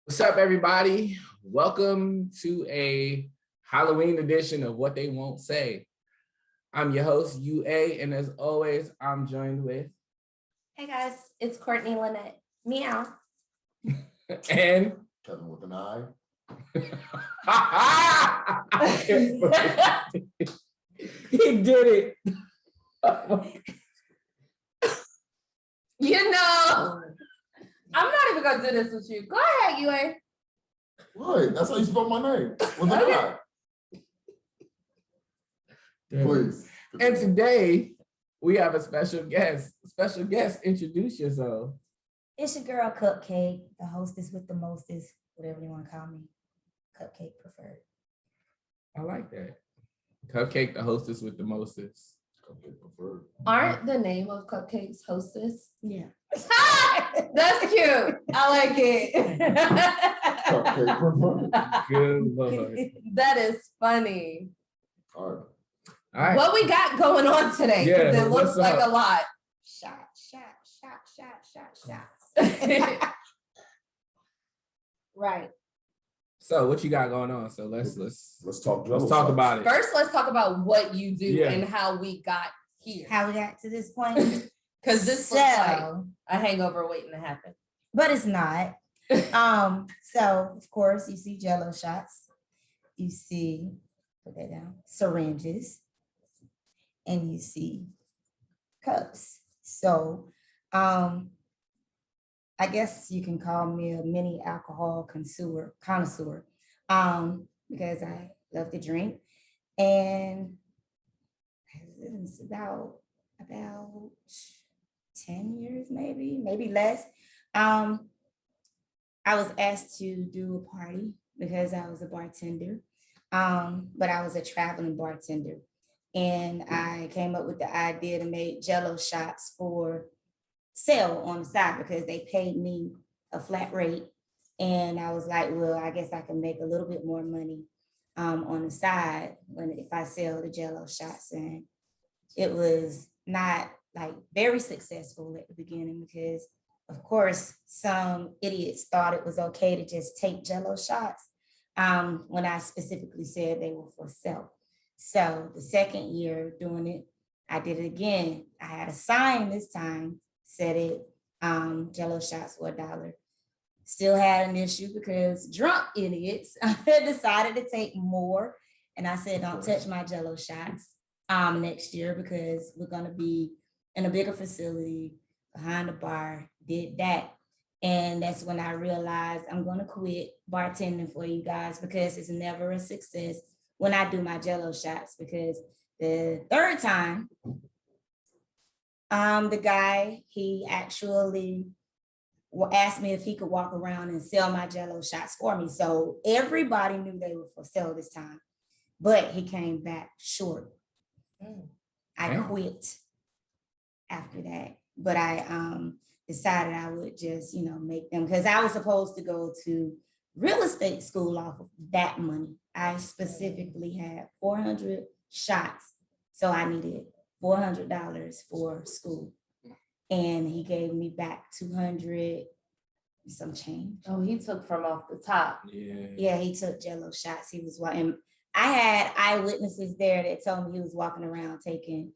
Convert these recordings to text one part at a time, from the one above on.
What's up, everybody? Welcome to a Halloween edition of What They Won't Say. I'm your host, UA, and as always, I'm joined with... Hey guys, it's Courtney Lynette. Meow. And... Kevin with an eye. He did it. You know, I'm not even gonna do this with you. Go ahead, UA. What? That's how you spell my name. With an eye. Please. And today, we have a special guest. Special guest, introduce yourself. It's your girl, Cupcake, the hostess with the mostest, whatever you want to call me. Cupcake preferred. I like that. Cupcake, the hostess with the mostest. Cupcake preferred. Aren't the name of Cupcake's Hostess? Yeah. That's cute. I like it. Cupcake preferred. Good Lord. That is funny. All right. All right. What we got going on today? Yeah, It looks what's like up? a lot. Shot. Right. So what you got going on? So let's talk. talk about it. First, let's talk about what you do Yeah. and how we got here. How we got to this point? Because this looks like a hangover waiting to happen. But it's not. So of course you see Jello shots. You see, put that down, syringes, and you see cups. So I guess you can call me a mini alcohol connoisseur, because I love to drink. And it's about 10 years, maybe less. I was asked to do a party because I was a bartender, but I was a traveling bartender. And I came up with the idea to make Jello shots for sale on the side because they paid me a flat rate. And I was like, well, I guess I can make a little bit more money on the side if I sell the Jello shots. And it was not like very successful at the beginning because of course some idiots thought it was okay to just take Jello shots when I specifically said they were for sale. So the second year doing it, I did it again. I had a sign this time, said it, Jello shots for $1. Still had an issue because drunk idiots decided to take more. And I said, don't touch my Jello shots next year because we're gonna be in a bigger facility behind the bar, did that. And that's when I realized I'm gonna quit bartending for you guys because it's never a success when I do my Jello shots, because the third time, the guy, he actually asked me if he could walk around and sell my Jello shots for me. So everybody knew they were for sale this time, but he came back short. I quit after that, but I decided I would just, make them because I was supposed to go to real estate school off of that money. I specifically had 400 shots, so I needed $400 for school, and he gave me back 200 some change. Oh, he took from off the top. Yeah, he took Jello shots. He was walking. I had eyewitnesses there that told me he was walking around taking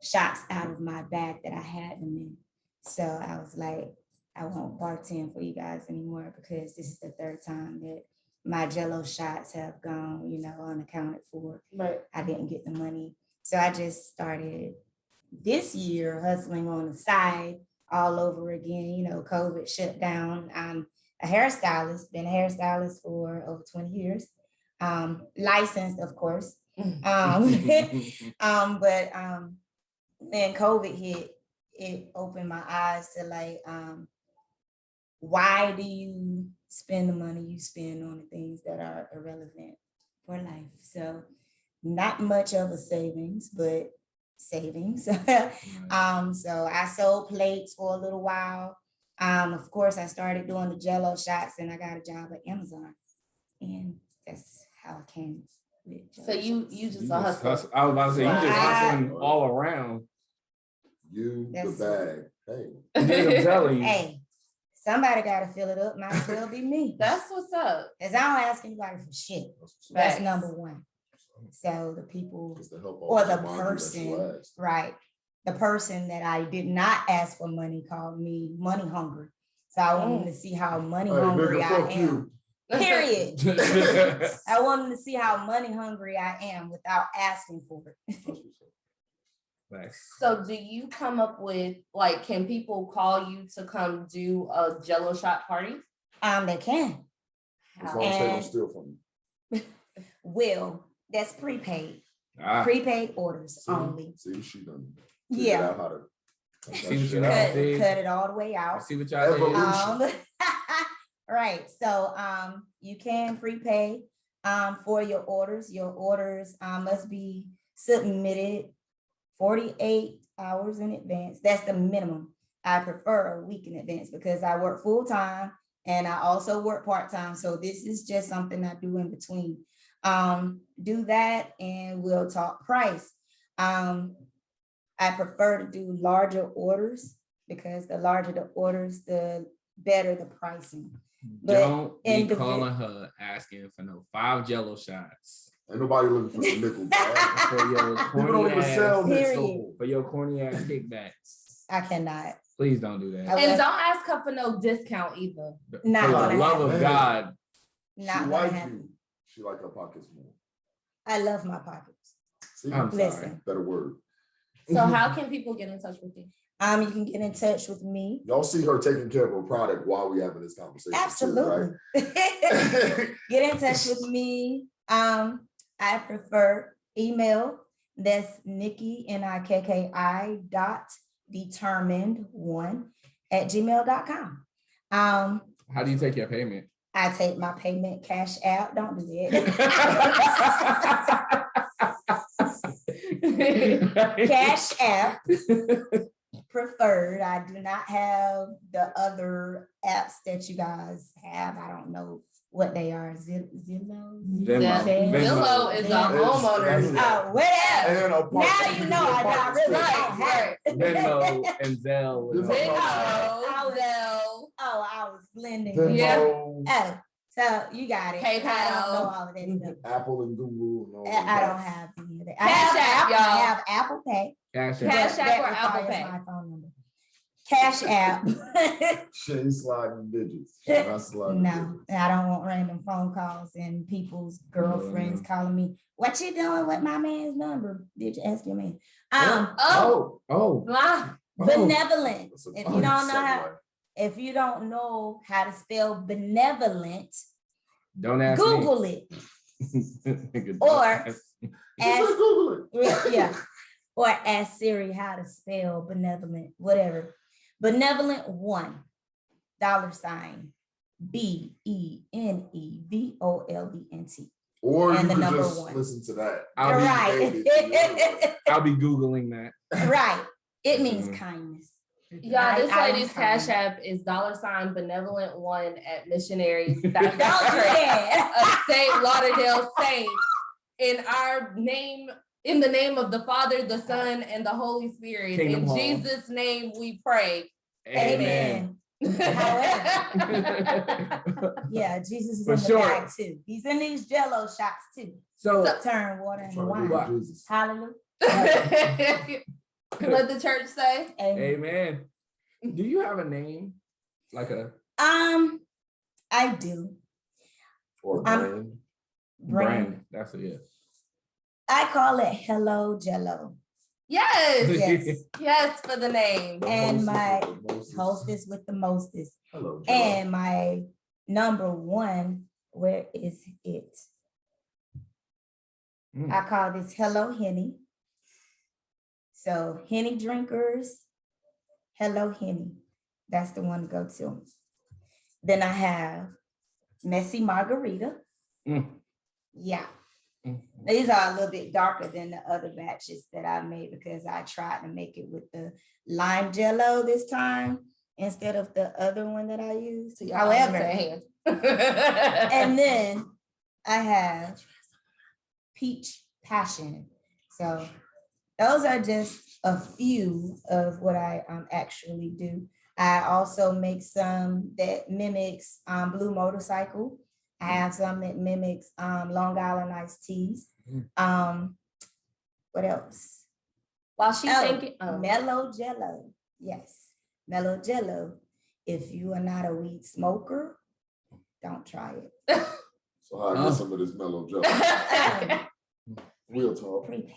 shots out of my bag that I had them in. So I was like, I won't bartend for you guys anymore because this is the third time that my Jello shots have gone, unaccounted for. Right. I didn't get the money. So I just started this year hustling on the side all over again. COVID shut down. I'm a hairstylist, been a hairstylist for over 20 years. Licensed, of course. But then COVID hit, it opened my eyes to like, why do you spend the money you spend on the things that are irrelevant for life? So not much of a savings, but savings. So I sold plates for a little while. Of course, I started doing the Jello shots and I got a job at Amazon. And that's how I came with Jello So you just a hustler. I was about to say, you just Wow. hustling all around. You, That's the bag. Hey. I'm telling you. Hey, somebody gotta fill it up, might as well be me. That's what's up. Cause I don't ask anybody for shit. That's number one. So the people It's the help or the remind you that you person, asked. right? The person that I did not ask for money called me money hungry. So I want them to see how money Hey, hungry nigga, I fuck am. you. Period. I want them to see how money hungry I am without asking for it. Nice. So do you come up with, like, can people call you to come do a Jello shot party? They can. As long as they don't And- steal from you. That's prepaid. Ah, Prepaid orders See? only. See, she done figured Yeah. out how to cut that See what you shit got. out. Cut it all the way I out. see what y'all did. Evolution. Right. So you can prepay for your orders. Your orders must be submitted 48 hours in advance. That's the minimum. I prefer a week in advance because I work full time and I also work part time. So this is just something I do in between. Do that and we'll talk price. I prefer to do larger orders because the larger the orders, the better the pricing. But Don't be individ- calling her asking for no 5 Jello shots Ain't nobody looking for the nickel, dog. for your People don't corny even sell ass, this no Period. more. for your corny ass kickbacks. I cannot. Please don't do that. I- And don't ask her for no discount either. Not For the gonna love happen. of God, She Not gonna like happen. you. She like her pockets more. I love my pockets. See, I'm sorry. Listen, better word. So how can people get in touch with you? you can get in touch with me. Y'all see her taking care of her product while we having this conversation. too, Absolutely. right? Get in touch with me. I prefer email. That's Nikki, NIKKI .determined1@gmail.com. how do you take your payment? I take my payment cash out. Don't do that. Cash app preferred. I do not have the other apps that you guys have. I don't know what they are. Zillow. Zillow is a homeowner's. It's- Whatever. And a Now you know I really don't have it. Venmo and Zelle. and all Venmo. that. Zelle. Oh, I was blending. Yeah. Venmo, Oh, so you got it. I PayPal. don't know all of that stuff. Apple and Google. And all I that. don't have any of that. I Cash have App, Apple, I y'all. have Apple Pay. Cash Cash App. App That or Apple requires Pay? my phone number. Cash App. She ain't sliding digits. She not sliding No, digits. I don't want random phone calls and people's girlfriends calling me. What you doing with my man's number? Did you ask your man? Oh. Mwah. Benevolent. That's a If you don't know how, segue. if you don't know how to spell benevolent, Don't ask Google it. me. Or- Just Ask, say Google it. yeah, or ask Siri how to spell benevolent, whatever. Benevolent $1 BENEVOLENT. Or And you the can number just 1. listen to that. I'll be- Right. I'll be Googling that. Right. It means Mhm. kindness. Y'all, this I am lady's cash kind. app is $benevolent1 at missionaries. Don't do that. Of St. Lauderdale Saints. In the name of the Father, the Son, and the Holy Spirit. Kingdom in Hall. Jesus' name we pray. Amen. Yeah, Jesus is For in the sure. bag too. He's in these Jello shots too. So Turn water I'm into trying to wine. Google Jesus. Hallelujah. Let the church say. Amen. amen. Do you have a name? Like a I do. Or I'm- brand. brand? That's it. Yeah. I call it Hello Jello. Yes. Yes. Yes, for the name. The And hostess my with the mostest. Hostess with the mostest. Hello, Jello. And my number 1, where is it? Mm. I call this Hello Henny. So Henny drinkers, Hello Henny. That's the one to go to. Then I have Messy Margarita. Mm. Yeah. Mm. These are a little bit darker than the other batches that I made because I tried to make it with the lime jello this time instead of the other one that I used. However, and then I have peach passion. So those are just a few of what I actually do. I also make some that mimics Blue Motorcycle. I have some that mimics Long Island iced teas. What else? While she's thinking, Mellow Jello. Yes, Mellow Jello. If you are not a weed smoker, don't try it. So I get some of this mellow Jello. Real talk. Prepaid.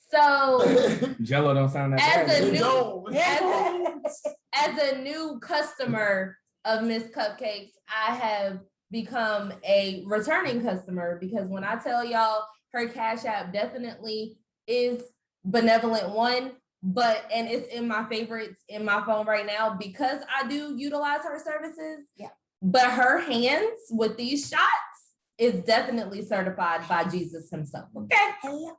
so Jello don't sound that As bad. a It new- don't. as a new customer of Miss Cupcakes, I have become a returning customer because when I tell y'all her Cash App definitely is Benevolent One, and it's in my favorites in my phone right now because I do utilize her services. Yeah. But her hands with these shots is definitely certified by Jesus himself. Okay. Hello.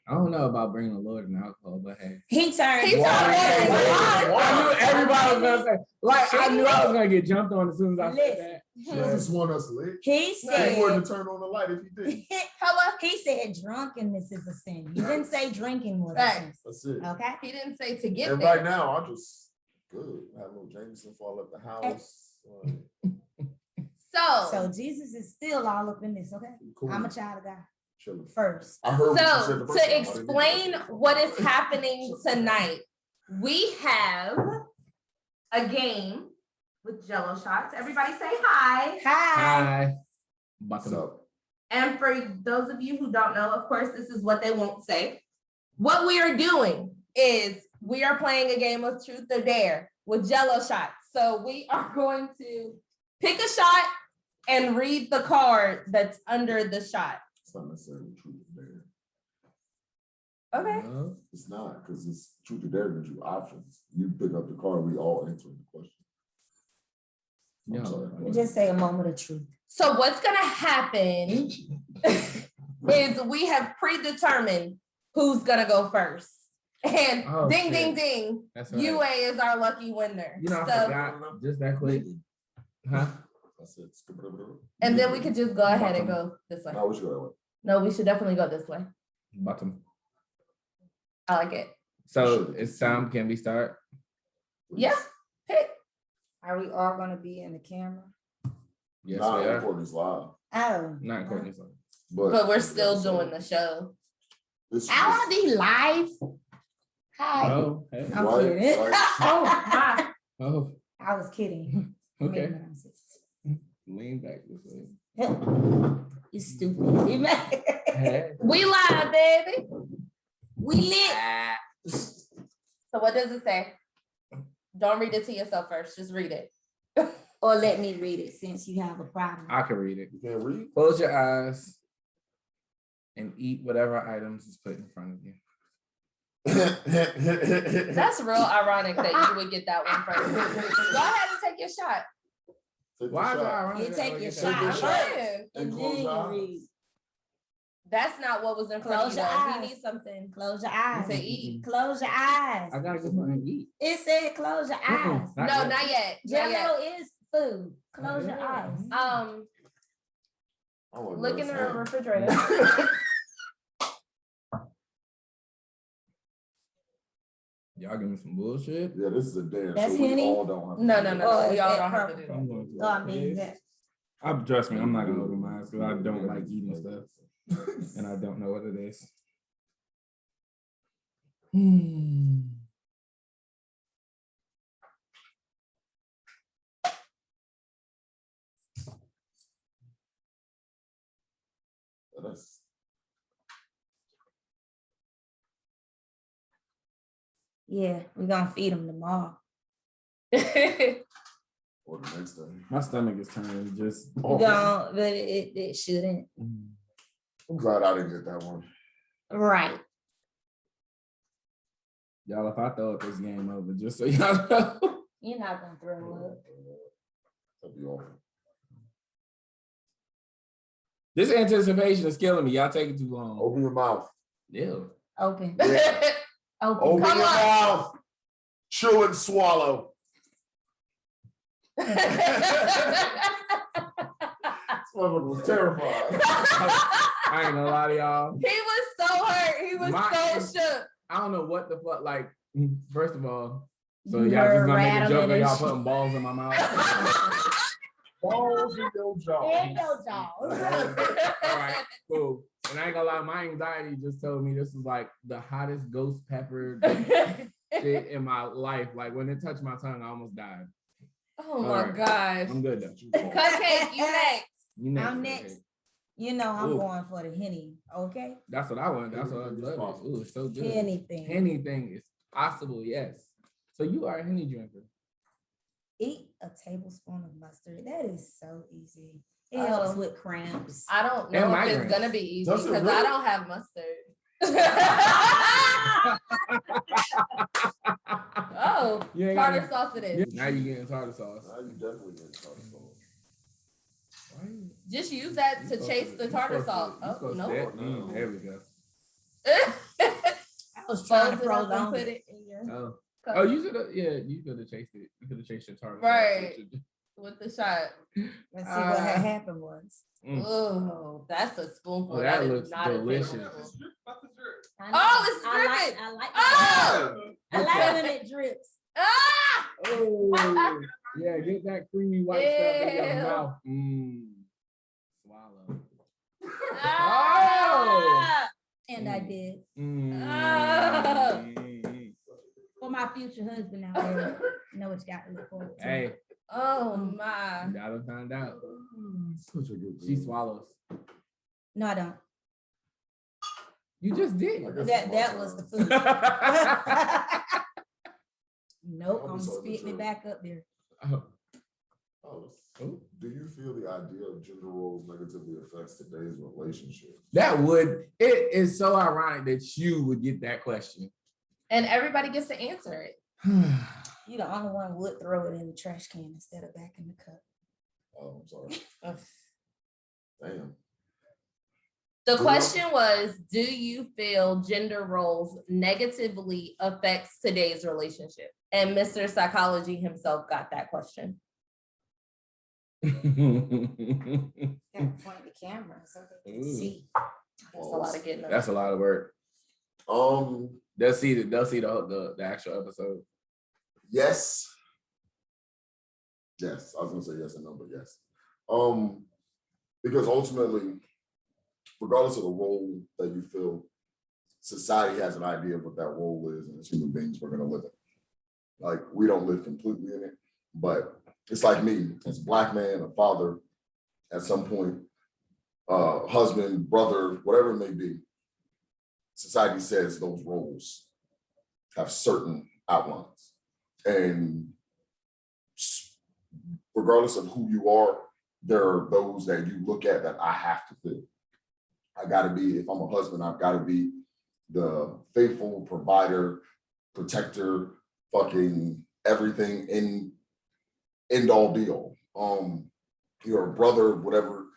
I don't know about bringing the Lord and alcohol, but hey. He turned. He turned I knew everybody was gonna say, like, I knew I was He gonna get jumped on as soon as I said that. Jesus want us lit. He said. wouldn't turn on the light if he did. Hello. He said drunkenness is a sin. He didn't say drinking was a Right. sin. That's it. Okay. He didn't say to get And there. right now, I'm just good. I have a little Jameson fall up the house. So Jesus is still all up in this. Okay. Cool. I'm a child of God Chilling. first. I heard what you said So the first to time. I didn't explain hear that. what is happening tonight, we have a game with Jello shots. Everybody say hi. Hi. Hi. What's Button. up? And for those of you who don't know, of course, this is what they won't say. What we are doing is we are playing a game of truth or dare with Jello shots. So we are going to pick a shot and read the card that's under the shot. It's not necessarily truth or dare. Okay. No. It's not, because it's truth or dare gives you options. You pick up the card, we all answer the question. I'm No. sorry. Just say a moment of truth. So what's gonna happen is we have predetermined who's gonna go first. And Oh, ding, shit. ding, ding, That's right. UA is our lucky winner. You know, I So, forgot just that quick. Huh? That's it. and then we could just go ahead and go this way. No, we should go that way. No, we should definitely go this way. Bottom. I like it. So it's time. Can we start? Yeah, pick. Are we all gonna be in the camera? Yes, Nah, we are. Courtney's live. Oh. Not Courtney's live. But we're still doing the show. I want to be live. Hi. Oh, hey. I'm Right, kidding. right. Oh, my. Oh, I was kidding. okay. Lean back this way. You stupid. Hey. We live, baby. We lit. So what does it say? Don't read it to yourself first. Just read it. Or let me read it since you have a problem. I can read it. You can't read? Close your eyes and eat whatever items is put in front of you. That's real ironic that you would get that one first. Go ahead and take your shot. Take the Why is it shot. ironic? You take your that? shot your I'm shot. saying. And And close then your you eyes. read. That's not what was in front Close of you. your though. eyes. He needs something Close your eyes. to eat. Close your eyes. I gotta go home and eat. It said close your eyes. Not No, yet. not yet. Not yet. Jello is food. Close your Yeah. eyes. I wanna Look in the understand. refrigerator. Y'all give me some bullshit. Yeah, this is a dare. That's so we Henny? all don't have to No, do no, that. no. Oh, We all it's don't that have to do I'm that. going to. Oh, I mean that. Trust me, I'm not gonna open my eyes because I don't like eating stuff and I don't know what it is. That's Yeah, we're gonna feed them tomorrow. or the next day. My stomach is turning just. Oh, But it shouldn't. I'm glad I didn't get that one. Right. Y'all, if I throw up this game over, just so y'all know. You're not gonna throw up. That'd be awful. This anticipation is killing me. Y'all taking too long. Open your mouth. Ew. Open. Yeah. Open. Open Come your on. mouth. Chew and swallow. This motherfucker was terrified. I ain't gonna lie to y'all. He was so hurt. He was My- so shook. I don't know what the fuck. Like, first of all, So You y'all just heard gonna make a rattling joke of and y'all shit. putting balls in my mouth? Balls in your jaw. Ain't no jaws. All right, cool. And I ain't gonna lie, my anxiety just told me this is like the hottest ghost pepper shit in my life. Like when it touched my tongue, I almost died. Oh my gosh. I'm good though. Cupcake, you next. You next. I'm next. You know I'm Ooh. going for the Henny, okay? That's what I want. That's what I love. Ooh, it's so good. Anything. Anything is possible, yes. So you are a Henny drinker. Eat a tablespoon of mustard. That is so easy. It helps with cramps. I don't know And if it's migraines. gonna be easy Does it because really? I don't have mustard. Oh, You ain't tartar got- sauce it is. Now you getting tartar sauce. Now you definitely get tartar sauce. Why you- Just use that you to supposed chase the you tartar supposed sauce. to- you Oh, supposed no. to- there we go. I was trying to Fold it up and prolong put it. it in your Oh. cup Oh, you should have, yeah, you could have chased it. You could have chased your tartar sauce. Right. with the shot. Let's see what had happened was. Oh, that's a spoonful. Oh, that is looks not a delicious. tablespoon. I Oh, it's I like, dripping. I like, Oh! I like when it drips. Ah! Oh, yeah, get that creamy white stuff in your Ew. mouth. Swallow. Ah! And I did. For my future husband out there, you know what you got to look forward to. Hey, Oh my. y'all done found out. Such a good She girl. swallows. No, I don't. You just did. I guess That it's that my was the turn. food. Nope, I'll be I'm so spitting mature. it back up there. Oh, Oh, oh. do you feel the idea of gender roles negatively affects today's relationship? That would, it is so ironic that you would get that question. And everybody gets to answer it. You the only one who would throw it in the trash can instead of back in the cup. Oh, I'm sorry. Damn. The question was, do you feel gender roles negatively affects today's relationship? And Mr. Psychology himself got that question. Gotta point the camera so they can Ooh. see. That's a lot of getting. That's a lot of work. They'll see the actual episode. Yes. Yes, I was gonna say yes and no, but yes. Because ultimately, regardless of the role that you feel, society has an idea of what that role is, and as human beings, we're gonna live it. Like, we don't live completely in it, but it's like me, as a Black man, a father, at some point, husband, brother, whatever it may be, society says those roles have certain outlines. And regardless of who you are, there are those that you look at that I have to fit. I gotta be, if I'm a husband, I've gotta be the faithful provider, protector, fucking everything in end all be all. You're a brother, whatever,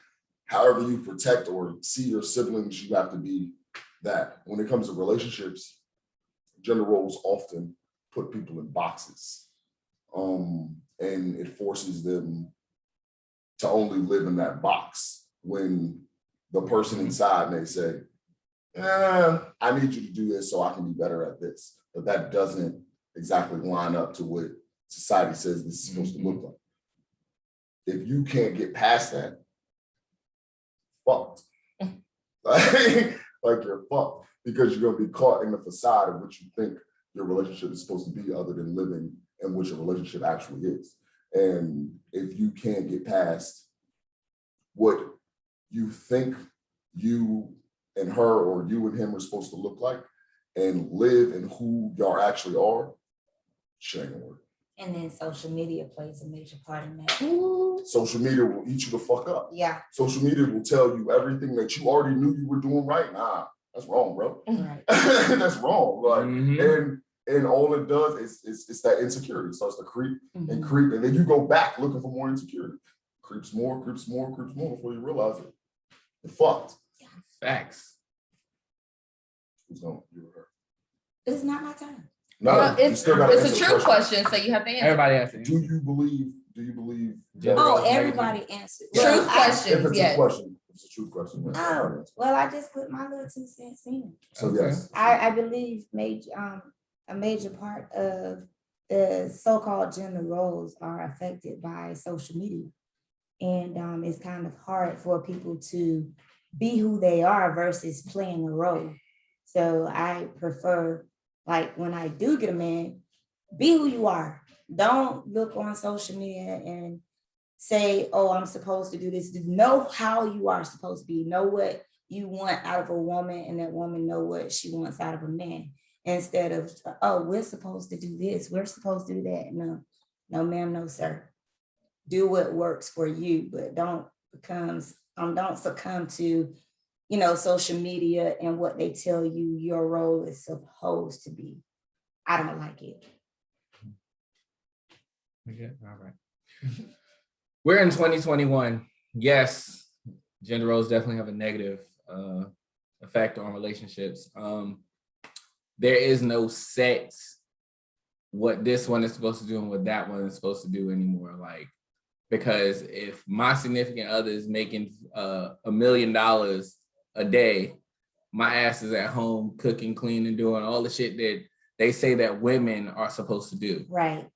however you protect or see your siblings, you have to be that. When it comes to relationships, gender roles often put people in boxes. And it forces them to only live in that box when the person inside may say, I need you to do this so I can be better at this. But that doesn't exactly line up to what society says this is supposed to look like. If you can't get past that, fucked. Like you're fucked, because you're gonna be caught in the facade of what you think your relationship is supposed to be, other than living in what your relationship actually is. And if you can't get past what you think you and her or you and him are supposed to look like and live in who y'all actually are, shit ain't gonna work. And then social media plays a major part in that. Social media will eat you the fuck up. Yeah, Social media will tell you everything that you already knew you were doing right. Nah, that's wrong, bro. right. That's wrong. Like, Mhm. and all it does is it's that insecurity. It starts to creep and creep, and then you go back looking for more insecurity. Creeps more before you realize it. You're fucked. Facts. Who's going? You or her? It's not my time. No, Well, you it's still gotta a answer the true question, so you have to answer. Everybody has to. Do you believe Gender Oh, roles negatively- everybody answered. True Well, question. if it's Yes. a question, if it's a true question. Yes, Oh, everybody answers. well, I just put my little 2 cents in. So Okay. yes. I believe a major part of the so-called gender roles are affected by social media. And it's kind of hard for people to be who they are versus playing a role. So I prefer, like, when I do get a man, be who you are. Don't look on social media and say, oh, I'm supposed to do this. Know how you are supposed to be. Know what you want out of a woman, and that woman know what she wants out of a man. Instead of, oh, we're supposed to do this, we're supposed to do that. No, no, ma'am, no, sir. Do what works for you, but don't succumb to, social media and what they tell you your role is supposed to be. I don't like it. Okay, all right. We're in 2021. Yes, gender roles definitely have a negative effect on relationships. There is no set what this one is supposed to do and what that one is supposed to do anymore. Like, because if my significant other is making $1 million a day, my ass is at home cooking, cleaning, doing all the shit that they say that women are supposed to do. Right.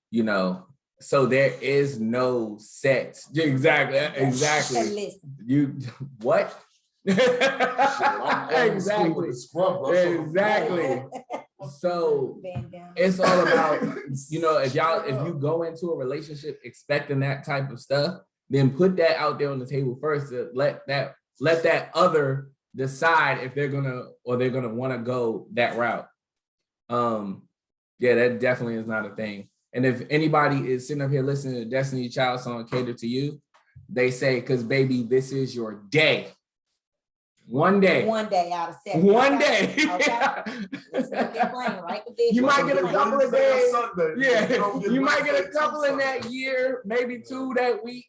So there is no set. Exactly. You what? Exactly. Exactly. So it's all about, if you go into a relationship expecting that type of stuff, then put that out there on the table first. To let that other decide if they're gonna want to go that route. Yeah, that definitely is not a thing. And if anybody is sitting up here listening to Destiny Child song Cater to You, they say, because baby, this is your day. One day out of 7. One day. Right? You might get a couple of days. Yeah, you might get a couple in that year, maybe 2 that week.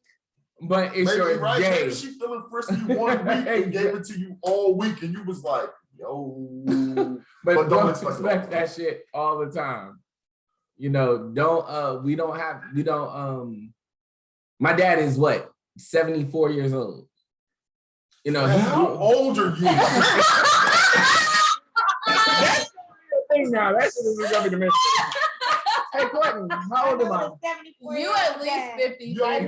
But it's your day. Maybe she feeling frisky 1 week and gave it to you all week, and you was like, yo. but don't expect that shit all the time. My dad is what, 74 years old. How old are you? That's the thing now. That shit is coming to me. Hey, Courtney, how old am I? You at least 50. You at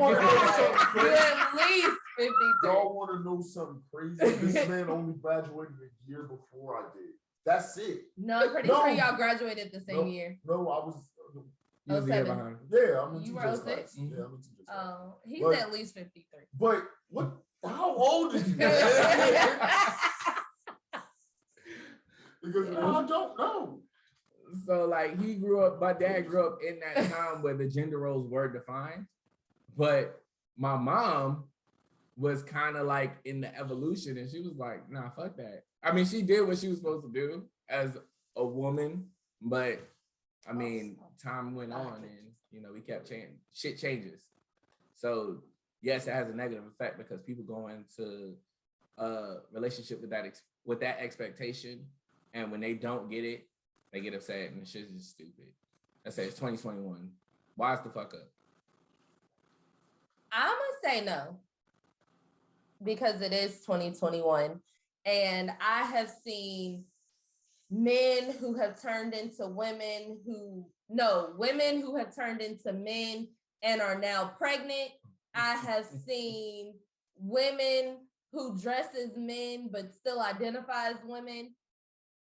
least 50. Y'all want to know something crazy? This man only graduated a year before I did. That's it. No, I'm pretty sure y'all graduated the same year. No, I was. You was the year behind. Yeah, I'm in You two were just 06? class. Yeah, I'm in two just class. Oh, he's at least 53. But what? How old is he? Because I don't know. So like my dad grew up in that time where the gender roles were defined, but my mom was kind of like in the evolution, and she was like, nah, fuck that. I mean, she did what she was supposed to do as a woman, but I mean, time went on and, we kept changing. Shit changes. So yes, it has a negative effect because people go into a relationship with that expectation, and when they don't get it, they get upset, and the shit's just stupid. I say it's 2021. Wise the fuck up. I'm gonna say no, because it is 2021, and I have seen men who have turned into women women who have turned into men and are now pregnant. I have seen women who dress as men but still identify as women.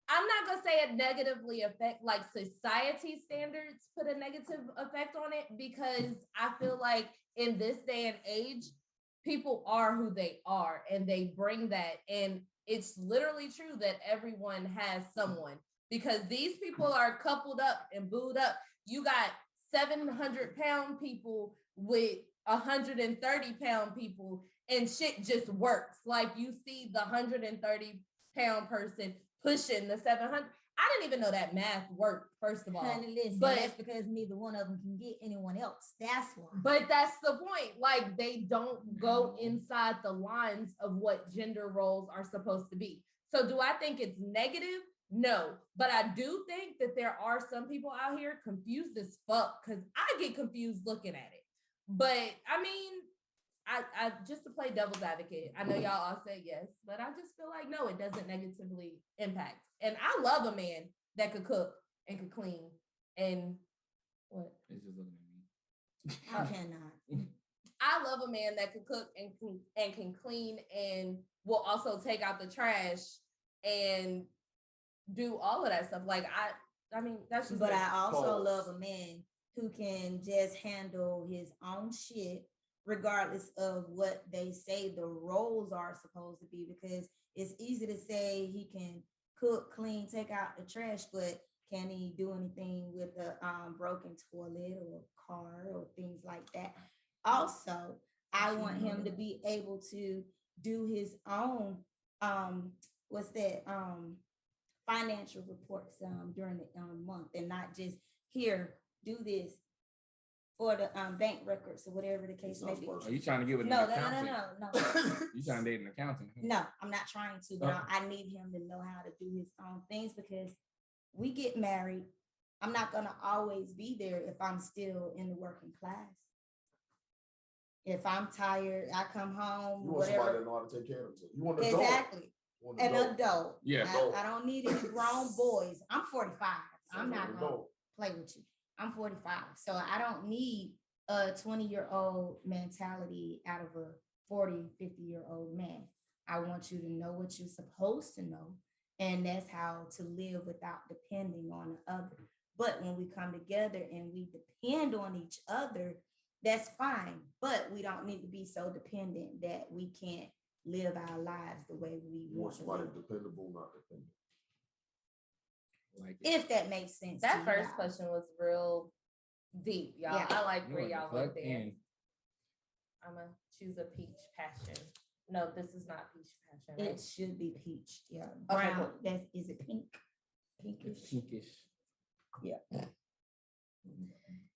I'm not gonna say it negatively affect, like society standards put a negative effect on it, because I feel like in this day and age, people are who they are and they bring that. And it's literally true that everyone has someone, because these people are coupled up and booed up. You got 700-pound people with 130-pound people, and shit just works. Like, you see the 130-pound person pushing the 700. I didn't even know that math worked, first of all. Listen, but that's because neither one of them can get anyone else. That's why. But that's the point. Like, they don't go inside the lines of what gender roles are supposed to be. So do I think it's negative? No. But I do think that there are some people out here confused as fuck, because I get confused looking at it. But I mean, I just to play devil's advocate, I know y'all all say yes, but I just feel like no, it doesn't negatively impact. And I love a man that could cook and could clean and what? I cannot. I love a man that can cook and can clean and will also take out the trash and do all of that stuff. Like I mean, that's just. But me. I also Pause. love a man who can just handle his own shit, regardless of what they say the roles are supposed to be. Because it's easy to say he can cook, clean, take out the trash, but can he do anything with a broken toilet or car or things like that? Also, I want him to be able to do his own financial reports during the month, and not just here, do this for the bank records or whatever the case may be. Are you trying to give it an No, accountant? no. You trying to date an accountant? No, I'm not trying to, but I need him to know how to do his own things, because we get married. I'm not gonna always be there if I'm still in the working class. If I'm tired, I come home, You want somebody whatever. that know how to take care of themselves. You want an adult. Exactly. You want An adult. Yeah. I don't need any grown boys. I'm 45. I'm not gonna adult. play with you. I'm 45. So I don't need a 20-year-old mentality out of a 40, 50-year-old man. I want you to know what you're supposed to know. And that's how to live without depending on the other. But when we come together and we depend on each other, that's fine. But we don't need to be so dependent that we can't live our lives the way we You want want to somebody live. dependable, not dependent. Like it. If that makes sense. That to you first guys. question was real deep, y'all. Yeah. I like You where know y'all what the went fuck? there. And I'm gonna choose a peach passion. No, this is not peach passion. Right? It should be peach. Yeah. Okay, Brown. cool. That's, is it pink? it's Pinkish. pinkish.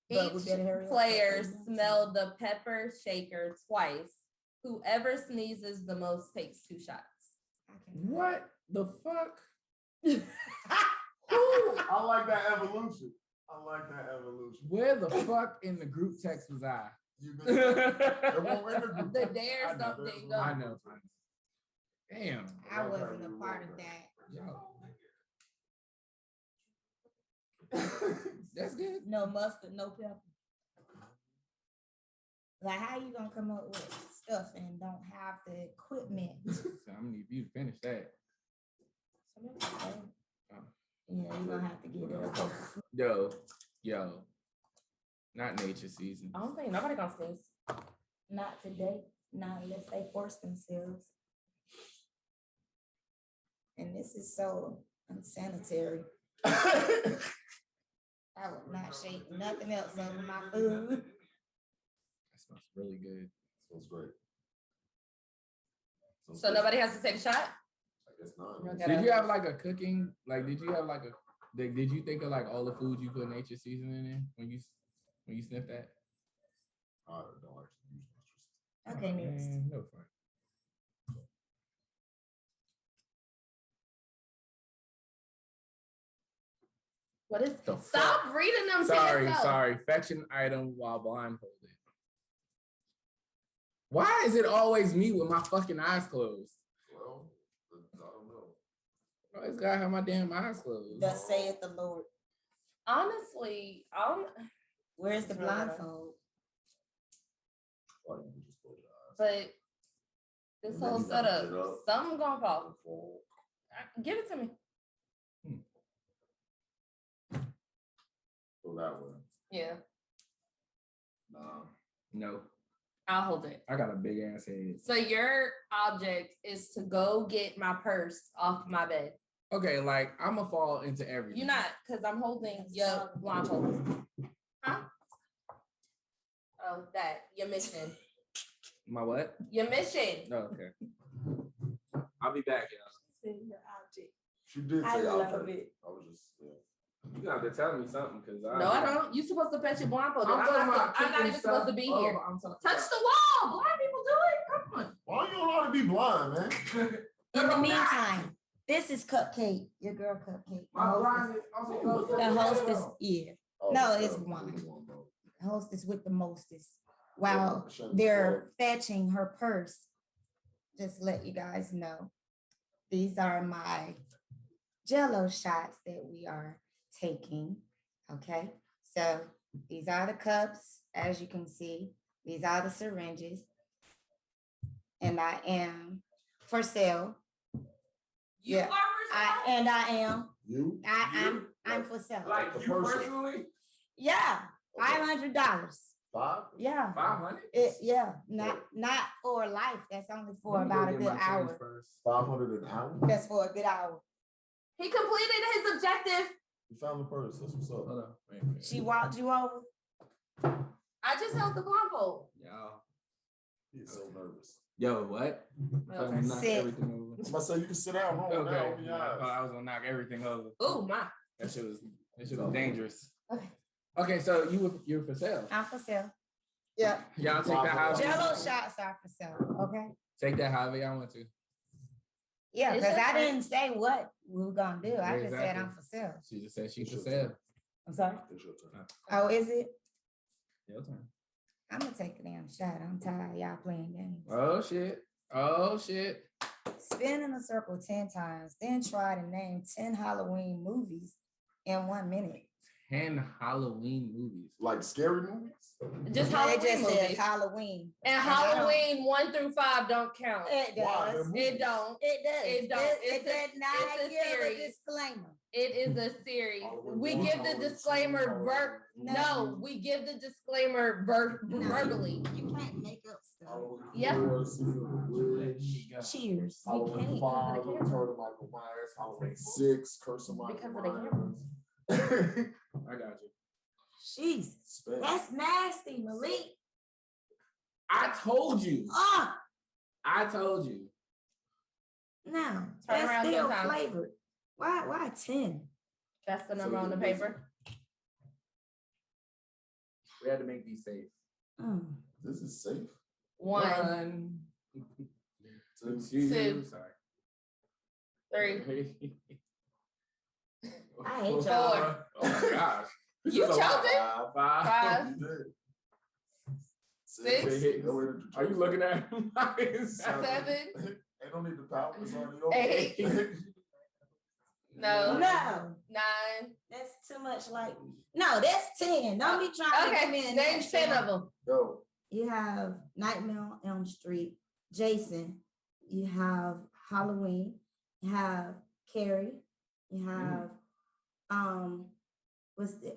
But we Each better hurry up. player smelled the pepper shaker twice. Whoever sneezes the most takes 2 shots. I can- What the fuck? I like that evolution. I like that evolution. Where the fuck in the group text was I? You've been it won't I in the group. The text. dare I know, something there's go. one. know. Damn. I wasn't a part of that. Yo. That's good. No mustard, no pepper. Like, how you gonna come up with stuff and don't have the equipment? So I'm gonna need you to finish that. Yeah, you're gonna have to get it up. Yo. Not nature season. I don't think nobody gonna sneeze. Not today, not unless they force themselves. And this is so unsanitary. I would not shake nothing else over my food. That smells really good. Sounds great. Sounds So good. nobody has to take a shot? I guess not. Okay. Did you have like a cooking? Like, did you have like did you think of like all the foods you put nature seasoning in when you sniff that? I don't actually use nitrous. Okay, next. Man, no fun. What is The Stop reading them. to Sorry, yourself. sorry. Fetching item while blindfolded. Why is it always me with my fucking eyes closed? Well, I don't know. I always gotta have my damn eyes closed. Thus saith the Lord. Honestly, Where's the It's really good. blindfold? Why don't you just close your eyes? but this And then whole you gotta setup, get up. something gonna fall. Fall. Give it to me. Go that way. Yeah, Nah. No, I'll hold it. I got a big ass head. So your object is to go get my purse off my bed. Okay, like I'ma fall into everything. You're not, because I'm holding your blindfold. Huh? Oh, that, your mission. My what? Your mission. Oh, okay. I'll be back, y'all. Your object. She did I say love object. it. I was just, yeah. You gonna have to tell me something because No, I don't. You're supposed to fetch your blindfold. I'm not cooking even supposed to be here. I'm talking Touch the wall. Blind people do it. Come on. Why you allowed to be blind, man? In the meantime, this is Cupcake, your girl Cupcake. My blind is also goes to The hostess, yeah, Oh, No, that's it's not one. the one, bro. hostess with the mostest. While Yeah, they're fetching her purse, just let you guys know, these are my Jello shots that we are taking. Okay, so These are the cups, as you can see. These are the syringes. And I am for sale. You Yeah. are for sale? I am. You? I'm for sale. Like The you person. personally? Yeah, $500. Five? Yeah. 500? Yeah, not for life. That's only for Let me go about a get good my change hour. first. 500 an hour? That's for a good hour. He completed his objective. You found the purse. That's what's up. Hold on. Wait. She walked you over. I just held the blindfold. Y'all. He's so nervous. Yo, what? Okay. Knock Sit. everything over. I'm about to say you can sit down. Roll Okay. down. Open your I thought eyes. I was gonna knock everything over. Oh my. That shit was dangerous. Okay. Okay, so you were for sale. I'm for sale. Yeah. Y'all take that however you Jello want. shots are for sale. Okay. Take that however y'all want to. Yeah, It's because your I turn. didn't say what we were gonna do. I just said Exactly. I'm for sale. She just said she's It's for your sale. turn. I'm sorry. It's your turn. Oh, is it? Your turn. I'm gonna take a damn shot. I'm tired of y'all playing games. Oh shit. Oh shit. Spin in a circle 10 times, then try to name 10 Halloween movies in 1 minute. 10 Halloween movies. Like scary movies? Just It Halloween just says movies. Halloween. And I don't- Halloween 1 through 5 don't count. It Why? does. They're It don't. It does. It don't. It It's a- does not it's a give a series. disclaimer. It is a series. Halloween We one, give the Halloween two, disclaimer Halloween no, we give the disclaimer verbally. You can't make up stuff. Halloween Yeah. 4, Season of the Witch. Cheers. We Halloween can't. 5, Because of the Return of Michael Myers. Halloween 6, Curse of Michael Because of the Myers. I got you. Jeez. Spence. That's nasty, Malik. I told you. Ah, I told you. no. Turn around That's still sometimes. flavored. Why 10? That's the number on the paper. We had to make these safe. Mm. This is safe. 1, Two. Two. Sorry. 3. I hate y'all. 4. Oh my gosh. This You is a lot. chose it? 5. You did. 6. Are you looking at him? 7. They don't need the power. It's already over. 8. No. No. 9. That's too much like. No, that's 10. Don't be trying to Okay, come in. name 10 of them. Go. You have Nightmare on Elm Street, Jason. You have Halloween. You have Carrie. You have what's the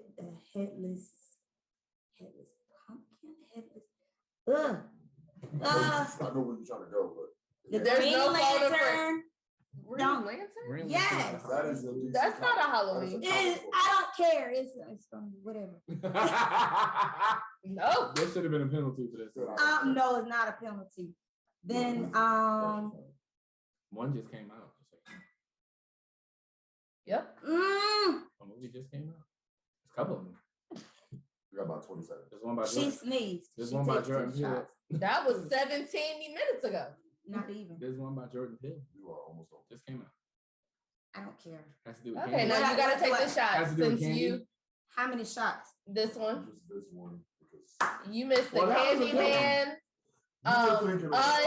headless pumpkin? Headless. I know where you're trying to go, but The There's Green no photo for- Lantern. Green Don't- Lantern? Green Yes. that is a decent That's not a comic. Halloween. That is a I don't care. It's from whatever. No. There should have been a penalty for this. No, it's not a penalty. Then One just came out. Yep. A movie just came out. There's a couple of them. We got about 20 seconds. There's one by she Jordan. sneezed. There's She one by takes Jordan 2 Peele. shots. That was 17 minutes ago. Not even. There's one by Jordan Peele. You are almost over. Just came out. I don't care. Has to do with Okay, candy. now you gotta take the Has shot to do with since candy? you How many shots? this one. Just this one because You missed the Well, that was a good one. Candyman. you were thinking of, Us.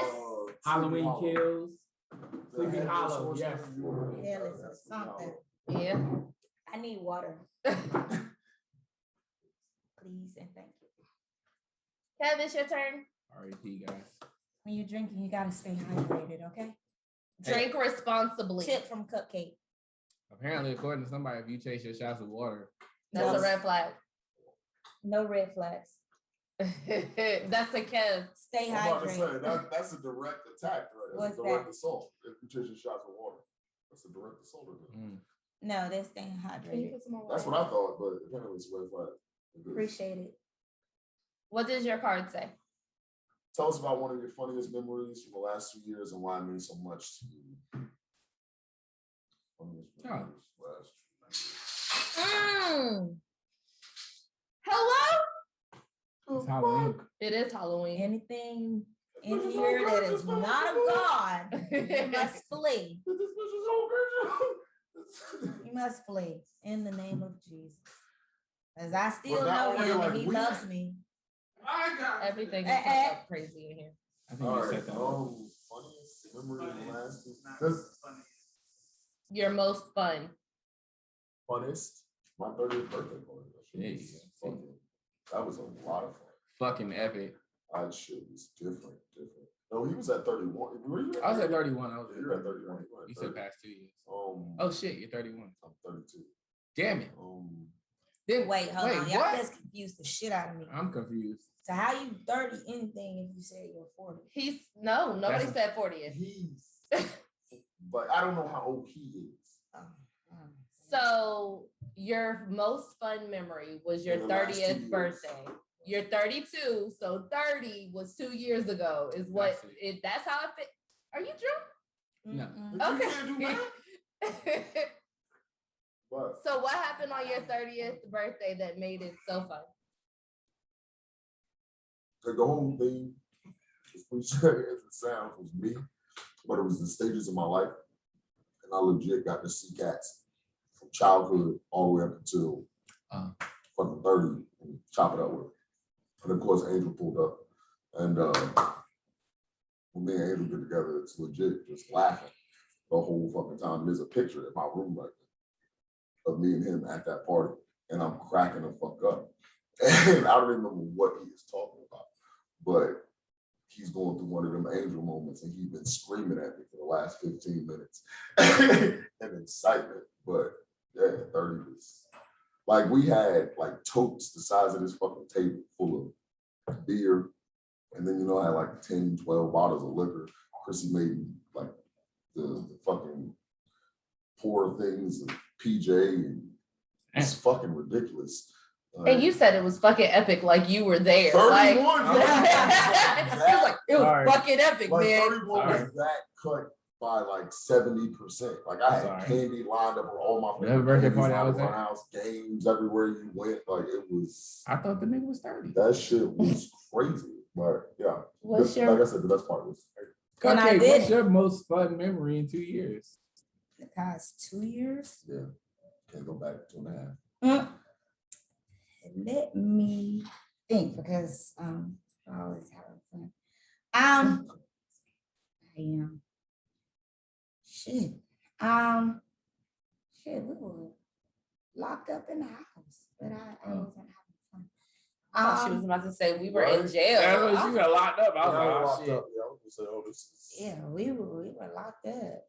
Halloween Sleepy Kills. Hollow. Sleepy The Hollow, Headless yes. Horseman, you were- Hell, it's that's Sleepy something. Hollow. Yeah. I need water. Please and thank you. Kevin, it's your turn. R.E.P. guys. When you're drinking, you gotta stay hydrated, okay? Drink responsibly. Tip from Cupcake. Apparently, according to somebody, if you chase your shots with water, That's a Yes. red flag. No red flags. That's a Kev. Stay I'm about to say, hydrated. that's a direct attack, right? That's What's a direct that? assault. If you chase your shots with water, that's a direct assault. Isn't it? No, they're staying Can you hydrated. put some more That's water? what I thought, but apparently it's red flag. It is. Appreciate it. What does your card say? Tell us about one of your funniest memories from the last 2 years and why it means so much to you. Funniest memories last 2 years. Hello? it's Halloween. It is Halloween. Anything in here that is not of God, you must flee. This bitch is so good. You must flee in the name of Jesus. As I still Was that know only him like and he weed? loves me. I got Everything is Eh, up crazy in here. I think All you right. said that. Funniest memory in the last 2 years. Your most fun. Funnest. My 30th birthday party. That shit There you was go. fucking That was a lot of fun. Fucking epic. That shit was different. No, he was at 31. Were you I was at 31. You're at 31. You said past 2 years. Oh shit, you're 31. I'm 32. Damn it. Wait, hold on. Y'all what? just confused the shit out of me. I'm confused. So how you 30 anything if you said you're 40? Nobody That's- said 40th. But I don't know how old he is. So your most fun memory was your In the last 2 30th years. birthday. You're 32, so 30 was 2 years ago. Is what That's it. it? That's how it fit. Are you No. But you can't do drunk? math. Okay. But So what happened on your 30th birthday that made it so fun? the whole thing, as cliche as it sounds, was me, but it was the stages of my life. And I legit got to see cats from childhood all the way up until fucking 30 and chop it up with. And of course, Angel pulled up. And when me and Angel get together, it's legit just laughing the whole fucking time. There's a picture in my room right now of me and him at that party. And I'm cracking the fuck up. And I don't remember what he is talking about. But he's going through one of them Angel moments and he's been screaming at me for the last 15 minutes and excitement. But yeah, 30 was like we had like totes the size of this fucking table full of beer. And then, I had like 10, 12 bottles of liquor. Chrissy made like the fucking pour things of PJ and it's fucking ridiculous. And you said it was fucking epic, like you were there. 31, Like, yeah. it was Sorry. fucking epic, Like man. 31 was that cut by like 70%. Like I had Sorry. candy lined up on all my Whatever birthday candies party I was lined up at. around house, games everywhere you went. Like it was, I thought the nigga was 30. that shit was crazy. But yeah, What's like your I said, the best part was When I Cupcake, did- what's your most fun memory in 2 years? The past 2 years? yeah. Can't go back 2.5. Let me think because I always having fun. I am. Shit. We were locked up in the house, but I wasn't having fun. I thought she was about to say we were in Right. jail. Yeah, when she got locked up. I was Yeah, like, oh, locked shit. up. Yeah, I was gonna say, oh, this is Yeah, we were locked up.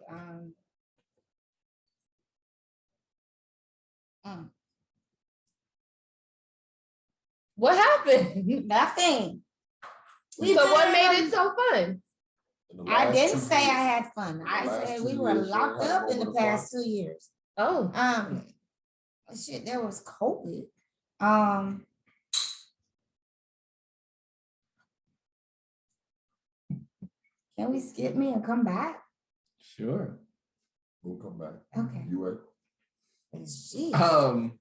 What happened? Nothing. So what made it so fun? in the I last didn't 2 say I years. had fun. I last said 2 we were years, you locked had a up in the moment of past 2 years. Oh, Shit, there was COVID. Can we skip me and come back? Sure. We'll come back. Okay. You ready? Jeez.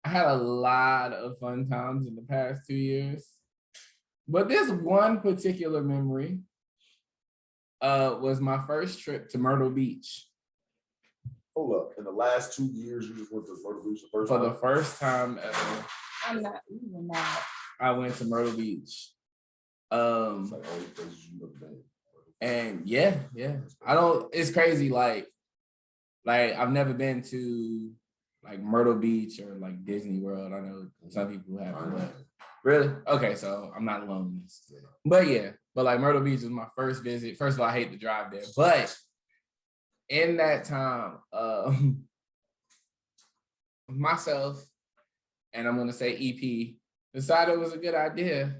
I had a lot of fun times in the past 2 years, but this one particular memory was my first trip to Myrtle Beach Hold up. In the last 2 years, you just went to Myrtle Beach the first for time? the first time ever. I'm not even that. I went to Myrtle Beach. It's like all the places you have been. And yeah. It's crazy. Like I've never been to like Myrtle Beach or like Disney World. I know some people have, but really? Okay, so I'm not alone in this. But yeah, like Myrtle Beach was my first visit. First of all, I hate to drive there, but in that time, myself and I'm gonna say EP decided it was a good idea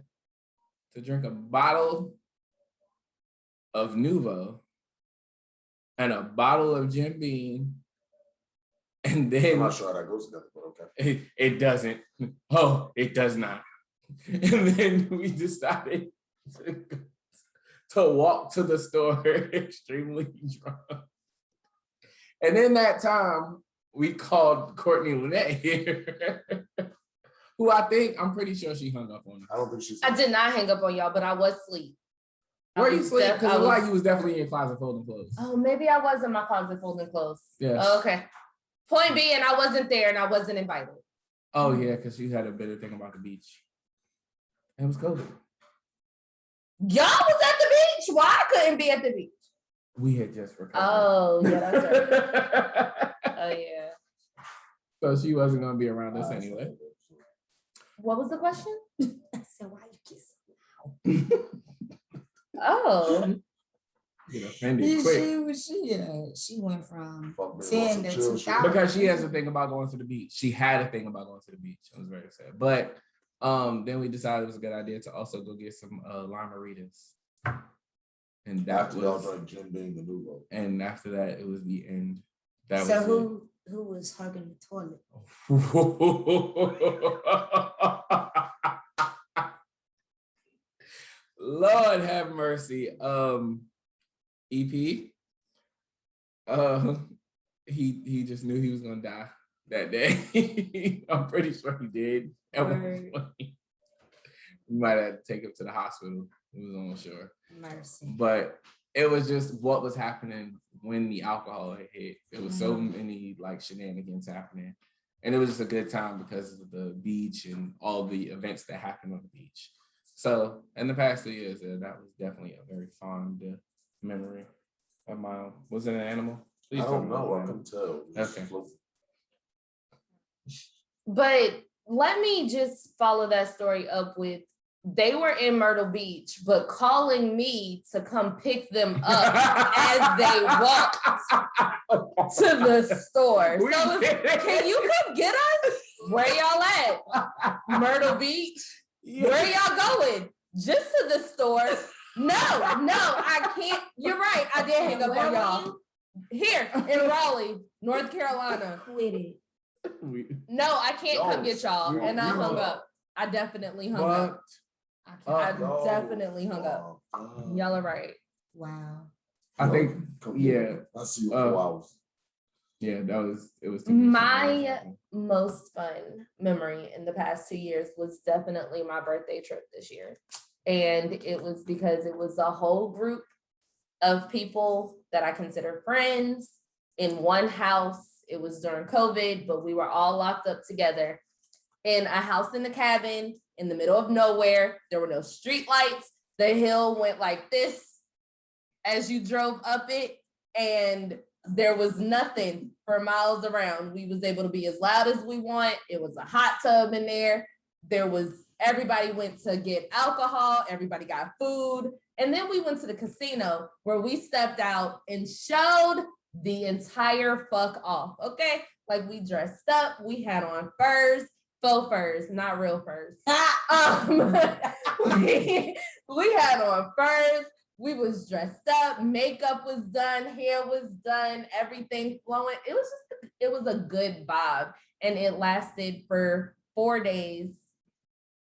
to drink a bottle of Nuvo and a bottle of Jim Beam, and I'm then not sure how that goes together, but okay. it doesn't. Oh, it does not. And then we decided to walk to the store extremely drunk. And in that time, we called Courtney Lynette here, who I'm pretty sure she hung up on us. I don't think she's. I did not hang up on y'all, but I was asleep. Where you sleep? Because it looked like was- you was definitely in your closet folding clothes. Oh, maybe I was in my closet folding clothes. Yes. Oh, okay. Point being, I wasn't there and I wasn't invited. Oh yeah, because she had a bitter thing about the beach. It was COVID. Y'all was at the beach. Why I couldn't be at the beach? We had just recovered. Oh, yeah, that's right. Oh, yeah. So she wasn't gonna be around us anyway. What was the question? I said, why you kiss? Oh, Get offended quick. She went from Fuck me, 10 want to some chill 2000. Because she has a thing about going to the beach. She had a thing about going to the beach. I was very sad. But then we decided it was a good idea to also go get some limeritas. And that After y'all was, drank Jim Beam the New Low. and after that, it was the end. That So was who was hugging the toilet? it. Lord have mercy. EP. He just knew he was gonna die that day. I'm pretty sure he did. That was Word. funny. We might have to take him to the hospital. We was unsure. Mercy. But it was just what was happening when the alcohol had hit. There was so many like shenanigans happening. And it was just a good time because of the beach and all the events that happened on the beach. So in the past 2 years, that was definitely a very fond memory of mine. Was it an animal? Please I tell don't me it was know. an I animal. couldn't tell. Okay. but let me just follow that story up with they were in Myrtle Beach, but calling me to come pick them up as they walked to the store. We So did it. can you come get us? Where y'all at? Myrtle Beach? Where y'all going? Just to the store? No, I can't. You're right. I did hang up Where on were y'all. you? Here in Raleigh, North Carolina. Quit it. No, I can't come get y'all. We- And I we hung were- up. I definitely hung What? up. I definitely hung up. Y'all are right. Wow. I think, yeah. I see you in 4 hours. Yeah, it was My most fun memory in the past 2 years was definitely my birthday trip this year. And it was because it was a whole group of people that I consider friends in one house. It was during COVID, but we were all locked up together in a house in the cabin in the middle of nowhere. There were no street lights. The hill went like this as you drove up it, and there was nothing for miles around. We was able to be as loud as we want. It was a hot tub in there. Everybody went to get alcohol. Everybody got food. And then we went to the casino where we stepped out and showed the entire fuck off. Okay. Like we dressed up. We had on furs, faux furs, not real furs. We had on furs. We was dressed up, makeup was done, hair was done, everything flowing. It was a good vibe. And it lasted for 4 days,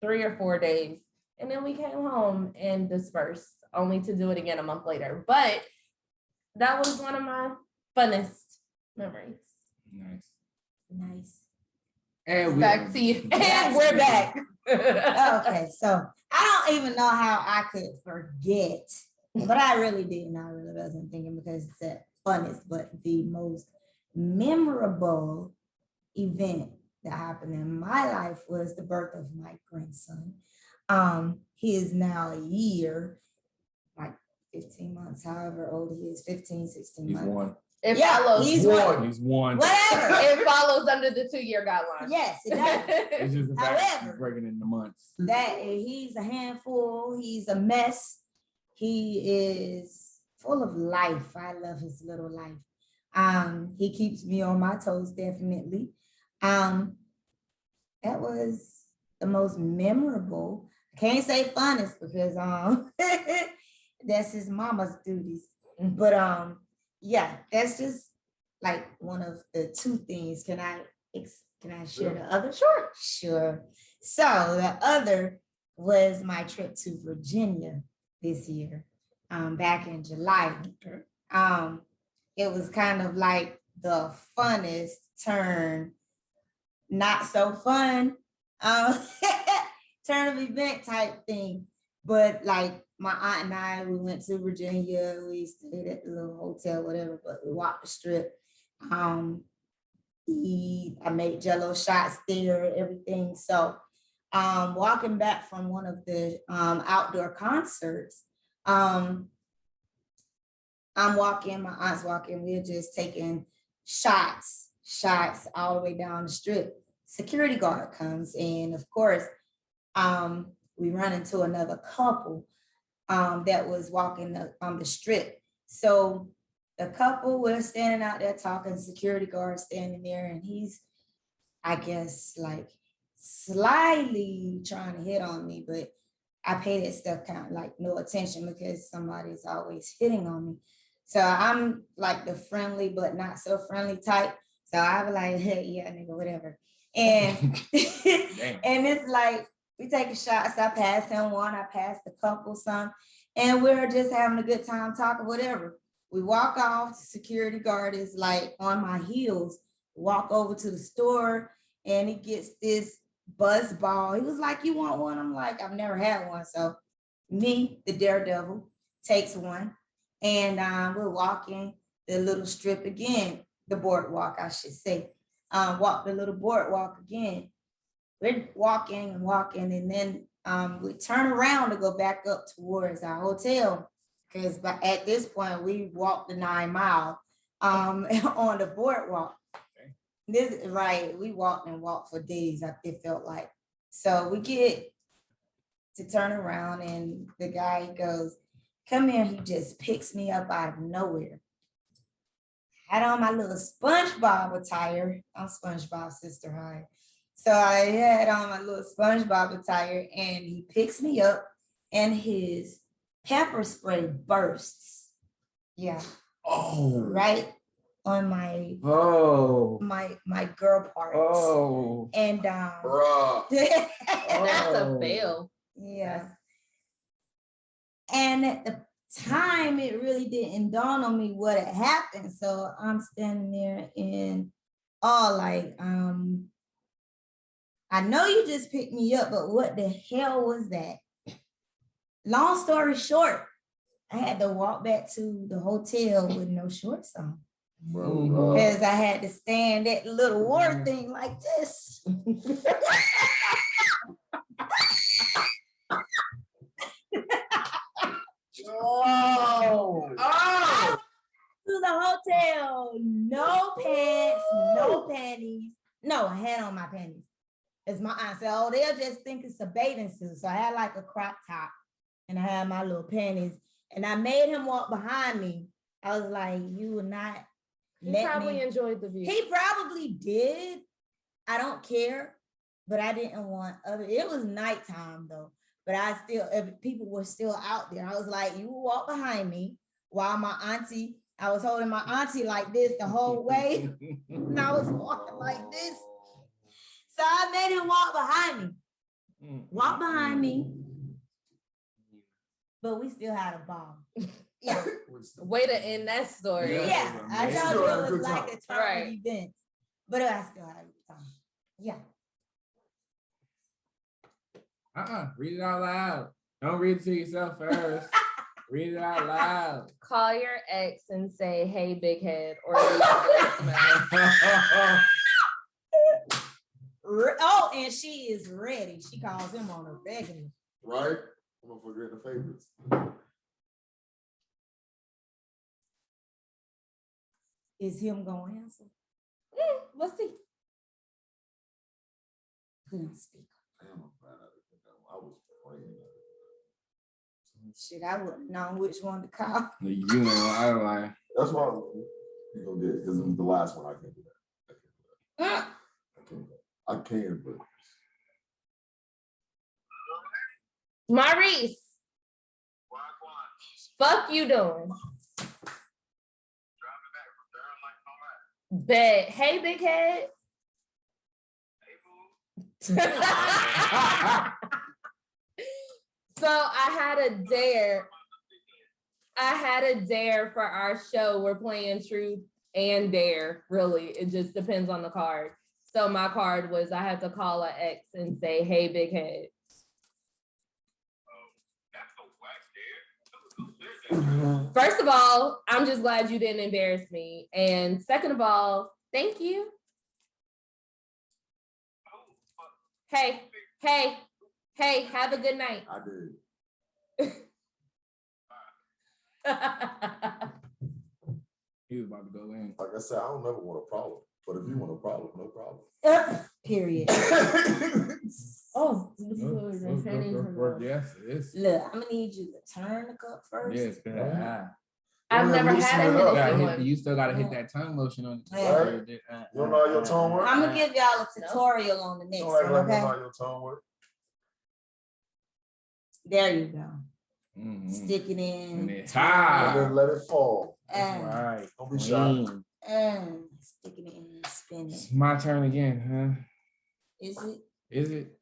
3 or 4 days. And then we came home and dispersed, only to do it again a month later. But that was one of my funnest memories. Nice. And Back to you. And Yes. we're back. Okay, so I don't even know how I could forget, but I really didn't. I really wasn't thinking because it's the funnest, but the most memorable event that happened in my life was the birth of my grandson. He is now a year, like 15 months, however old he is, 15, 16 He's months. one. It Yeah, follows. he's one. He's one. Whatever. It follows under the 2-year guideline. Yes, it does. It's just the fact that However, he's breaking into months. That he's a handful, he's a mess. He is full of life. I love his little life. He keeps me on my toes, definitely. That was the most memorable. I can't say funnest because that's his mama's duties. But yeah, that's just like one of the two things. Can I share the other? Sure. So the other was my trip to Virginia this year, back in July. It was kind of like the funnest turn, not so fun, turn of event type thing. But like my aunt and I, we went to Virginia. We stayed at the little hotel, whatever, but we walked the strip. I made Jello shots there, everything. So walking back from one of the outdoor concerts, I'm walking, my aunt's walking, we're just taking shots all the way down the strip. security guard comes, and of course, we run into another couple that was walking on the strip. So the couple was standing out there talking, security guard standing there, and he's, I guess, like slyly trying to hit on me, but I pay that stuff kind of like no attention because somebody's always hitting on me. So I'm like the friendly but not so friendly type. So I was like, hey, yeah, nigga, whatever. And and it's like we taking shots. I passed him one, I passed the couple some, and we're just having a good time talking, whatever. We walk off, the security guard is like on my heels, walk over to the store, and he gets this buzz ball. He was like, you want one? I'm like, I've never had one. So me, the daredevil, takes one. And we're walking the little strip again, the boardwalk, I should say. Walk the little boardwalk again. We're walking and walking, and then we turn around to go back up towards our hotel. Because at this point, we walked the 9 mile on the boardwalk. This right, we walked and walked for days, it felt like. So we get to turn around, and the guy goes, come here. He just picks me up out of nowhere. Had on my little SpongeBob attire. I'm SpongeBob sister, hi. So I had on my little SpongeBob attire, and he picks me up, and his pepper spray bursts. Yeah. Oh. Right on my my girl parts. Oh. And Bruh. That's a fail. Yeah. And at the time, it really didn't dawn on me what had happened. So I'm standing there in all like, I know you just picked me up, but what the hell was that? Long story short, I had to walk back to the hotel with no shorts on. Because I had to stand that little war thing like this. Oh. To the hotel, no pants, no panties. No, I had on my panties. As my aunt said, oh, they'll just think it's a bathing suit. So I had like a crop top, and I had my little panties, and I made him walk behind me. I was like, you will not. He probably enjoyed the view. He probably did. I don't care, but I didn't want other. It was nighttime though, but I still, if people were still out there, I was like, you will walk behind me while my auntie. I was holding my auntie like this the whole way, and I was walking like this. So I made him walk behind me. Walk behind me, but we still had a ball. Yeah. Way to end that story. Yeah, I thought it was like a turn Right. of events, but I still had a good time. Yeah. Read it out loud. Don't read it to yourself first. Read it out loud. Call your ex and say, hey, big head, or leave a voicemail. Oh, and she is ready. She calls him on her begging. Right? I'm gonna forget the favorites. Is him gonna answer? Let's see. Put on speaker. Damn, I'm glad I didn't know. I was praying. Shit, I wouldn't know which one to call. You know, I like. That's why you gonna get it because it was the last one. I can't do that. I can, but Maurice. Fuck you doing? Bet. Hey, big head. So I had a dare for our show. We're playing truth and dare, really. It just depends on the card. So my card was I had to call an ex and say, hey, big head. First of all, I'm just glad you didn't embarrass me. And second of all, thank you. Hey, have a good night. I did. He was about to go in. Like I said, I don't never want a problem. But if you want a problem, no problem. Period. Oh, Yes, it is. Look, I'm gonna need you to turn the cup first. Yes, I've Go ahead, never loosen had a it up. Hennessy one. you still gotta hit that tongue motion on it. Right. You don't know how your tongue work? I'm gonna give y'all a tutorial on the next Don't act one, like you know okay? how your tongue work. There you go. Mhm. Stick it And in. then, And then let it fall. And, Right. Don't be shy. stick it in and spin it. It's my turn again, huh? Is it? Is it?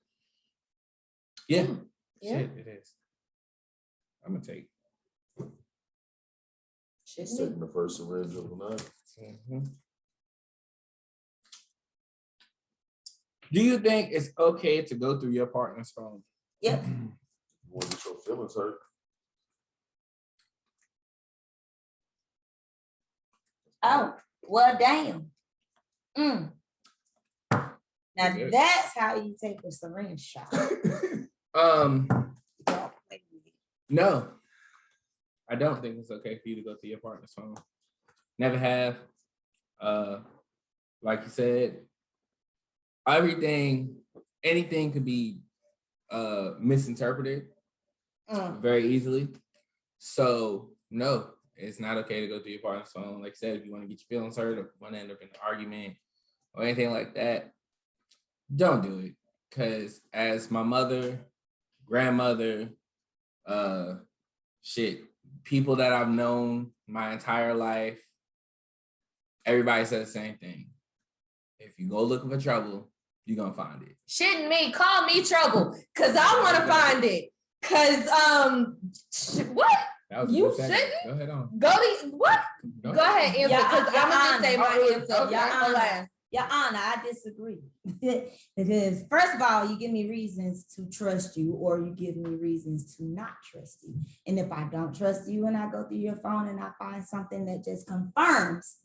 Yeah. Yeah. Shit, it is. I'm gonna take. She's taking the first syringe of the night. Do you think it's okay to go through your partner's phone? Yep. You want to get your feelings hurt? Oh, well, damn. Now Yes. that's how you take a syringe shot. Um, Don't play with it. no, I don't think it's okay for you to go through your partner's phone. Never have. Like you said, anything could be misinterpreted very easily. So no, it's not okay to go through your partner's phone. Like I said, if you want to get your feelings hurt or want to end up in an argument or anything like that, don't do it. Because as my mother, grandmother, people that I've known my entire life, everybody says the same thing. If you go looking for trouble, you're gonna find it. Shouldn't me, call me trouble, cause I want to find it. Cause what? That was a You good segment. shouldn't? Go ahead on. What? Go ahead, answer. Yeah, Cause I'm gonna just say my okay. answer. Okay. I'm last. Your Honor, I disagree. Because first of all, you give me reasons to trust you, or you give me reasons to not trust you. And if I don't trust you and I go through your phone and I find something that just confirms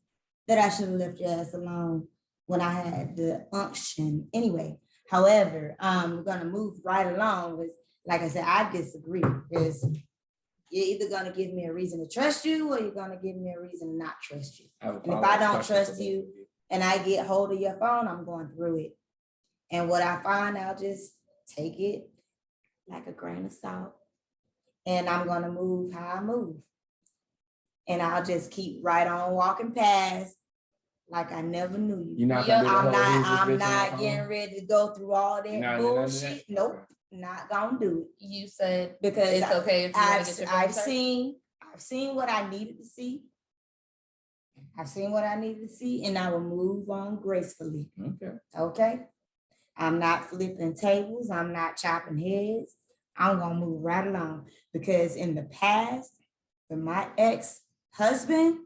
that I should have left your ass alone when I had the unction anyway. However, we're gonna move right along with, like I said, I disagree, because you're either gonna give me a reason to trust you or you're gonna give me a reason to not trust you. And if I don't trust you and I get hold of your phone, I'm going through it. And what I find, I'll just take it like a grain of salt. And I'm gonna move how I move. And I'll just keep right on walking past like I never knew you. You're not gonna do the I'm whole not, who's this bitch I'm on not the getting phone? ready to go through all You're that not doing none of that? bullshit. Nope, Okay. not gonna do it. You said Because it's okay if you want to get your I've feelings hurt? seen what I needed to see. I've seen what I needed to see, and I will move on gracefully. Okay. Okay. I'm not flipping tables. I'm not chopping heads. I'm gonna move right along, because in the past, with my ex-husband,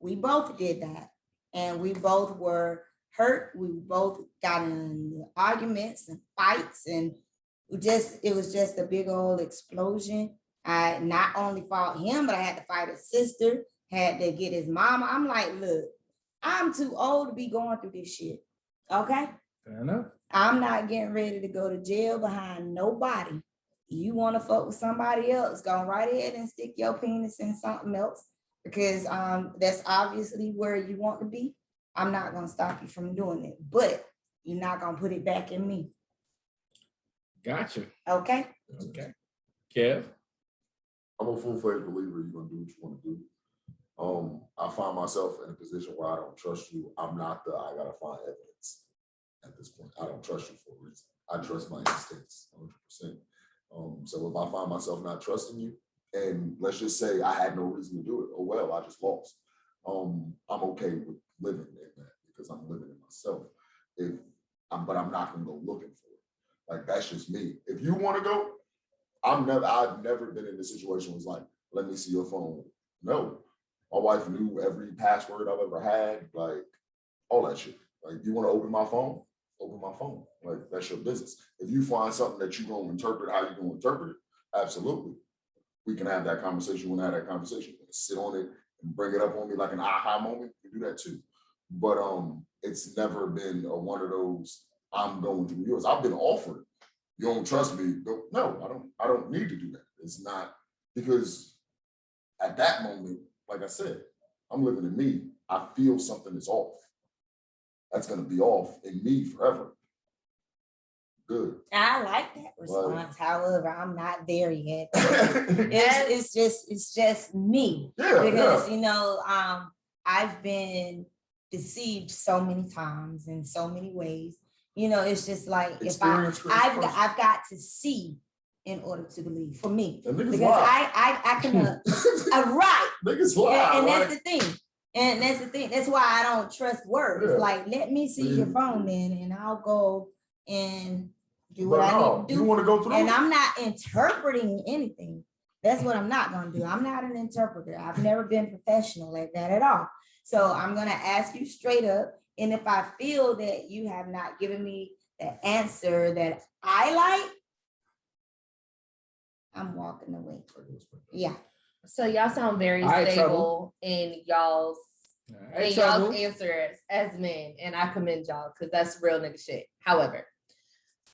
we both did that, and we both were hurt. We both got in arguments and fights, and it was just a big old explosion. I not only fought him, but I had to fight his sister, had to get his mama. I'm like, look, I'm too old to be going through this shit. Okay. Fair enough. I'm not getting ready to go to jail behind nobody. You want to fuck with somebody else, go right ahead and stick your penis in something else, because that's obviously where you want to be. I'm not going to stop you from doing it, but you're not going to put it back in me. Gotcha. Okay. Okay. Kev? I'm a full-fledged believer you're gonna do what you want to do. I find myself in a position where I don't trust you. I'm not I gotta find evidence at this point. I don't trust you for a reason. I trust my instincts 100%. So if I find myself not trusting you, and let's just say I had no reason to do it, oh well, I just lost. I'm okay with living in that, because I'm living in myself. But I'm not gonna go looking for it. Like, that's just me. If you want to go, I've never been in a situation where it's like, let me see your phone. No, my wife knew every password I've ever had, like all that shit. Like, you want to open my phone? Open my phone. Like, that's your business. If you find something that you're going to interpret how you're going to interpret it, absolutely. We can have that conversation. We'll have that conversation. Sit on it and bring it up on me like an aha moment. You can do that too. But it's never been one of those, I'm going through yours. I've been offered. You don't trust me? No, I don't need to do that. It's not, because at that moment, like I said, I'm living in me. I feel something is off. that's gonna be off in me forever. Good. I like that response. However, I'm not there yet. It's just me. Yeah, Because you know, I've been deceived so many times in so many ways. You know, it's just like if I've got to see in order to believe for me. Because I can right. Niggas lie. And that's the thing. And that's the thing. That's why I don't trust words. Yeah. Like, let me see your phone then, and I'll go and do what I need to do. You want to go through and I'm not interpreting anything. That's what I'm not going to do. I'm not an interpreter. I've never been professional at that at all. So I'm going to ask you straight up. And if I feel that you have not given me the answer that I like, I'm walking away. Yeah. So y'all sound very stable in y'all's answers as men, and I commend y'all because that's real nigga shit. However,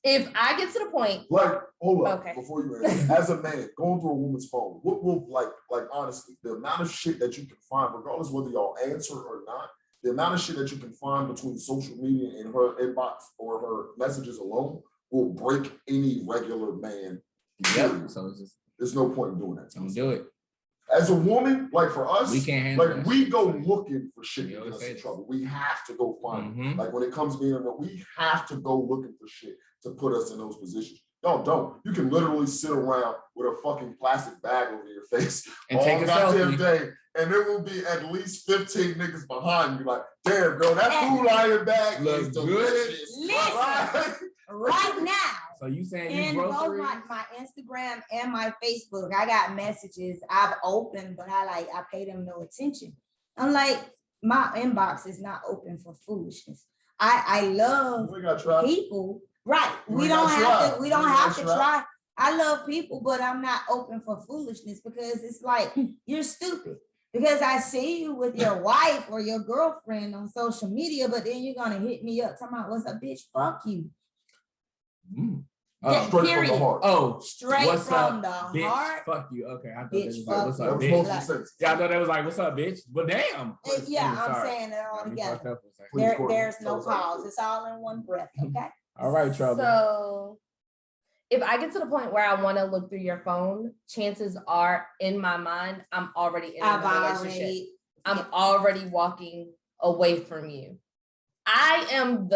if I get to the point, like, hold up, before you answer, as a man going through a woman's phone, what will like honestly, the amount of shit that you can find, regardless whether y'all answer or not, the amount of shit that you can find between social media and her inbox or her messages alone will break any regular man. Yep. So it's just, there's no point in doing that. Don't do it. As a woman, like for us, we can't handle like we go looking for shit to get us in it. trouble. We have to go find it. Like when it comes to being, we have to go looking for shit to put us in those positions. Y'all don't. You can literally sit around with a fucking plastic bag over your face and all take a goddamn selfie. Day, and there will be at least 15 niggas behind you. Like, damn, girl, that food iron bag looks delicious. Listen, right now. So you saying in you both my Instagram and my Facebook, I got messages I've opened, but I pay them no attention. I'm like, my inbox is not open for foolishness. I love people. Right. We don't have to try. I love people, but I'm not open for foolishness because it's like you're stupid. Because I see you with your wife or your girlfriend on social media, but then you're gonna hit me up talking about what's up, bitch? Fuck you. Straight from the heart. Oh, straight from the bitch? heart. Fuck you. Okay, I thought Bitch, that was like, what's up, That was bitch? supposed to Yeah, I thought that was like, what's up, bitch? But damn. Yeah, I'm sorry. saying it all Got me together. fucked up for a second. There's no pause. It's all in one breath. Okay. All right, Trouble. So if I get to the point where I want to look through your phone, chances are in my mind, I'm already in a relationship. I'm already walking away from you. I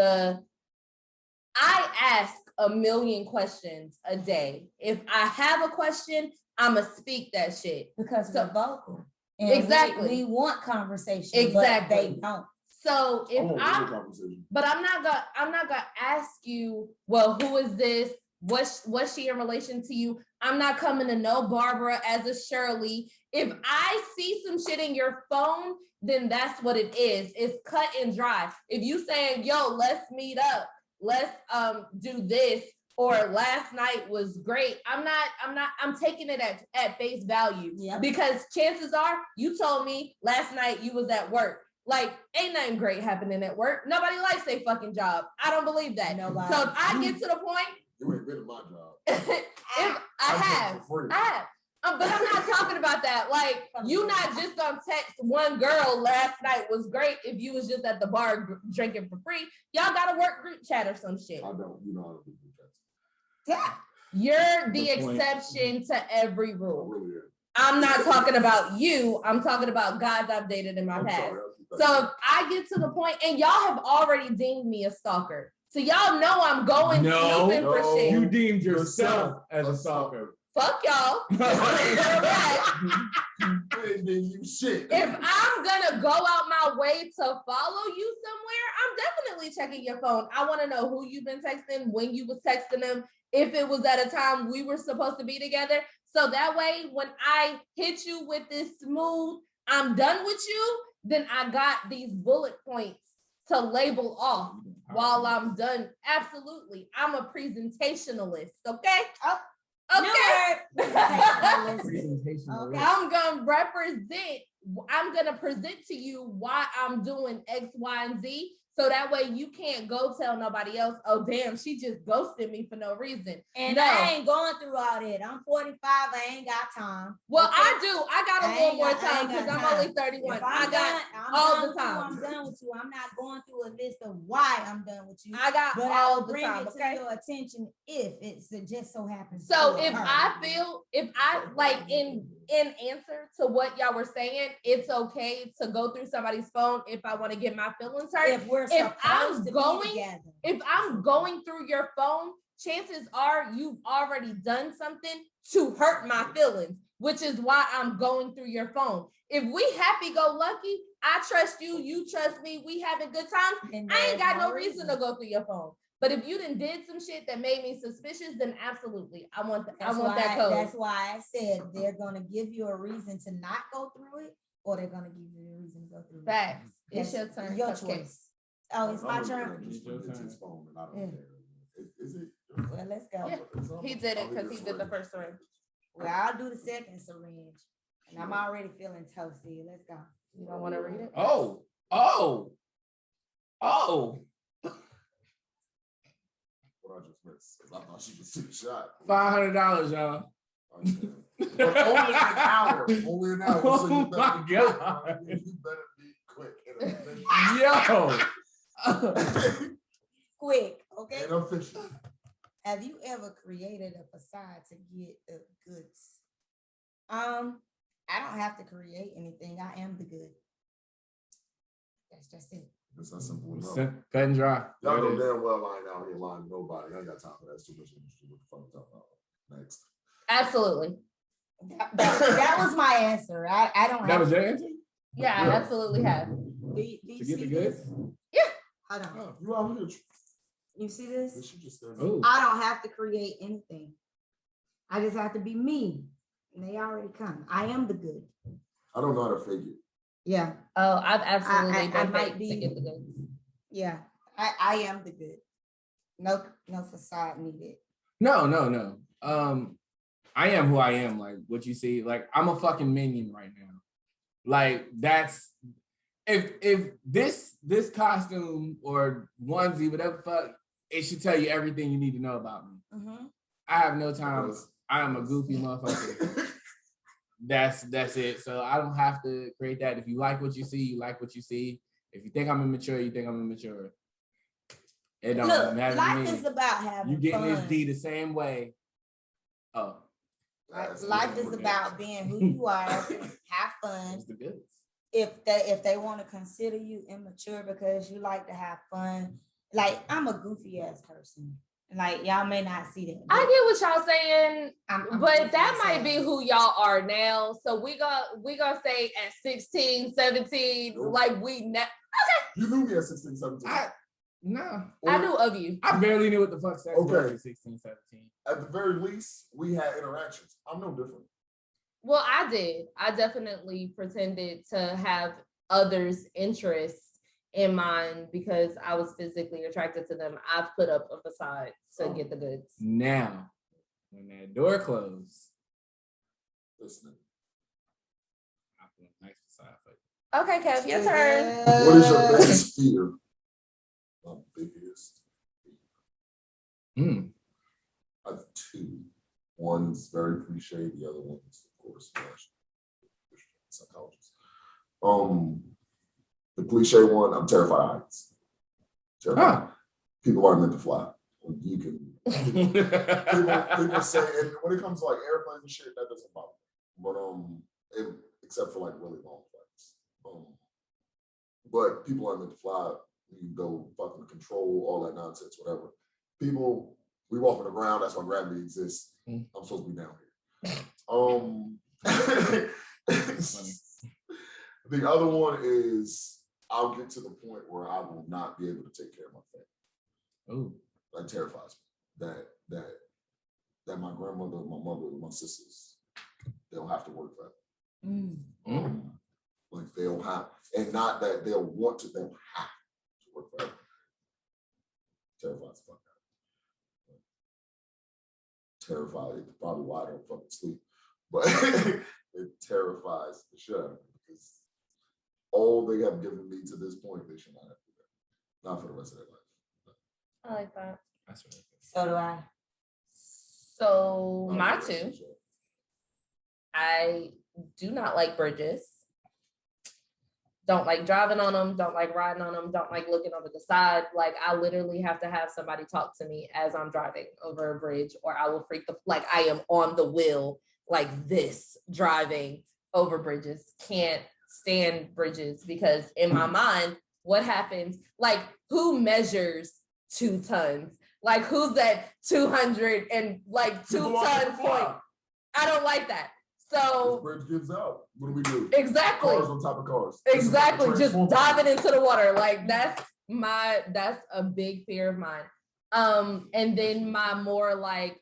ask a million questions a day. If I have a question, I'ma speak that shit. Because we're vocal. And exactly. We want conversation. Exactly. But they don't. So if I'm not gonna ask you, well, who is this? What's she in relation to you? I'm not coming to know Barbara as a Shirley. If I see some shit in your phone, then that's what it is. It's cut and dry. If you saying, yo, let's meet up, let's do this, or last night was great, I'm taking it at face value. Yep. Because chances are you told me last night you was at work. Like, ain't nothing great happening at work. Nobody likes their fucking job. I don't believe that. Nobody. So if I get to the point, you ain't been in my job. I have. But I'm not talking about that. Like, you not just gonna text one girl last night was great if you was just at the bar drinking for free. Y'all gotta work group chat or some shit. I don't. You know how to do group chats. Yeah. You're the exception to every rule. Really is. I'm not talking about you. I'm talking about guys I've dated in my past. So if I get to the point, and y'all have already deemed me a stalker. So y'all know I'm going snooping for shit. You deemed yourself as a stalker. Fuck y'all. If I'm gonna go out my way to follow you somewhere, I'm definitely checking your phone. I want to know who you've been texting, when you was texting them, if it was at a time we were supposed to be together. So that way, when I hit you with this smooth, I'm done with you, then I got these bullet points to label off while I'm done. Absolutely. I'm a presentationalist, okay? Okay. I'm gonna present to you why I'm doing X, Y, and Z. So that way you can't go tell nobody else, oh damn, she just ghosted me for no reason. And No. I ain't going through all that. I'm 45. I ain't got time. Well, Okay? I do. I got a I little ain't more got- I time ain't got because I'm time. only 31. If I I'm got done, I'm all done the with time. you, I'm done with you. I'm not going through a list of why I'm done with you. I got But all I'll the bring time, it okay? to your attention if it just so happens. So for if her. I like in answer to what y'all were saying, it's okay to go through somebody's phone if I want to get my feelings hurt. if we're if I'm supposed to going- be together. If I'm going through your phone, chances are you've already done something to hurt my feelings, which is why I'm going through your phone. If we happy go lucky, I trust you, you trust me, we having good times, And I ain't there's got no reason to go through your phone. But if you done did some shit that made me suspicious, then absolutely, I want that code. That's why I said they're gonna give you a reason to not go through it, or they're gonna give you a reason to go through it. Facts. It's your That's turn. Your Cupcake. choice. Oh, it's my I'm turn. gonna just forget his phone and I don't Yeah. care. Is it? Well, let's go. Yeah. He did it because he did the first one. Well, I'll do the second syringe, and I'm already feeling toasty. Let's go. You don't want to read it? Oh. What I just missed, because I thought she was took a shot. $500, y'all. But only an hour. Only an hour. So you Oh better my be God. quick. You better be quick. Yo. Quick, okay? And official. Have you ever created a facade to get the goods? I don't have to create anything. I am the good. That's just it. It's that simple enough. Cut and dry. Y'all There know it is. damn well I ain't out here lying to nobody. I ain't got time for that. It's too much industry. What the fuck I'm talking about? Next. Absolutely. That was my answer. I don't That have was your answer? Yeah, I Yeah. absolutely have. Do you To get see the this? goods? Hold on. Oh, you out here. You see this? This shit just said. Oh. I don't have to create anything. I just have to be me. And they already come. I am the good. I don't know how to figure. Yeah. Oh, I've absolutely I been might paid be- to get the goods. Yeah. I am the good. No facade needed. No. I am who I am. Like what you see, like I'm a fucking minion right now. Like that's if this costume or onesie, whatever fuck, it should tell you everything you need to know about me. Mhm. I have no time. I am a goofy motherfucker. That's it. So I don't have to create that. If you like what you see, you like what you see. If you think I'm immature, you think I'm immature. It don't Look, matter to life me. is about having You getting fun. this D the same way. Oh, Life is about being who you are. Have fun. it's the goods. If they want to consider you immature because you like to have fun, like I'm a goofy ass person. Like y'all may not see that. I get what y'all saying, I'm but goofy that as might hell. be who y'all are now. So we gonna say at 16, 17, Nope. like we You knew me at 16, 17. I knew of you. I barely knew what the fuck sex was Okay. at 16, 17. At the very least, we had interactions. I'm no different. Well, I did. I definitely pretended to have others' interests in mind because I was physically attracted to them. I've put up a facade to get the goods. Now, when that door closed, Listening. I put a nice facade for you. Okay, Kev, your turn. What is your biggest fear? My biggest fear. I have two. One's very cliche. The other one's, of course, psychologist. The cliche one, I'm terrified of heights. Terrified. People aren't meant to fly. You can. People say, and when it comes to like airplanes and shit, that doesn't bother me. But except for like really long flights. But people aren't meant to fly. You go fucking control all that nonsense, whatever. People, we walk on the ground. That's why gravity exists. I'm supposed to be down here. The other one is I'll get to the point where I will not be able to take care of my family. Oh, That terrifies me. That my grandmother, my mother, my sisters, they'll have to work for that. Like they'll have, and not that they'll want to, they'll have to work for that. Terrifies the fuck out. Terrified, probably why I don't fucking sleep. But it terrifies the shit out of me because all they have given me to this point, they should not have to do Not for the rest of their life. I like that. That's right. So do I. So Not my for the rest two, of the show. I do not like bridges. Don't like driving on them, don't like riding on them, don't like looking over the side. Like I literally have to have somebody talk to me as I'm driving over a bridge, or I will freak like I am on the wheel like this driving over bridges. Can't stand bridges because in my mind, what happens? Like who measures 2 tons? Like who's that 200 and like 2 People want to ton fly. point? I don't like that. This So bridge gives out. What do we do? exactly. Cars on top of cars. This is like a Exactly, just Transformer. diving into the water. Like that's a big fear of mine. And then my more like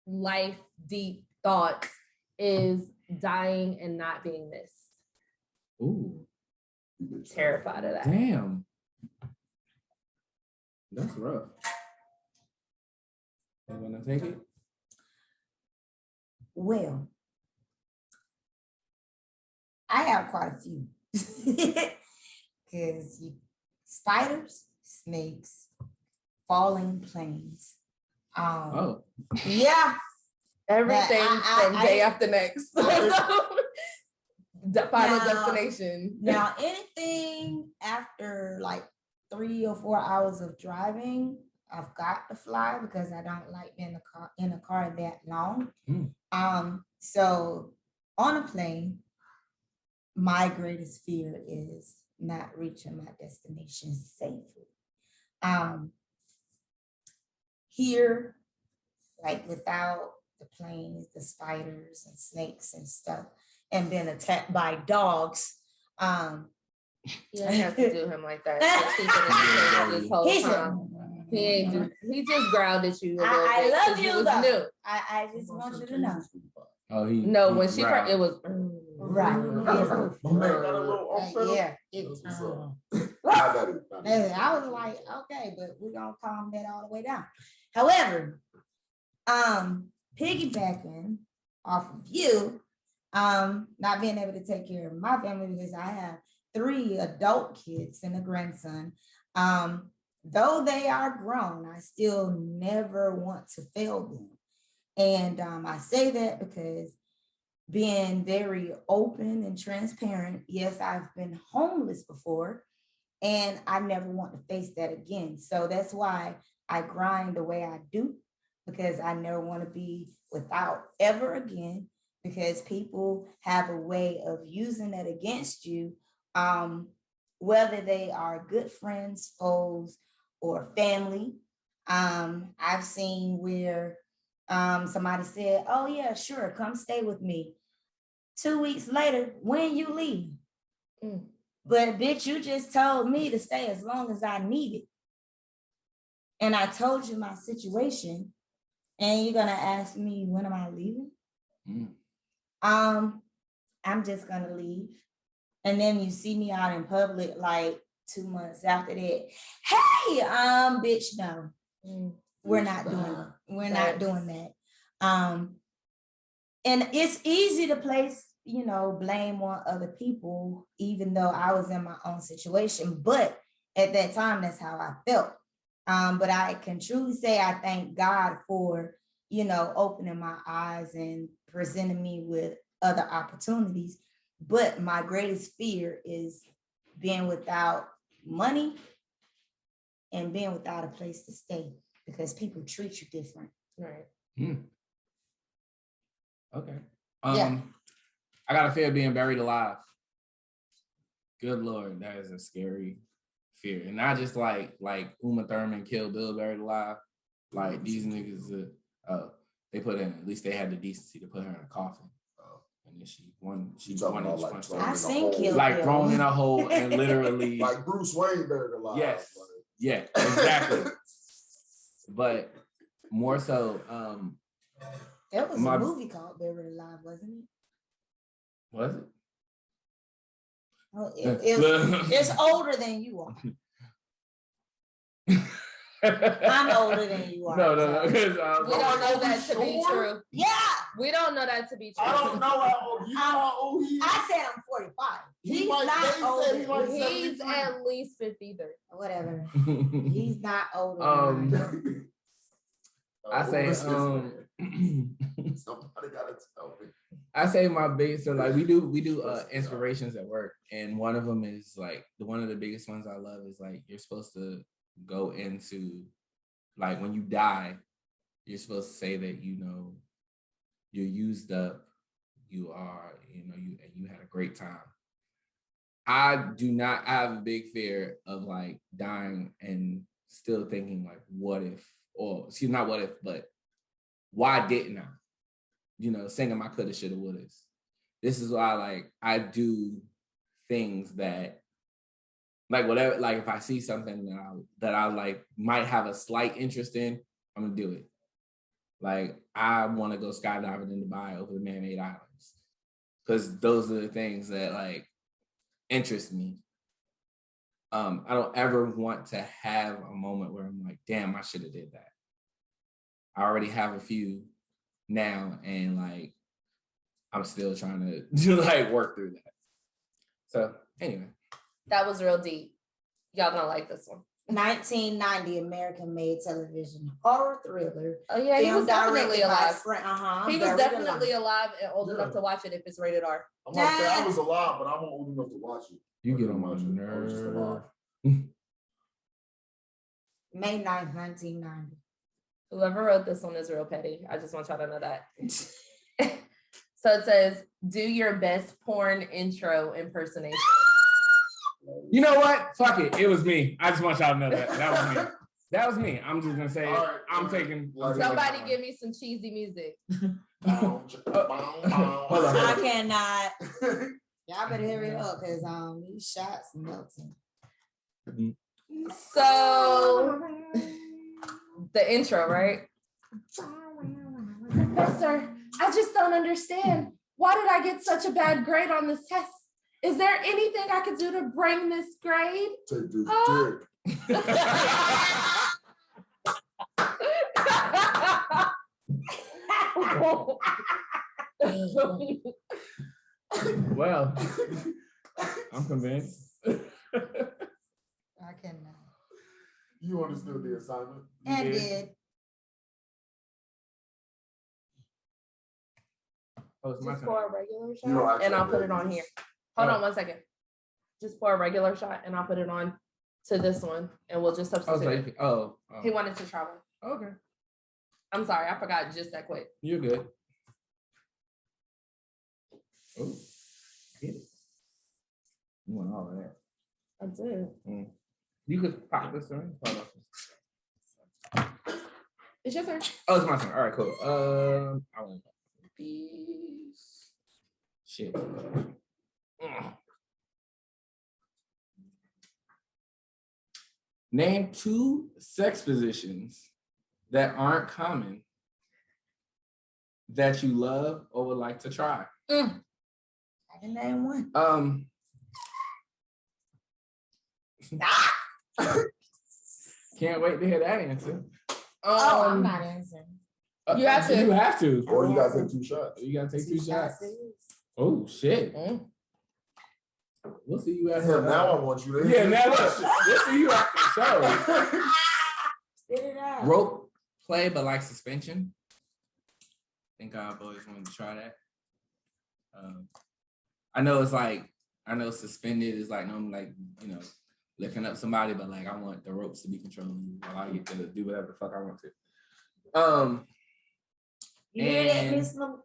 life deep thoughts is dying and not being missed. Ooh, Terrified of that. damn. That's rough. You wanna take it? Well, I have quite a few. Because spiders, snakes, falling planes. Oh, Yeah. Everything from day after next. The final Now- destination. Now, anything after like 3 or 4 hours of driving, I've got to fly because I don't like being in a car that long. So on a plane, my greatest fear is not reaching my destination safely. Here, like without the planes, the spiders and snakes and stuff, and being attacked by dogs. You don't have to do him like that. Just keep it in the this whole He's time. He just growled at you a little I bit love 'cause it you was though. new. I just want you to know. oh, No, when she growled. it was Right. My man got a little off center. Yeah. That's what's up. I was like, okay, but we're gonna calm that all the way down. However, piggybacking off of you, not being able to take care of my family because I have 3 adult kids and a grandson. Though they are grown, I still never want to fail them. And I say that because being very open and transparent, yes, I've been homeless before, and I never want to face that again. So that's why I grind the way I do, because I never want to be without ever again, because people have a way of using that against you, whether they are good friends, foes, or family. I've seen where somebody said, oh yeah, sure, come stay with me. 2 weeks later, when you leave? But bitch, you just told me to stay as long as I needed. And I told you my situation, and you're gonna ask me, when am I leaving? I'm just gonna leave. And then you see me out in public like 2 months after that. Hey, bitch, no. We're not doing that. And it's easy to place, blame on other people, even though I was in my own situation. But at that time, that's how I felt. But I can truly say I thank God for, opening my eyes and presenting me with other opportunities. But my greatest fear is being without money and being without a place to stay, because people treat you different. right. Okay. Yeah. I got a fear of being buried alive. Good Lord, that is a scary fear. And not just like Uma Thurman killed Bill buried alive. Like these niggas, they put in, at least they had the decency to put her in a coffin. And then she won each punch. I've seen Kill Like Bill. thrown in a hole and literally. Like Bruce Wayne buried alive. Yes. Like, Yeah, exactly. But more so, There was my- a movie called Buried Alive, wasn't it? was it? Oh, it's older than you are. I'm older than you are. No. so- 'Cause, We don't know that to be Sure? true. Yeah, We don't know that to be true. I don't know how old. You know how old he is? I said I'm 45. He He's might- not they said older. he might- He's 73. at least 53. Whatever. He's not older. Um, than I am. I say, Who is this man? Somebody gotta tell me. I say my biggest, so like we do inspirations at work, and one of them is like one of the biggest ones I love is like you're supposed to go into like when you die, you're supposed to say that you're used up, you had a great time. I have a big fear of like dying and still thinking like what if, or excuse me, not what if, but why didn't I? Singing my coulda, shoulda, wouldas. This is why like I do things that like whatever, like if I see something that I like might have a slight interest in, I'm gonna do it. Like I want to go skydiving in Dubai over the man-made islands because those are the things that like interest me. I don't ever want to have a moment where I'm like, damn, I should have did that. I already have a few now, and like I'm still trying to like work through that. So anyway, That was real deep. Y'all gonna like this one. 1990 American-made television horror thriller. Oh yeah, he was Film definitely directed by alive. He was Buried definitely Alive. alive and old enough to watch it if it's rated R. I'm about to say I was alive, but I'm old enough to watch it. you I get couldn't on my watch it. I was just alive. nerve. May 9th, 1990. Whoever wrote this one is real petty. I just want y'all to know that. So it says, do your best porn intro impersonation. You know what? Fuck it. It was me. I just want y'all to know that. That was me. That was me. I'm just gonna say All right, I'm all right. taking. Somebody give me some cheesy music. Hold Hold on. I cannot. Y'all better hurry up because these shots melting. So the intro, right? Professor, I just don't understand. Why did I get such a bad grade on this test? Is there anything I could do to bring this grade? Take this dick. Well, I'm convinced. I cannot. You understood the assignment. And did. did. Oh, it's my Just turn. pour a regular You don't shot actually and I'll have put it to on use- here. Hold on 1 second. Just pour a regular shot and I'll put it on to this one and we'll just Oh, substitute it. so He wanted to travel. okay. I'm sorry, I forgot just that quick. You're good. Oh, get it. You want all of that. I did. You could pop this in. Hold on. It's your turn. Oh, it's my turn. All right, cool. I want these. Shit. Name 2 sex positions that aren't common that you love or would like to try. I can name one. Can't wait to hear that answer. Oh, I'm not answering. You have to. You have to. Or you gotta take 2 shots. You gotta take 2 shots. it is. Oh shit. Mm. We'll see you after. Damn, now I want you to Yeah, answer now this look. question. We'll see you after the show. Spit it out. Rope play, but like suspension. I think I've always wanted to try that. I know suspended is like I'm like, lifting up somebody, but like I want the ropes to be controlling me while I get to do whatever the fuck I want to. You hear that, and- Miss Mo?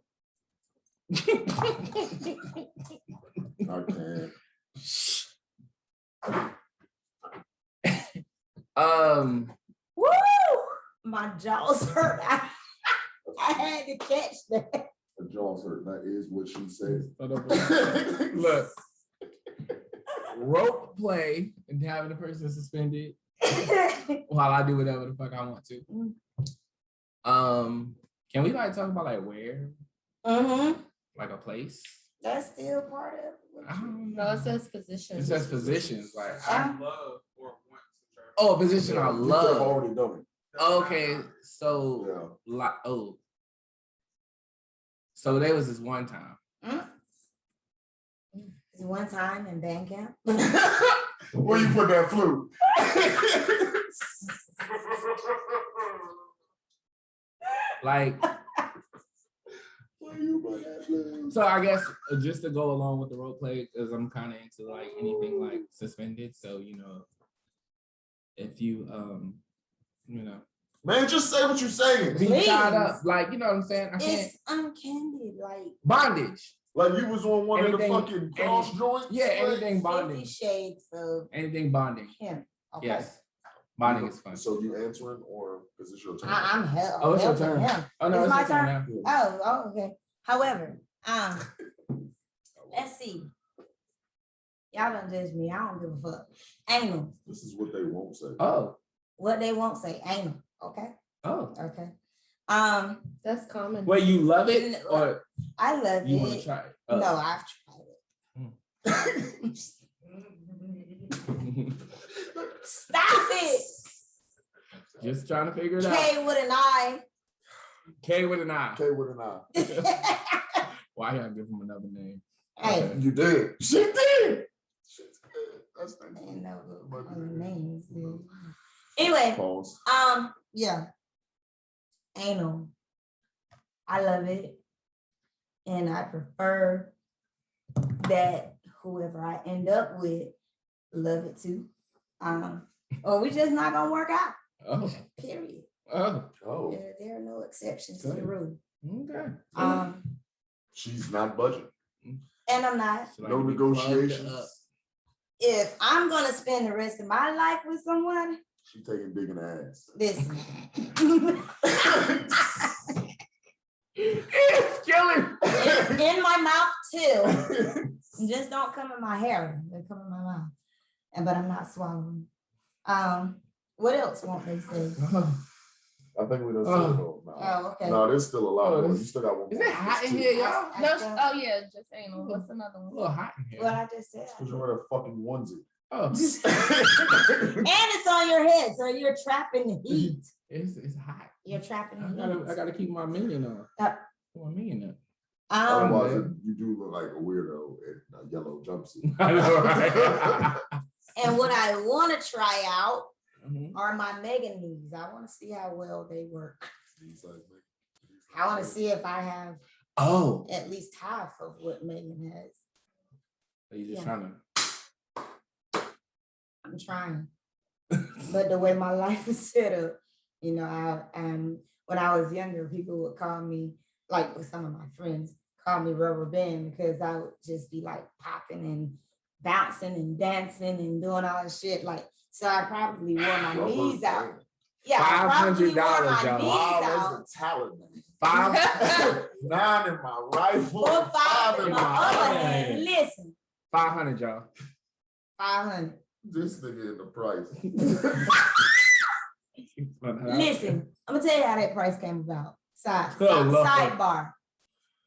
I can't. Woo! My jaws hurt. I had to catch that. The jaws hurt. That is what she said. Look, rope play and having the person suspended while I do whatever the fuck I want to. Can we like talk about like where, Mm-hmm. like a place? That's still part of I it. don't No, know. it says position. It says positions. Like I Yeah. love or want to try Oh, a position I You could have love. already done it. Okay, so Yeah. so there was this one time. It's one time in band camp. Where you put that flute? Like, Where you put that flute? so I guess just to go along with the role play, because I'm kind of into like anything like suspended. So, you know, if you Man, just say what you're saying. be Please. tied up, like, you know what I'm saying? I can't It's uncandid, like bondage. Like you was on one of the Anything- fucking cross joints. Yeah, anything 50 bonding. shades of Anything bonding. him. Okay. Yes. Bonding is fun. So you answering or is this your turn? I'm hell. Oh, it's your hell to turn. him. Oh no, It's it's my your turn turn? now. Oh, okay. However, let's see. Y'all don't judge me. I don't give a fuck. Anal. This is what they won't say. Oh, What they won't say. Anal. Okay. oh. Okay. That's common. Wait, you love it or I love you it. want to try it? Oh. No, I've tried it. Stop it. Just trying to figure it out. K with an I. K with an I. Okay with an eye. Why y'all give him another name? Hey. You did. She did. Shit's good. That's Man, no But- other names, dude. Anyway, Pause. yeah. Anal. I love it. And I prefer that whoever I end up with love it too. Or we just not gonna work out. Oh, Period. oh, Oh, There are no exceptions to the Good. rule. okay. she's not budging. And I'm not. So like No to be plugged negotiations. up. If I'm gonna spend the rest of my life with someone, She taking dick in the ass. listen. It's killing. in my mouth too. Just don't come in my hair. They come in my mouth. But I'm not swallowing. What else won't they say? I think we done said it all. No. Oh, okay. No, there's still a lot Oh, more. You this- still got one Is more. it hot in There's here, two. y'all? I No, don't- oh yeah, just anal. What's another A one? little hot in here. What I just said. Because you're wearing a fucking onesie. Oh, And it's on your head, so you're trapping the heat. it's hot. You're trapping I the gotta, heat. I gotta keep my minion on. Uh, Keep my minion Otherwise, man. you do look like a weirdo in a yellow jumpsuit. up. I know, right? And what I want to try out Mhm. are my mega knees. I want to see how well they work. He's like, I want to see if I have Oh, at least half of what Megan has. are you just Yeah. trying I'm trying. But the way my life is set up, you know, when I was younger, people would call me, like with some of my friends, call me rubber band because I would just be like popping and bouncing and dancing and doing all that shit. Like, so I probably wore my knees out. Yeah, I probably wore $500, my y'all. knees wow, out. where's the talent? Man? 5? 9 in my rifle. Or 5 in in my my other other hand. hand. Listen, 500, y'all. 500. This nigga in the price. Listen, I'm gonna tell you how that price came about. Oh, Lord. Sidebar.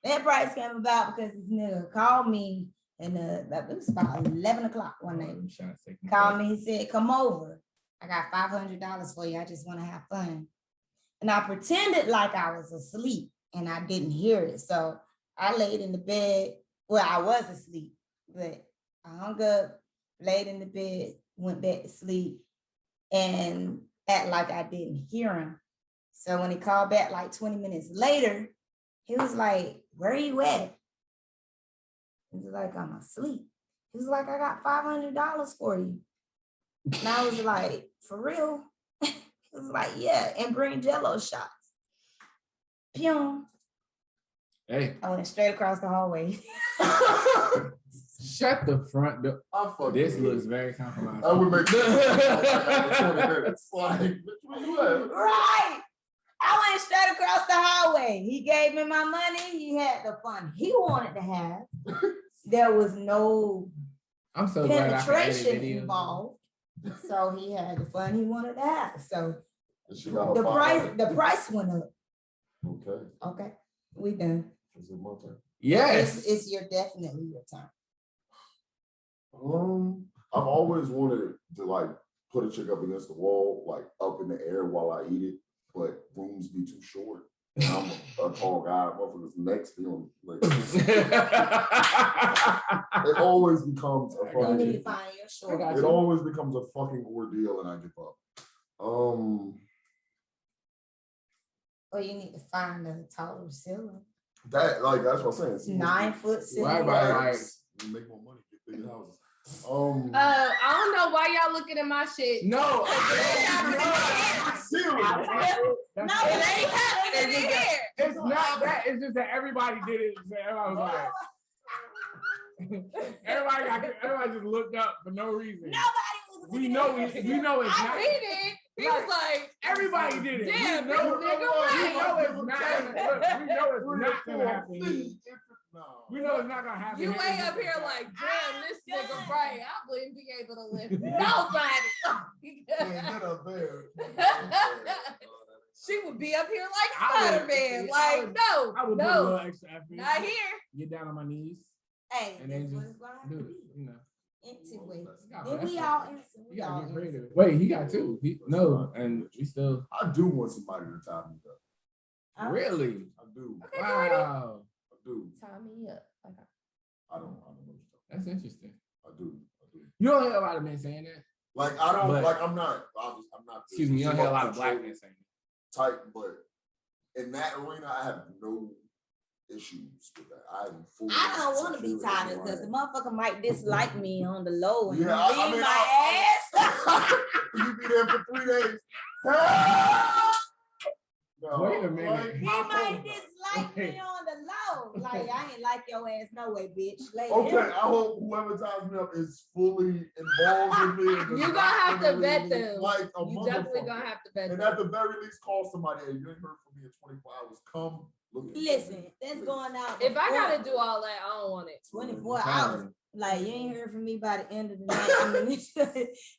That price came about because this nigga called me and it was about 11 o'clock one night. Called me, he said, come over. I got $500 for you. I just want to have fun. And I pretended like I was asleep and I didn't hear it. So I laid in the bed. Well, I was asleep, but I hung up, laid in the bed, went back to sleep, and act like I didn't hear him. So when he called back like 20 minutes later, he was like, where are you at? He was like, I'm asleep. He was like, I got $500 for you. And I was like, for real? He was like, yeah, and bring Jello shots. Pew. Hey, I went straight across the hallway. shut the front door. I fucking This hate looks it. very compromising. I would make this 20 minutes. Like, bitch, where you at? Right. I went straight across the hallway. He gave me my money. He had the fun he wanted to have. There was no I'm so glad I can edit penetration videos. involved. So he had the fun he wanted to have. So And she got her the price, 500. the price went up. Okay. Okay, we done. Is it my turn? Yes. It's your definitely your time. I've always wanted to like put a chick up against the wall, like up in the air while I eat it, but rooms be too short. And I'm a tall guy, motherfuckers next to me. Like, it always becomes a You need to fucking, find your short. it always becomes a fucking ordeal, and I give up. Or you need to find a taller ceiling. That like that's what I'm saying. 9 foot ceiling. Everybody like, We make more money, get bigger houses. I don't know why y'all looking at my shit. no. No, it ain't happening here. It's not that. It's just that everybody did it. So everybody was like, everybody just looked up for no reason. Nobody was We know it's I not. read it. He was like, Everybody did it. damn, we know, this nigga we right. know it's not gonna, look, we know it's not gonna happen here. We know it's not gonna happen. You here. way up here like, damn, this nigga right. I wouldn't be able to lift nobody. Get up there. She would be up here like I would- Spider-Man. I Like, would- no, I would put a little no, extra effort. not here. Get down on my knees Hey, and that's then what just it's gonna have do to it. be. You know, Anyway, Yeah, then that's we fine. all answer. you We gotta all get answer. creative. Wait, he got two. No, and we still I do want somebody to tie me up. Huh? really. I do. Okay, Courtney. Wow, I do. Tie me up. Okay. I don't know. that's interesting. I do. You don't hear a lot of men saying that. Like I don't But- like. I'm not. Excuse me, you don't hear a lot of black men saying type, but in that arena, I have no issues with that. I'm full. I don't want to be tied up because the motherfucker might dislike me on the low and Yeah, leave my ass. You be there for 3 days. No, Wait a minute. like, He I might hope- dislike me on the low. Like, I ain't like your ass no way, bitch. Later. Okay, I hope whoever ties me up is fully involved with me. and does You not gonna have to literally vet look them. Like a You definitely motherfucker. gonna have to vet And them. at the very least, call somebody. Hey, you ain't heard from me in 24 hours. Come look at me. Listen, that's going out. If I before gotta do all that, I don't want it. 24 it. hours. Like, you ain't heard from me by the end of the night.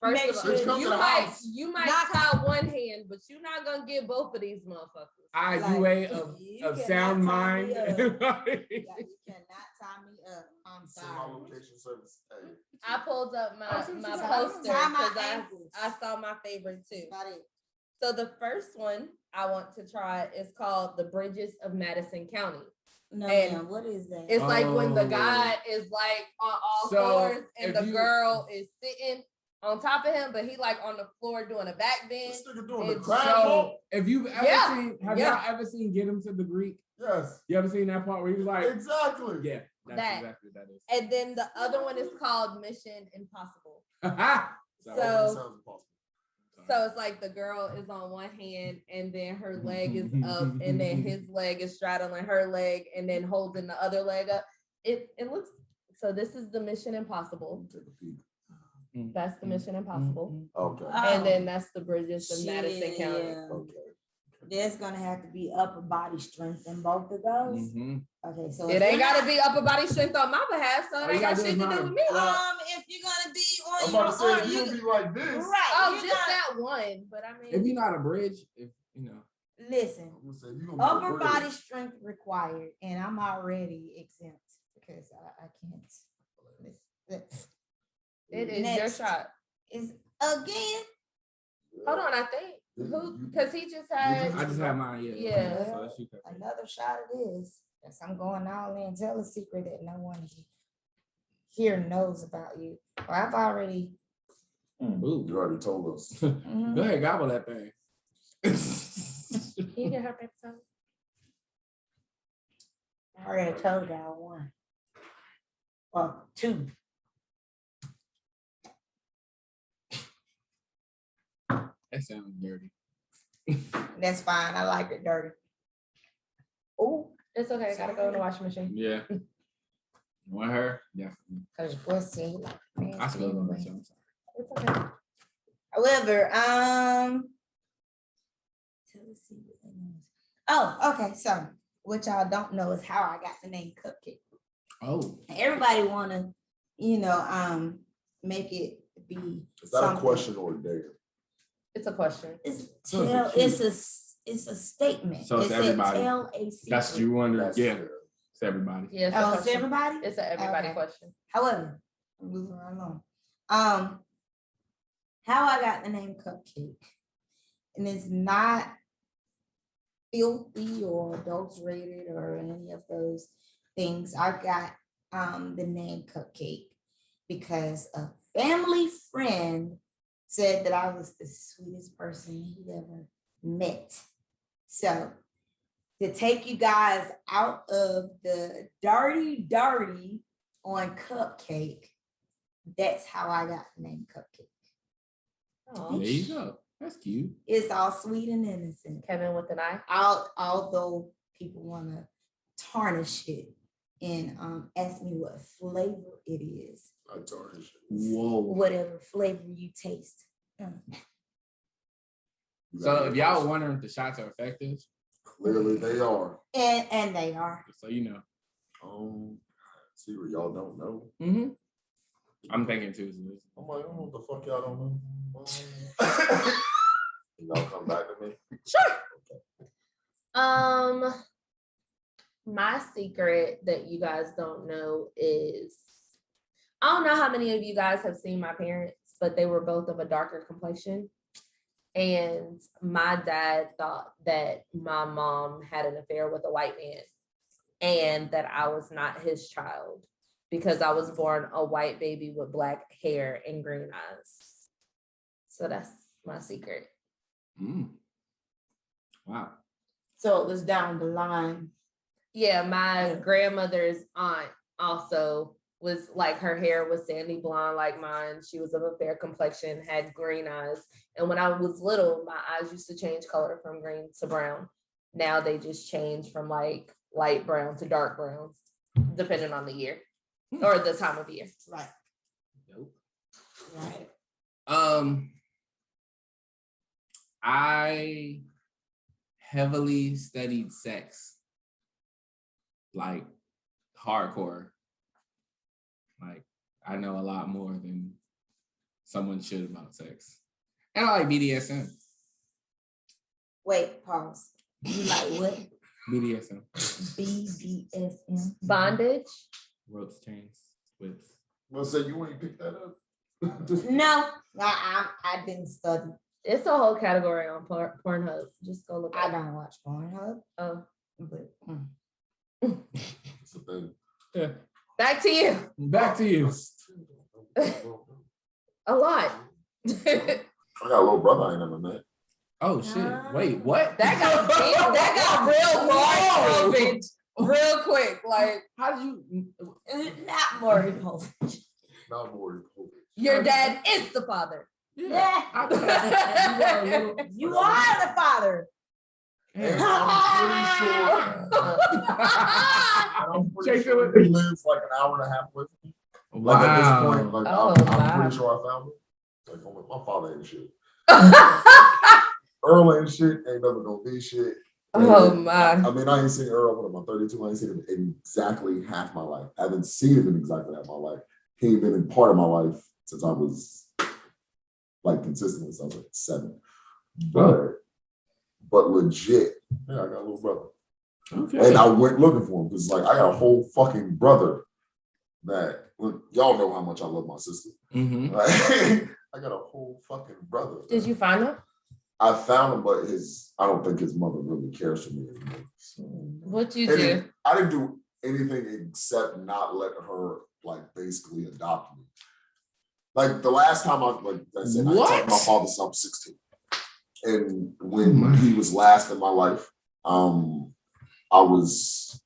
First Make of all, sure Bitch, come you to the might house. tie one hand, but you're not gonna get both of these motherfuckers. IUA you of cannot sound tie mind. me up. You cannot tie me up. I'm Send my sorry. location service. Hey. I pulled up my Oh, my tie poster my because ankles. I saw my favorite too. About it. So the first one I want to try is called the Bridges of Madison County. No, And ma'am, what is that? It's like when the Oh. guy is like on all So, fours and if the you- girl is sitting on top of him, but he like on the floor doing a back bend. This nigga doing the It's crab So walk? if you've ever Yeah, seen, have yeah. y'all ever seen Get Him to the Greek? Yes. You ever seen that part where he was like, Exactly. yeah, that's That. exactly what that is. And then the other one is called Mission Impossible. That So- already sounds impossible. So it's like the girl is on one hand and then her leg is up and then his leg is straddling her leg and then holding the other leg up. It looks, so this is the Mission Impossible. Take a peek. That's the Mission Impossible. Okay. And then that's the Bridges of Madison County. Yeah. Okay. There's gonna have to be upper body strength in both of those. Mm-hmm. Okay, so It if ain't you're gotta not- be upper body strength on my behalf, so All it you ain't got gotta do shit is to do mine. with me. if you're gonna be I'm on about your to say, own, you gonna be like this. right. Oh, you're just not- that one, but I mean, If you're not a bridge, if you know, Listen, I'm gonna say, you gonna be upper a body bridge. strength required, and I'm already exempt because I can't. it is Next. your shot. Is again. Hold on, I think who because he just had. I just have mine. Yeah. Yeah. So that's you. Another shot it is. Yes, I'm going all in. Tell a secret that no one here knows about you. Or I've already. Ooh. You already told us. Mhm. Go ahead, gobble that thing. Can you get her paper towel? I already told y'all one. Well, two. That sounds dirty. That's fine. I like it dirty. Oh, It's okay. I gotta go in the washing machine. Yeah. You want her? Yeah. because your boy said he like nasty I smell anyway. it. I'm sorry. It's okay. However, tell us see what that means. Oh, okay. So what y'all don't know is how I got the name Cupcake. Oh. Everybody wanna, make it be Is that a something. question or a dare? It's a question. It's So tell. it's It's a statement. So it's It said, everybody. Tell a secret. That's you wonder. That's Yeah. fair. It's everybody. Yeah, it's a Oh, it's question. everybody. It's an everybody Okay. question. However, moving right along. how I got the name Cupcake, and it's not filthy or adulterated or any of those things. I got the name Cupcake because a family friend said that I was the sweetest person he ever met. So to take you guys out of the dirty on Cupcake, that's how I got the name Cupcake. Aw. There you go. That's cute. It's all sweet and innocent. Kevin with an eye. Although people want to tarnish it and ask me what flavor it is. I tarnish it. Whoa. Whatever flavor you taste. So if y'all wondering if the shots are effective, Clearly they are. And they are. just so you know. See what y'all don't know. Mm-hmm. I'm thinking too. I'm like, what the fuck y'all don't know? Y'all come back to me. My secret that you guys don't know is I don't know how many of you guys have seen my parents, but they were both of a darker complexion. And my dad thought that my mom had an affair with a white man and that I was not his child because I was born a white baby with black hair and green eyes. So that's my secret. Wow. So it was down the line. Yeah, my grandmother's aunt also was like, her hair was sandy blonde like mine. She was of a fair complexion, had green eyes. And when I was little, my eyes used to change color from green to brown. Now they just change from like light brown to dark brown, depending on the year or the time of year. Right. Nope. Right. I heavily studied sex, like hardcore. Like I know a lot more than someone should about sex, and I like BDSM. Wait, pause. You like what? BDSM, BDSM. Bondage. ropes, chains, whips. Well, so you ain't picked that up? No, I didn't study. It's a whole category on Pornhub. Just go look I at it. don't watch Pornhub, Oh, but It's a thing. Yeah. back to you. Back to you. A lot. I got a little brother I ain't never met. Oh shit! Wait, what? That got real Maury real quick. Like, How did you? not Maury Povich. Not more. your dad is the father. Yeah. I thought you got a little- You are the father. And Damn. I'm pretty Jason sure with- he lives like an hour and a half with me. Wow. Like at this point, like Oh, I'm wow. pretty sure I found him. Like my father ain't shit. Earl ain't shit. Ain't never gonna be shit. Oh, And my. I mean, I ain't seen Earl when I'm 32. I ain't seen him in exactly half my life. I haven't seen him in exactly half my life. He ain't been in part of my life since I was like consistently since I was like 7. But legit, yeah, I got a little brother. Okay. And I went looking for him because like I got a whole fucking brother that look, y'all know how much I love my sister. Mm-hmm. Like, I got a whole fucking brother. Did you find him? I found him, but I don't think his mother really cares for me anymore. So, What you and do? I didn't do anything except not let her like basically adopt me. Like the last time I said, I What? took my father since I was 16. And when he was last in my life, I was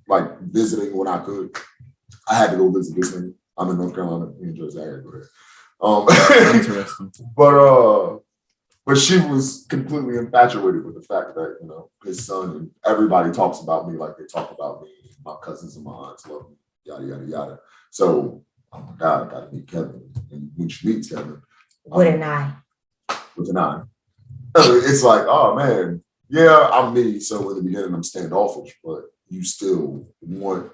like visiting when I could. I had to go visit this thing. I'm in North Carolina, New Jersey. I had to go there. Interesting. But she was completely infatuated with the fact that, you know, his son and everybody talks about me like they talk about me. My cousins and my aunts love me, yada, yada, yada. So, oh my God, I got to meet Kevin. And when she meets Kevin, With an eye. with an eye, it's like, oh man, yeah, I'm me. So in the beginning, I'm standoffish, but you still want,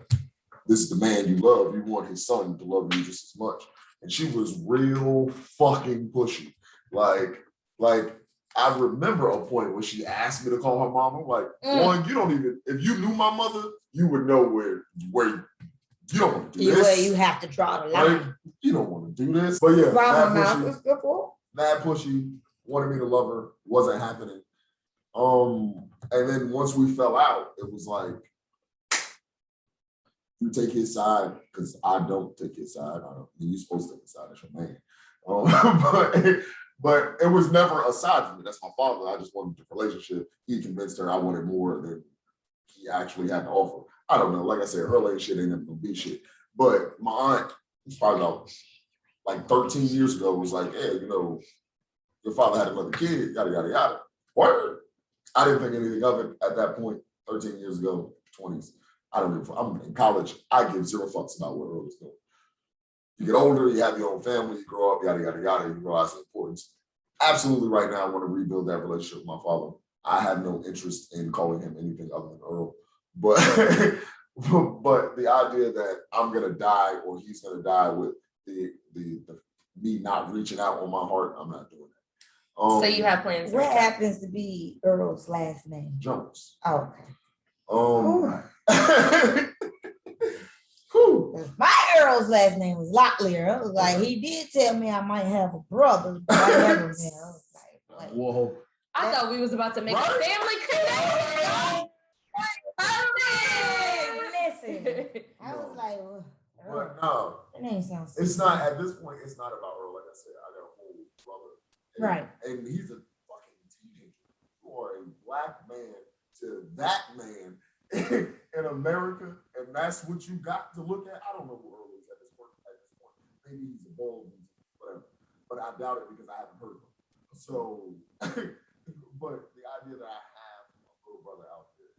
this is the man you love. You want his son to love you just as much. And she was real fucking pushy. Like I remember a point where she asked me to call her mom. I'm like, one, you don't even, if you knew my mother, you would know where You don't want to do You this. have to draw the Right? line. You don't want to do this. But yeah, Draw my mad mouth pushy, is good for. mad pushy, wanted me to love her, wasn't happening. And then once we fell out, it was like, you take his side, because I don't take his side. You're supposed to take his side, that's your man. But it was never a side for me. That's my father. I just wanted the relationship. He convinced her I wanted more than he actually had to offer. I don't know. Like I said, her lady shit ain't never gonna be shit. But my aunt, it's probably about like 13 years ago, was like, hey, you know, your father had another kid, yada, yada, yada. What? I didn't think anything of it at that point, 13 years ago, 20s. I don't give a fuck. I'm in college. I give zero fucks about what Earl is doing. You get older, you have your own family, you grow up, yada, yada, yada, you realize the importance. Absolutely right now, I want to rebuild that relationship with my father. I have no interest in calling him anything other than Earl. But but the idea that I'm gonna die or he's gonna die with the me not reaching out on my heart, I'm not doing that. So you have plans? What happens to be Earl's last name? Jones. Oh, okay. My Earl's last name was Locklear. I was like, he did tell me I might have a brother, but I never met. I was like, what? Whoa. I thought we was about to make a family connection. Listen, I was like, well, Earl, But no, that name sounds. it's not at this point. It's not about Earl. Like I said, I got a whole brother, Right. And he's a fucking teenager. You are a black man to that man in America, and that's what you got to look at. I don't know who Earl is at this point. Maybe he's a bald, whatever. But I doubt it because I haven't heard of him. So, but the idea that I have a little brother out there,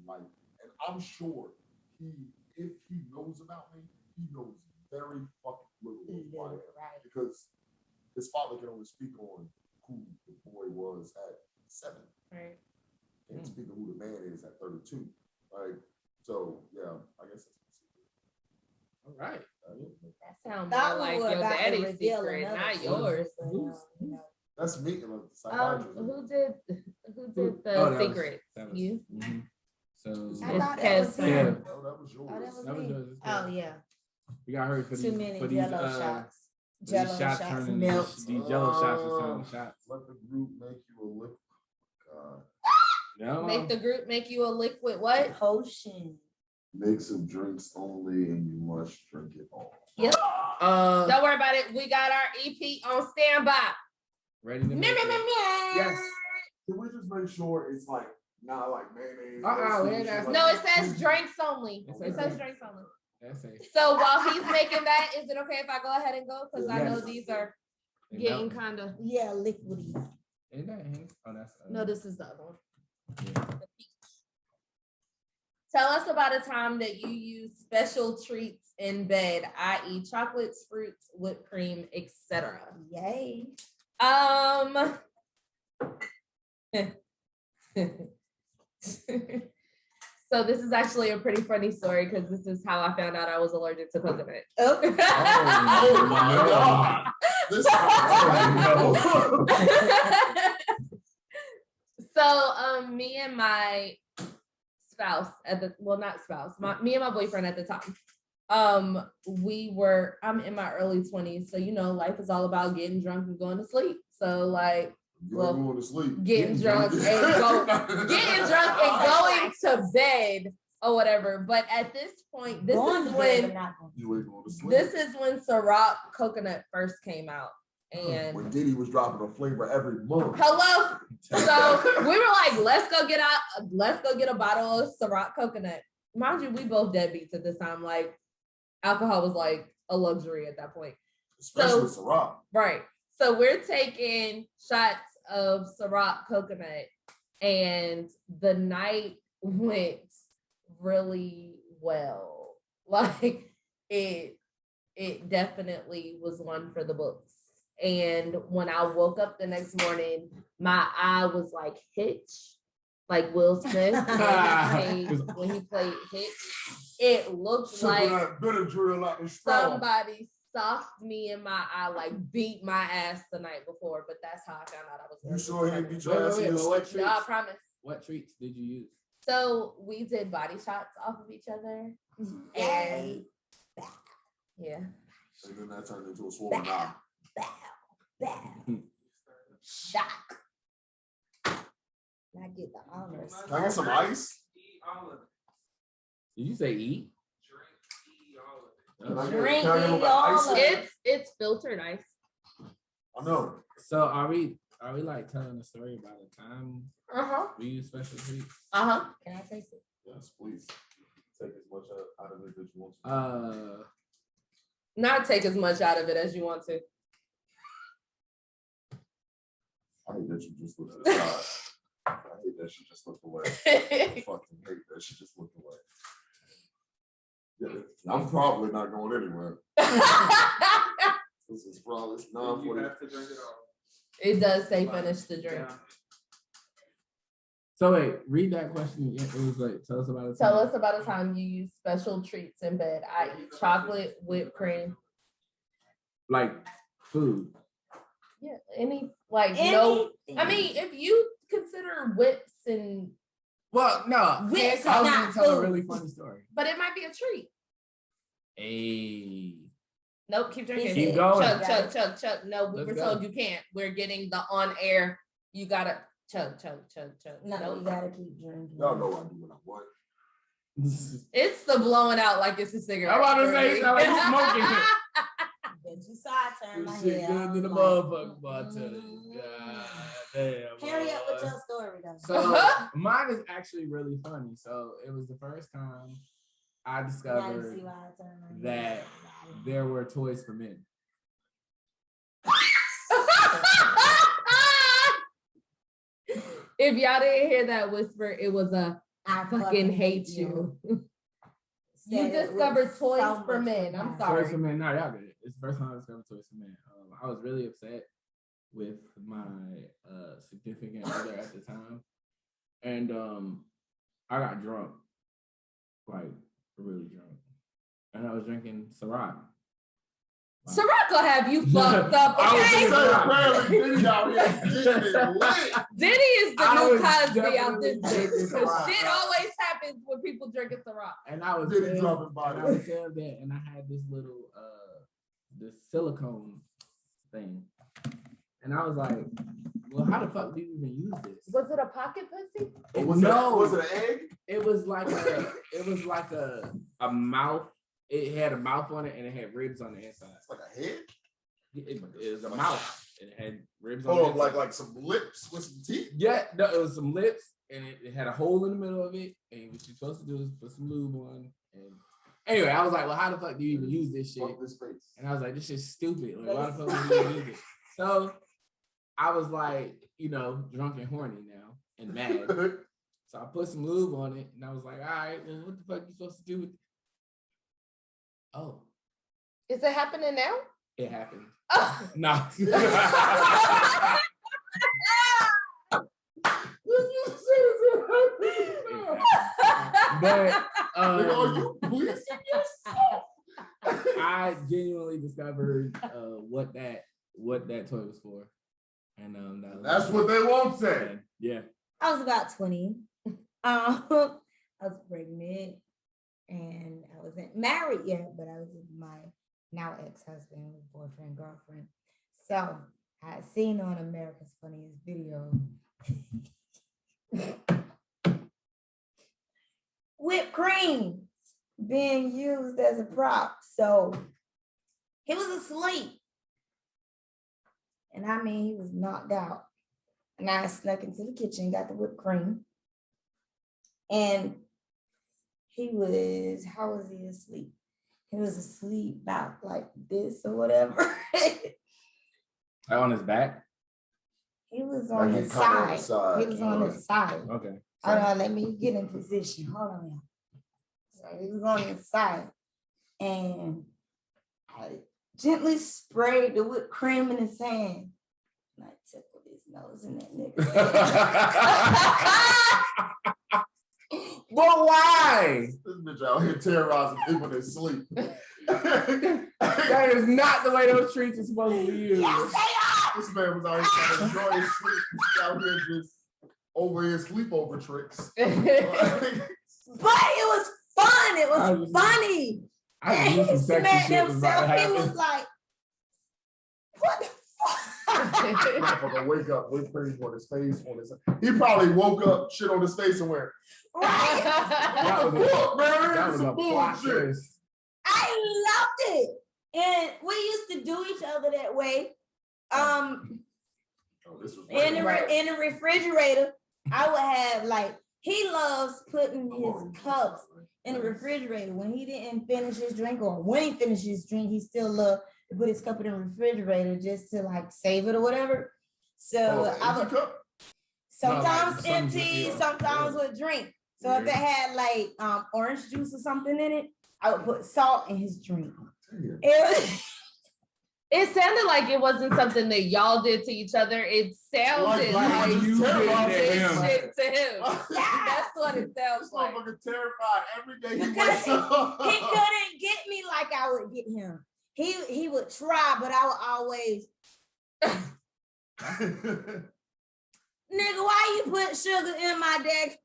like, and I'm sure if he knows about me, he knows very fucking little of who I am. Right. Because his father can only speak on who the boy was at 7. Right. Can't speak of who the man is at 32. Right. So yeah, I guess that's All right. That sounds Thought more like we were your about to daddy's reveal secret, another not secret, yours. but, you know. that's me. Psychiatrist. Who did the Oh, that was- secret? that was- You? mhm. So I It's thought that was Kev. him. No, that was yours. Oh, that was That was me. yours. Oh yeah. We got hurt for Too these, many for these, jello shots. these Jello shots shots, turning milk. these jello shots are turning shots. Let the group make you a liquid. God. No, Make the group make you a liquid what? Potion. Make some drinks only, and you must drink it all. Yep. Don't worry about it. We got our EP on standby. ready to Meow, make meow, it. meow, meow. Yes. Can we just make sure it's like not like mayonnaise? No, it says drinks only. It It says says drinks. drinks only. That's it. So while he's making that, is it okay if I go ahead and go? Because I know Yes. these are And getting that- kind of. Yeah, liquidy. Ain't that Hanks? Oh, that's No, this is the other one. yeah. Tell us about a time that you use special treats in bed, i.e., chocolates, fruits, whipped cream, etc. Yay. So this is actually a pretty funny story because this is how I found out I was allergic to coconut. Oh. Oh my God. This So me and my spouse me and my boyfriend at the time, I'm in my early 20s, so you know life is all about getting drunk and going to sleep. So like You ain't going to sleep. getting drunk and going to bed or whatever. But at this point, this is when You ain't going to sleep. this is when Ciroc coconut first came out. And when Diddy was dropping a flavor every month. hello. So we were like, let's go get a bottle of Ciroc coconut. Mind you, we both deadbeats at this time. Like alcohol was like a luxury at that point. Especially with Ciroc. Right. So we're taking shots of Ciroc coconut, and the night went really well. Like it definitely was one for the books. And when I woke up the next morning, my eye was like Hitch, like Will Smith when he played Hitch. It looked like somebody socked me in my eye, like beat my ass the night before. But that's how I found out I was. You sure he beat your ass in your what sleep? No, I promise. What treats did you use? So we did body shots off of each other. And yeah. And then that turned into a swollen eye. Shock. I get the honors. Can I get some ice? Did you say eat? Can I get Drink can I get a little bit of all ice? of it. It's filtered ice. I know. So are we like telling a story about a time we use special treats? Can I taste it? Yes, please. Take as much out of it as you want to. Not take as much out of it as you want to. I hate that you just looked to the side. I hate that she just looked away. I fucking hate that she just looked away. Yeah, I'm probably not going anywhere. This is probably non-40. It does say finish the drink. So wait, read that question again. It was like, tell us about it. Tell us about a time you use special treats in bed, i.e. chocolate, whipped cream. Like food. Yeah, any no. I mean, if you consider whips and Well, no. Whips I was are gonna not tell a food. really funny story. but it might be a treat. Hey. Nope, keep drinking. Keep going. Chug. No, we Let's were go. told you can't. We're getting the on air. You gotta chug. No, Nope. you gotta keep drinking. Y'all know I do what I want. It's the blowing out like it's a cigarette. I'm about to say, it's not like you smoking it. But you saw I turn my This shit head. good to the motherfucker, boy, I tell you. God damn. Carry up with boy. your story though. So mine is actually really funny. So it was the first time I Now you discovered see why I turn my that head. there were toys for men. If y'all didn't hear that whisper, it was a I fucking hate you. You Said it discovered with toys so for much men. I'm pride. sorry. Toys for men, no, y'all good. It's the first time I discovered toys for men. I was really upset with my significant other at the time, and I got drunk, like really drunk, and I was drinking Ciroc. Ciroc will have you fucked up, I was okay? just saying, Apparently, Diddy out here getting it lit. Diddy is the I new was Cosby out definitely this bitch. drinking Because Ciroc. shit always happens when people drinking Ciroc. And I was Diddy filled- dropping bodies. and I was filled that, and I had this little this silicone thing, and I was like, "Well, how the fuck do you even use this?" Was it a pocket pussy? Was it an egg? It was like a mouth. It had a mouth on it, and it had ribs on the inside. It's like a head? It was a mouth. It had ribs on the Oh, inside. like some lips with some teeth? Yeah, no, it was some lips, and it had a hole in the middle of it. And what you're supposed to do is put some lube on. And anyway, I was like, well, how the fuck do you even use this shit? Fuck this face. And I was like, this shit's stupid. Like, why the fuck would you even use it? So I was like, drunk and horny now and mad. So I put some lube on it, and I was like, all right, well, what the fuck you supposed to do with it? Oh, Is it happening now? it happened. Oh. No. But You bleeding yourself. I genuinely discovered what that toy was for, and That's what they won't say. Yeah. I was about 20. I was pregnant and I wasn't married yet, but I was with my now ex-husband, boyfriend, girlfriend. So I had seen on America's Funniest Video whipped cream being used as a prop. So he was asleep. And I mean, he was knocked out. And I snuck into the kitchen, got the whipped cream. And he was, how was he asleep? He was asleep about like this or whatever. On his back. He was on Like his he come on side. the side. He was on his side. Okay. Hold on, let me get in position. Hold on now. So he was on his side. And I gently sprayed the whipped cream in his hand. And I tickled his nose in that nigga. But why? This bitch out here terrorizing people that sleep. That is not the way those treats are supposed to be used. Yes, they are. This man was out here trying to enjoy his sleep. He's out here just over his sleepover tricks. But it was fun. It was funny. And he smacked himself. He was like, what the fuck? Motherfucker wake up with cream on his face. He probably woke up, shit on his face, and went, Right? That was a plot twist. I loved it. And we used to do each other that way. this was In the refrigerator, I would have like, he loves putting his cups in the refrigerator. When he didn't finish his drink, or when he finished his drink, he still loved to put his cup in the refrigerator just to like save it or whatever. So I would sometimes empty, sometimes with drink. So if it had like orange juice or something in it, I would put salt in his drink. It sounded like it wasn't something that y'all did to each other. It sounded like you did did shit to him. That's what it sounds like. Motherfucker terrified every day he Because wakes up. he couldn't get me like I would get him. He would try, but I would always, nigga, why you put sugar in my deck?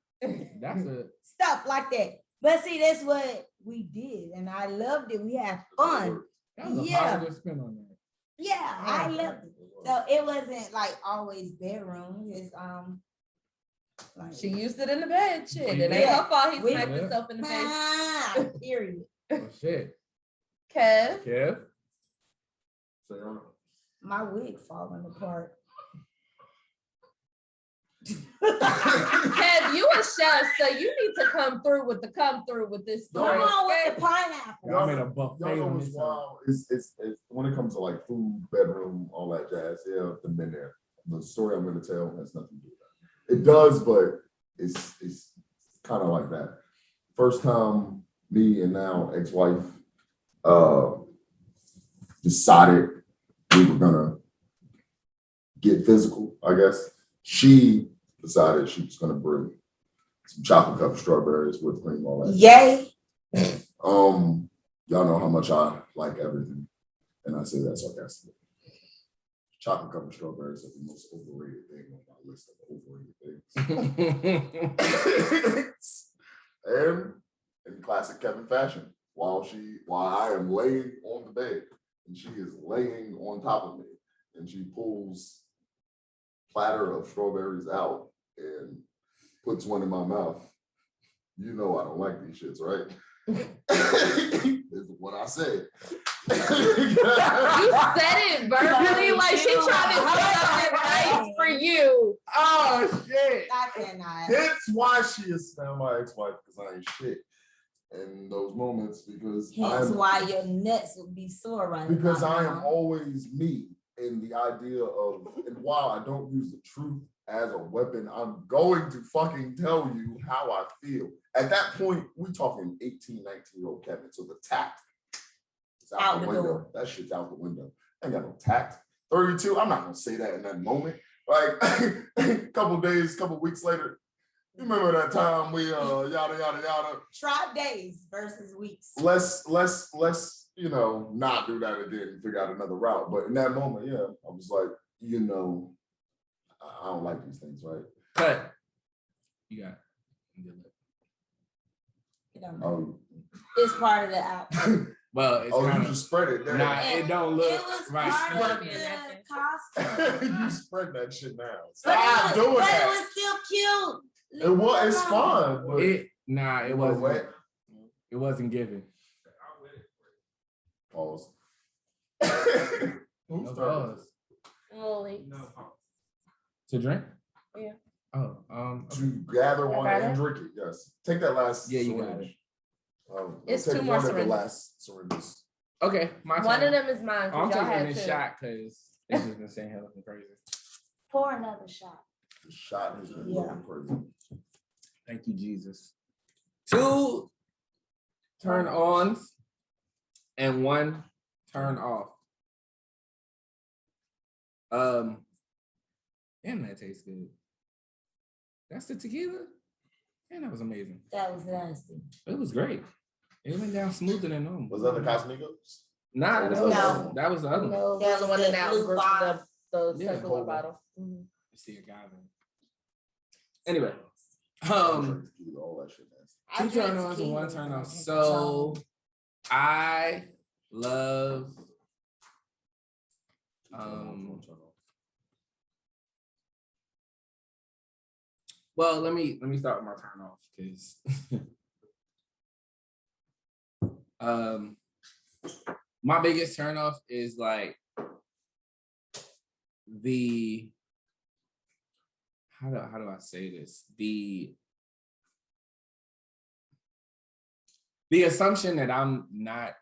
That's a Stuff like that. But see, that's what we did, and I loved it. We had fun. that was a Yeah. positive spin on that. Yeah, I loved it. So it wasn't like always bedroom. It's like She used it in the bed. Shit. It ain't Yeah. her fault he We- smacked himself in the face. period. Oh, shit. Kev. Kev? My wig falling apart. Kev, you a chef, so you need to come through with this Come story. on okay? with the pineapple. Y'all made a buffet Y'all on know what's this. wild? It's when it comes to like food, bedroom, all that jazz. Yeah, I've been there. The story I'm going to tell has nothing to do with that. It does, but it's kind of like that. First time me and now ex-wife decided we were gonna get physical, I guess. She decided she was gonna bring some chocolate covered strawberries, whipped cream, all that. Yay. Y'all know how much I like everything, and I say that sarcastically. Chocolate covered strawberries are the most overrated thing on my list of overrated things. And in classic Kevin fashion, while I am laying on the bed and she is laying on top of me, and she pulls platter of strawberries out and puts one in my mouth. You know I don't like these shits, right? Is what I said. You said it verbally like she trying to do something nice for you. Oh shit. I cannot. That's why she is now my ex-wife, because I ain't shit in those moments, because Hence why your nuts would be sore right now. because I am always me, and the idea of, and while I don't use the truth as a weapon, I'm going to fucking tell you how I feel. At that point, we talking 18, 19-year-old Kevin, so the tact is out the window. door. That shit's out the window. I ain't got no tact. 32, I'm not gonna say that in that moment. Like a couple weeks later, you remember that time we yada yada yada. Try days versus weeks. Let's not do that again and figure out another route. But in that moment, yeah, I was like, I don't like these things, right? Cut. You got it. Oh, It's part of the outfit. Well, it's you kind of just spread it. There. nah. It don't look It was right. part of Right. the costume. You spread that shit now. But Stop doing it that. was still cute. It's fun, but It wasn't. wet. It wasn't given. Pause. No Who's pause. Molly. To drink? Yeah. Oh, to gather one got and it. drink it? Yes. Take that last. Yeah, you got syringe. It's take 2 more one of the syringes. last syringes. okay. My turn. One of them is mine. I'm 'Cause y'all taking had this 2. shot because it's just been sitting here looking crazy. Pour another shot. The shot has been Yeah. looking crazy. Thank you, Jesus. 2 turn ons and 1 turn off. Damn, that tastes good. That's the tequila? Man, that was amazing. That was nasty. It was great. It went down smoother than normal. Was that the Casamigos? Nah, No. that was the other one. No, That that's the was one the in that blue bottle. the Yeah, circular whole bottle. It's the agave. Anyway, All that shit, man. two turn ons and one turn off. So I love well, let me start with my turn off because my biggest turn off is like the how do I say this? The assumption that I'm not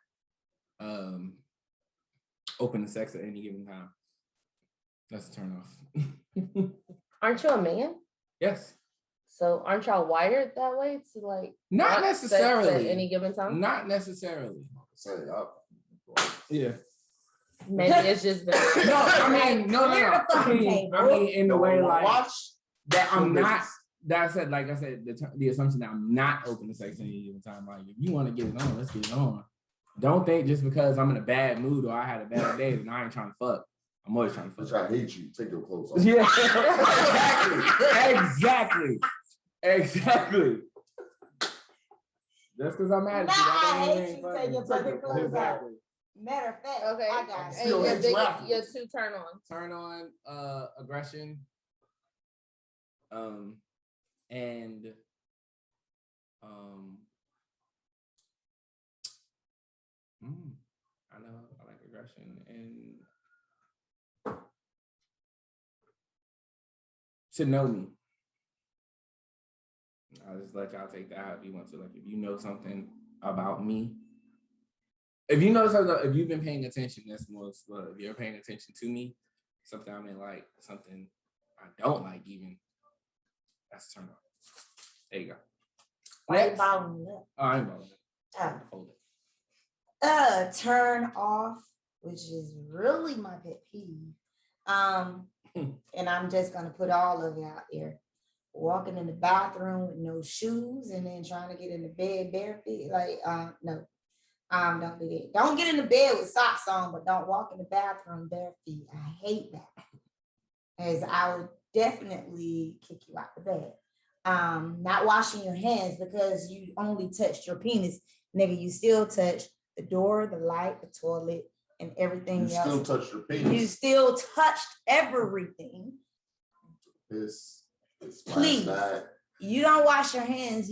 open to sex at any given time. That's a turn off. Aren't you a man? Yes. So aren't y'all wired that way to like Not want sex necessarily. at any given time? Not necessarily. Yeah. Maybe it's just the No, I mean, no. Clear the fucking I mean, in the way like watch that I'm not. That said, like I said, the assumption that I'm not open to sex at any given time. Like, if you want to get it on, let's get it on. Don't think just because I'm in a bad mood or I had a bad day that I ain't trying to fuck. I'm always trying to fuck. Bitch, I hate you. Take your clothes off. Yeah, exactly. Just because I'm mad at you, Nah, that I don't mean hate ain't you. fucking. Take your fucking clothes off. Exactly. Matter of fact, Okay. I got it. Still And hate you your afterwards. two turn on. Turn on aggression. And I know I like aggression and to know me. I'll just let y'all take that however you want to. Like, if you know something about me, if you know something, if you've been paying attention, that's most. If you're paying attention to me, something I may like, something I don't like, even that's a turn on. There you go. Why you Next. balling it up? Oh, I ain't balling it. Oh. Hold it. Turn off, which is really my pet peeve. And I'm just gonna put all of it out there. Walking in the bathroom with no shoes and then trying to get in the bed bare feet. Like, no. Don't do that. Don't get in the bed with socks on, but don't walk in the bathroom bare feet. I hate that. As I would definitely kick you out the bed. Not washing your hands because you only touched your penis. Nigga, you still touch the door, the light, the toilet, and everything You else. still touch your penis. You still touched everything. Please. You don't wash your hands.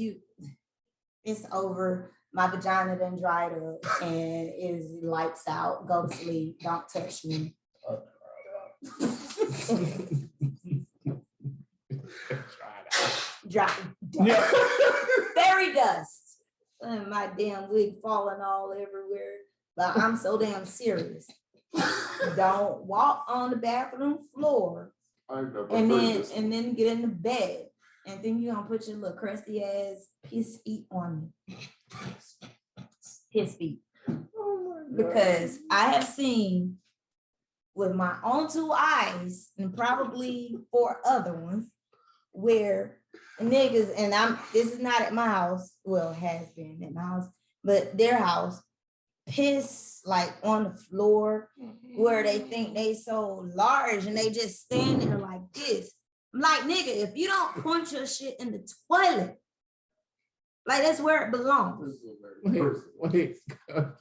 It's over. My vagina done dried up and is lights out. Go to sleep. Don't touch me. Dry. Yeah. Fairy dust. And my damn wig falling all everywhere. But I'm so damn serious. Don't walk on the bathroom floor and then get in the bed and then you're gonna put your little crusty ass piss feet on me. Piss feet. Oh my God. Because I have seen with my own two eyes and probably 4 other ones where niggas, and this is not at my house, well, it has been at my house, but their house piss like on the floor where they think they so large and they just stand there like this. I'm like, nigga, if you don't punch your shit in the toilet, like that's where it belongs. Wait. Okay.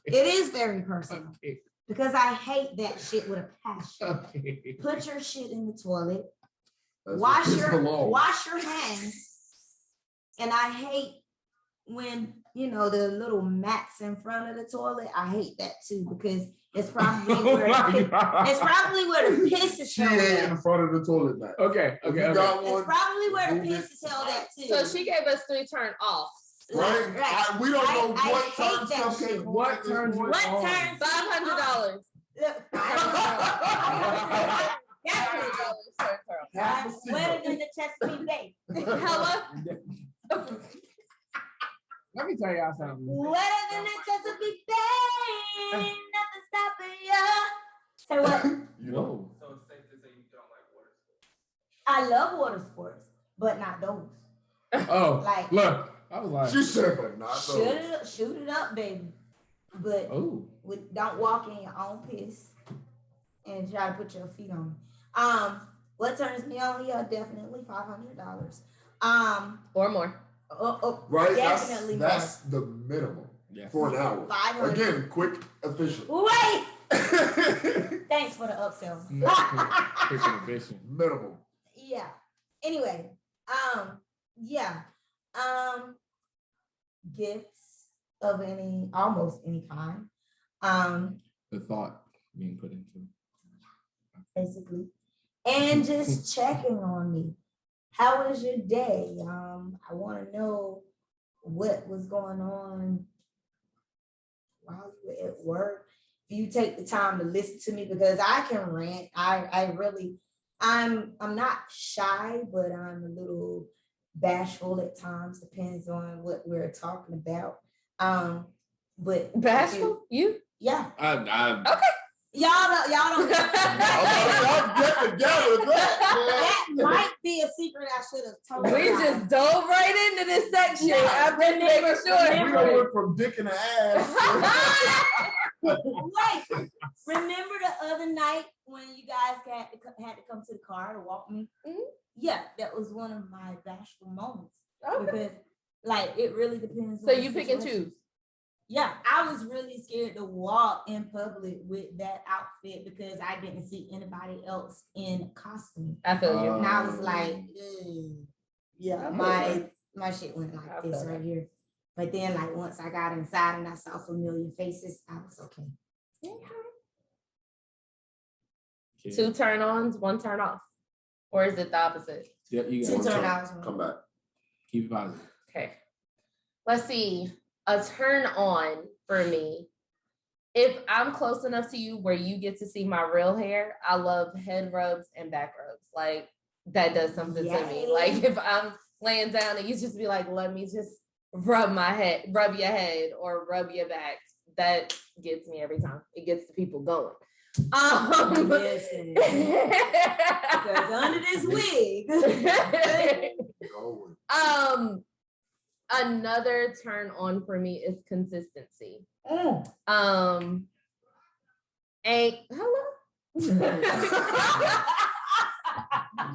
It is very personal Okay. because I hate that shit with a passion. Okay. Put your shit in the toilet, That's wash what your hands. And I hate when, the little mats in front of the toilet. I hate that too because it's probably where the piss is She held ain't at. in front of the toilet now. Okay. You got one, It's probably where the move piss it. is held at too. So she gave us 3 turn offs. Right? We don't know I what hate turns that Cupcake shit. on What at this turns you point. What on? turns $500. Look, wetter than the Chesapeake Bay. Hello? Let me tell y'all something. Wetter than the Chesapeake Bay. Nothing stopping ya. So what? You know. So it's safe to say you don't like water sports. I love water sports, but not those. Oh, Like- look. I was like, She said, but not those. Shoot it up, baby. But oh. don't walk in your own piss and try to put your feet on. What turns me on? Yeah, definitely $500. Or more. Right? Definitely That's the minimum Yeah. for an hour. 500. Again, quick, efficient. Wait. Thanks for the upsell. Quick and efficient. Minimum. Yeah. Anyway, yeah. Gifts of almost any kind. The thought being put into it. Basically. And just checking on me. How was your day? I want to know what was going on while you were at work. Do you take the time to listen to me? Because I can rant. I'm not shy, but I'm a little bashful at times, depends on what we're talking about. But Bashful? You? yeah. Okay. Y'all don't Y'all get together. that might be a secret I should have told We you. just dove right into this section. No, I'm just making We sure. don't went from dick in the ass. Wait, remember the other night when you guys had to come to the car to walk me? Mhm. Yeah, that was one of my bashful moments Okay. because, like, it really depends. So on you the pick and situation. choose. Yeah, I was really scared to walk in public with that outfit because I didn't see anybody else in costume. I feel you. And I was like, "Ugh." Yeah, my shit went I like this feel right that. here. But then, like, once I got inside and I saw familiar faces, I was okay. Yeah. 2 turn-ons, 1 turn off. Or is it the opposite? Yeah, you got 2 one turn turn. outs. Come back. Keep it positive. Okay. Let's see. A turn on for me. If I'm close enough to you where you get to see my real hair, I love head rubs and back rubs. Like that does something to me. Yay. Like if I'm laying down and you just be like, let me just rub your head or rub your back. That gets me every time. It gets the people going. Listen, because under this wig. Going. Another turn on for me is consistency. Mm. Hello.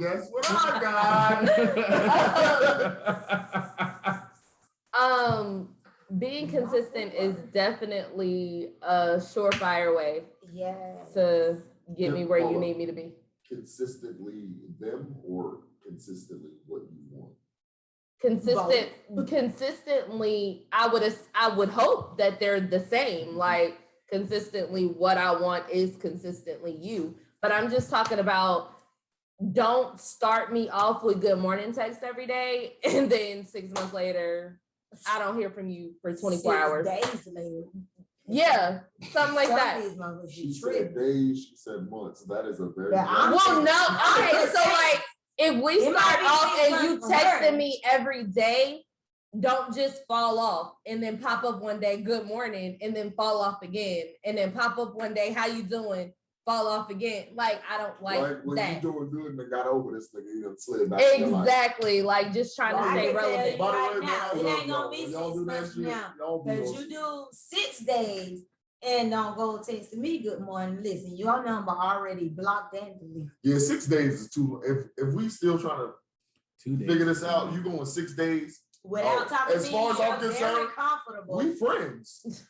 Guess what I got? Being consistent is definitely a surefire way Yes. to get me where you need me to be. Consistently them or consistently what you want? Consistently, I would hope that they're the same. Like consistently, what I want is consistently you. But I'm just talking about, don't start me off with good morning text every day, and then 6 months later, I don't hear from you for 24 hours. 6 days later. Yeah, something like that. She said days, she said months. That is a very Well, no, okay, so like if we It might start be off 6 and you months for her. texting me every day, don't just fall off and then pop up one day, good morning, and then fall off again, and then pop up one day, how you doing? Fall off again. Like I don't like when that. you doing good and they got over this thing, you done slid back to your life. Exactly, like just trying Well, to I stay can tell relevant. you By the right way, now, man, I it love ain't gonna be y'all. 6 Y'all do that months shit. now. Y'all do Because those you shit. do 6 days and don't go texting me good morning. Listen, your number already blocked and deleted. Yeah, 6 days is too long. If we still trying to 2 days. figure this out, you going 6 days. Without talking as to far me, as I'm you're very concerned, comfortable. we friends.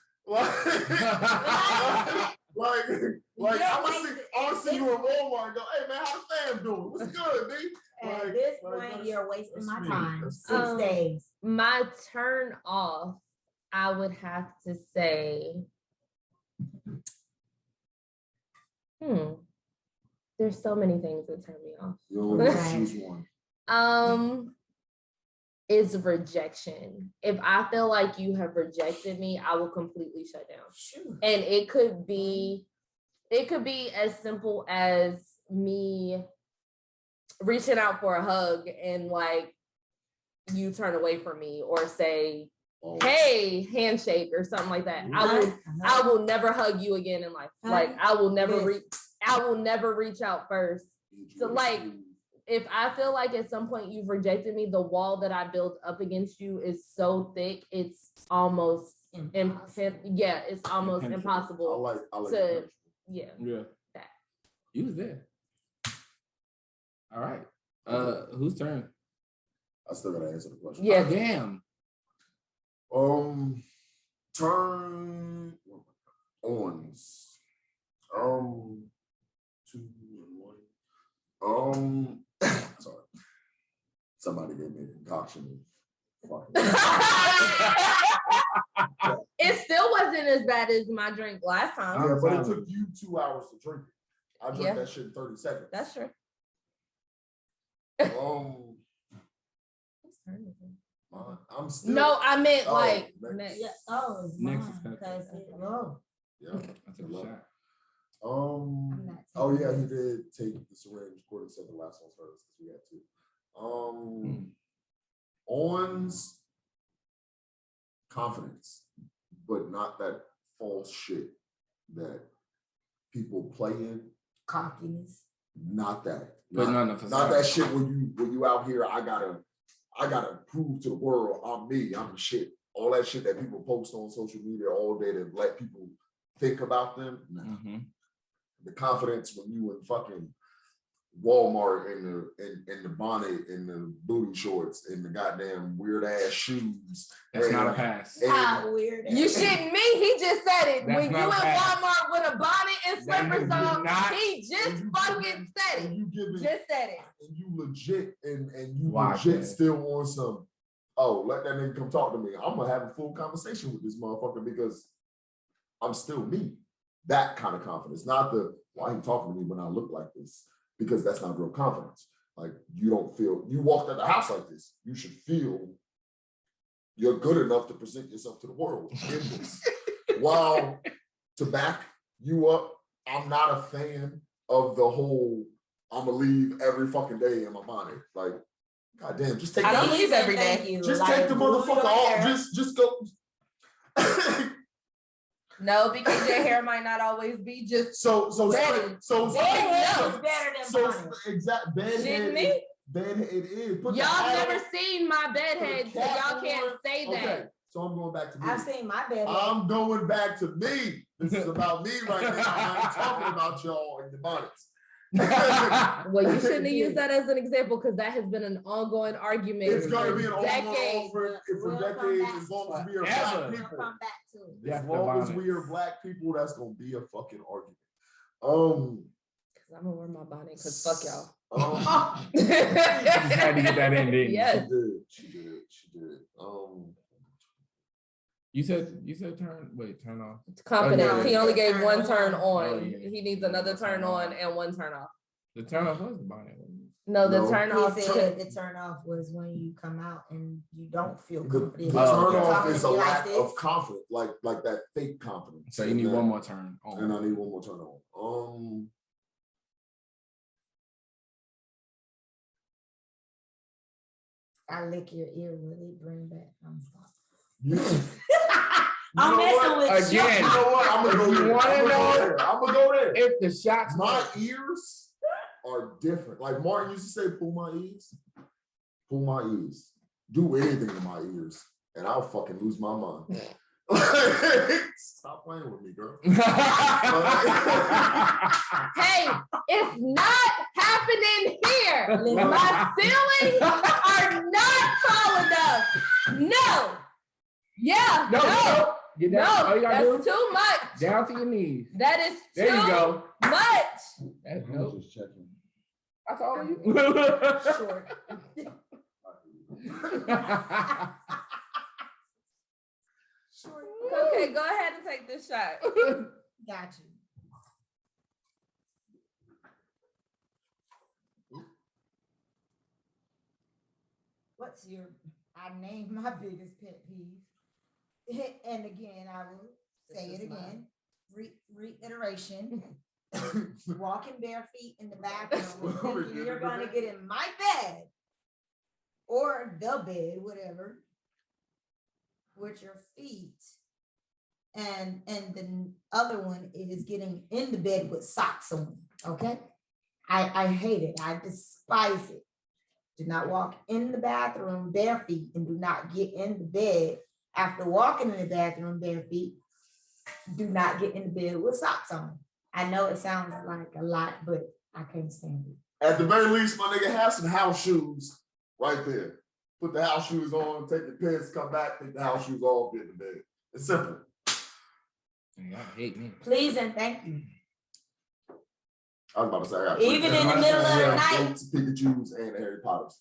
Like, You're I wanna see you in Walmart and go, hey man, how the fam doing? What's good, D? At this point, you're wasting my that's me. time. That's 6 days. My turn off, I would have to say, there's so many things that turn me off. You only have to choose one. Is rejection. If I feel like you have rejected me, I will completely shut down. Sure. And it could be as simple as me reaching out for a hug and like you turn away from me or say, hey, handshake or something like that. I will never hug you again in life. Like I will never reach out first. So like if I feel like at some point you've rejected me, the wall that I built up against you is so thick, it's almost it's almost impossible. I like to Yeah. that. You was there. All right. Whose turn? I still gotta answer the question. Yeah. Damn. Turn ons. 2 and 1. Sorry. Somebody gave me a concoction. It still wasn't as bad as my drink last time. Yeah, but it took you 2 hours to drink it. I drank Yeah. that shit in 30 seconds. That's true. I'm still. No, I meant Oh, like next. next. Yeah, oh, it's Next mine, is Cupcake. 'cause oh, Yeah. I took a shot. I'm not Oh taking yeah, he this. did take the syringe. Courtney said the last one's hers because we had two. Ons confidence, but not that false shit that people play in. Cockiness. Not that. But Not that shit when you out here, I gotta prove to the world I'm me, I'm the shit. All that shit that people post on social media all day to let people think about them. Nah. Mm-hmm. The confidence when you in fucking Walmart in the bonnet and the booty shorts and the goddamn weird ass shoes. That's and, not a pass. How weird. You shitting me? He just said it. That's When you in not bad. Walmart with a bonnet and That slippers is on, not- he just fucking said and it. you giving Just said it. and you legit and you Why, legit man? still on some, oh, let that nigga come talk to me. I'm gonna have a full conversation with this motherfucker because I'm still me. That kind of confidence, not the why he talking to me when I look like this, because that's not real confidence. Like you don't feel, you walked out the house like this, you should feel you're good enough to present yourself to the world in this. While to back you up, I'm not a fan of the whole I'm gonna leave every fucking day in my bonnet. Like, goddamn, just take I don't the, leave every day. Thank you. just Like, take the glue motherfucker your off. hair. Just go. No, because your hair might not always be just So Ready. Bedhead is No. better than so bonnet. exact shitting bedhead. me. Bedhead it is. Put the Y'all hat never on, seen my put bedhead, a so cap y'all can't on. say Okay, that. so I'm going back to me. I've seen my bedhead. I'm going back to me. This is about me right now. I'm not talking about y'all in the bonnets. Well, you shouldn't have used that as an example because that has been an ongoing argument. It's gonna be an decades. for We'll come decades back as long as we are forever. black We'll people. come back to it. Yeah. As the long as we bonnets. are black people, that's gonna be a fucking argument. I'm gonna wear my bonnet because fuck y'all. You just had to get that in, didn't you? Yes. She did. You said turn off. Confidence. Oh, yeah. He only gave one turn Oh, on. yeah. He needs another turn on and one turn off. The turn off was the bonnet. No, the No. turn off. He said the turn off was when you come out and you don't feel The confident. turn Oh, off okay. is a Like lack this. of confidence, like that fake confidence. So you need And one that- more turn on. And I need one more turn on. I lick your ear, will it bring back? I'm sorry. You, I'm know messing what? with you. Again. You know what? I'm gonna go If you there. wanna I'm gonna know- go there. I'm gonna go there. If the shots My ears are different. Like Martin used to say, pull my ears. Pull my ears. Do anything to my ears, and I'll fucking lose my mind. Stop playing with me, girl. Hey, it's not happening here. My ceilings are not tall enough. No. Yeah. No. Get down. All No. you gotta That's do too much. down to your knees. That is There you too go. much. That's I'm nope. just checking. That's all of you. Short. Okay, go ahead and take this shot. Got you. What's your, I named my biggest pet peeve. And again, I will say it again, reiteration. Walking bare feet in the bathroom, thinking you're gonna get in my bed or the bed, whatever, with your feet. And the other one is getting in the bed with socks on, okay? I hate it. I despise it. Do not walk in the bathroom bare feet and do not get in the bed after walking in the bathroom bare feet. Do not get in the bed with socks on. I know it sounds like a lot, but I can't stand it. At the very least, my nigga, have some house shoes right there. put the house shoes on, take the piss, come back, take the house shoes off, get to bed. It's simple. Y'all hate me. Please and thank you. I was about to say, I got Even in the middle of the night. Pikachu's and the Harry Potters.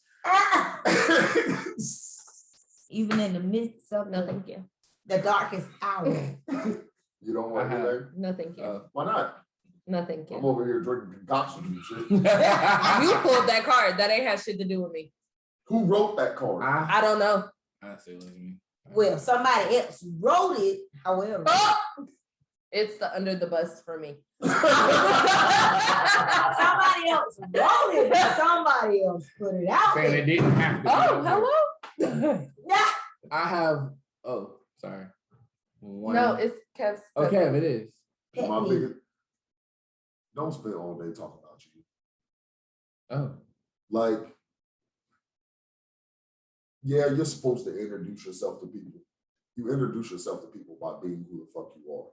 Even in the midst of No, thank you. the darkest hour. You don't want to do that? No, thank you. Why not? No, thank I'm you. over here drinking concoctions and shit. You pulled that card. That ain't have shit to do with me. Who wrote that card? I don't know. I say what you mean. Well, somebody else wrote it, however. Oh! It's the under the bus for me. Somebody else wrote it, but somebody else put it out Saying it there. didn't have to. Oh, hello? Yeah. I have. Oh, sorry. One. No, it's Kev's. Okay, it is. Pet My peeve. biggest, don't spend all day talking about you. Oh. Like, yeah, you're supposed to introduce yourself to people. You introduce yourself to people by being who the fuck you are.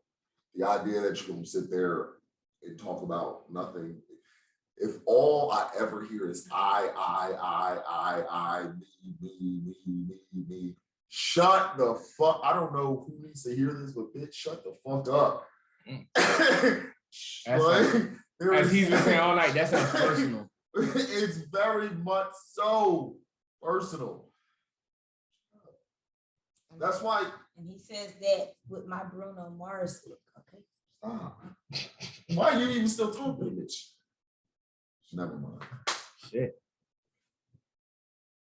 The idea that you're gonna sit there and talk about nothing. If all I ever hear is I, me, shut the fuck. I don't know who needs to hear this, but bitch, shut the fuck up. As he's been saying all night, that sounds personal. It's very much so personal. That's why. And he says that with my Bruno Mars look. Okay. Stop. Why are you even still talking, bitch? Never mind. Shit.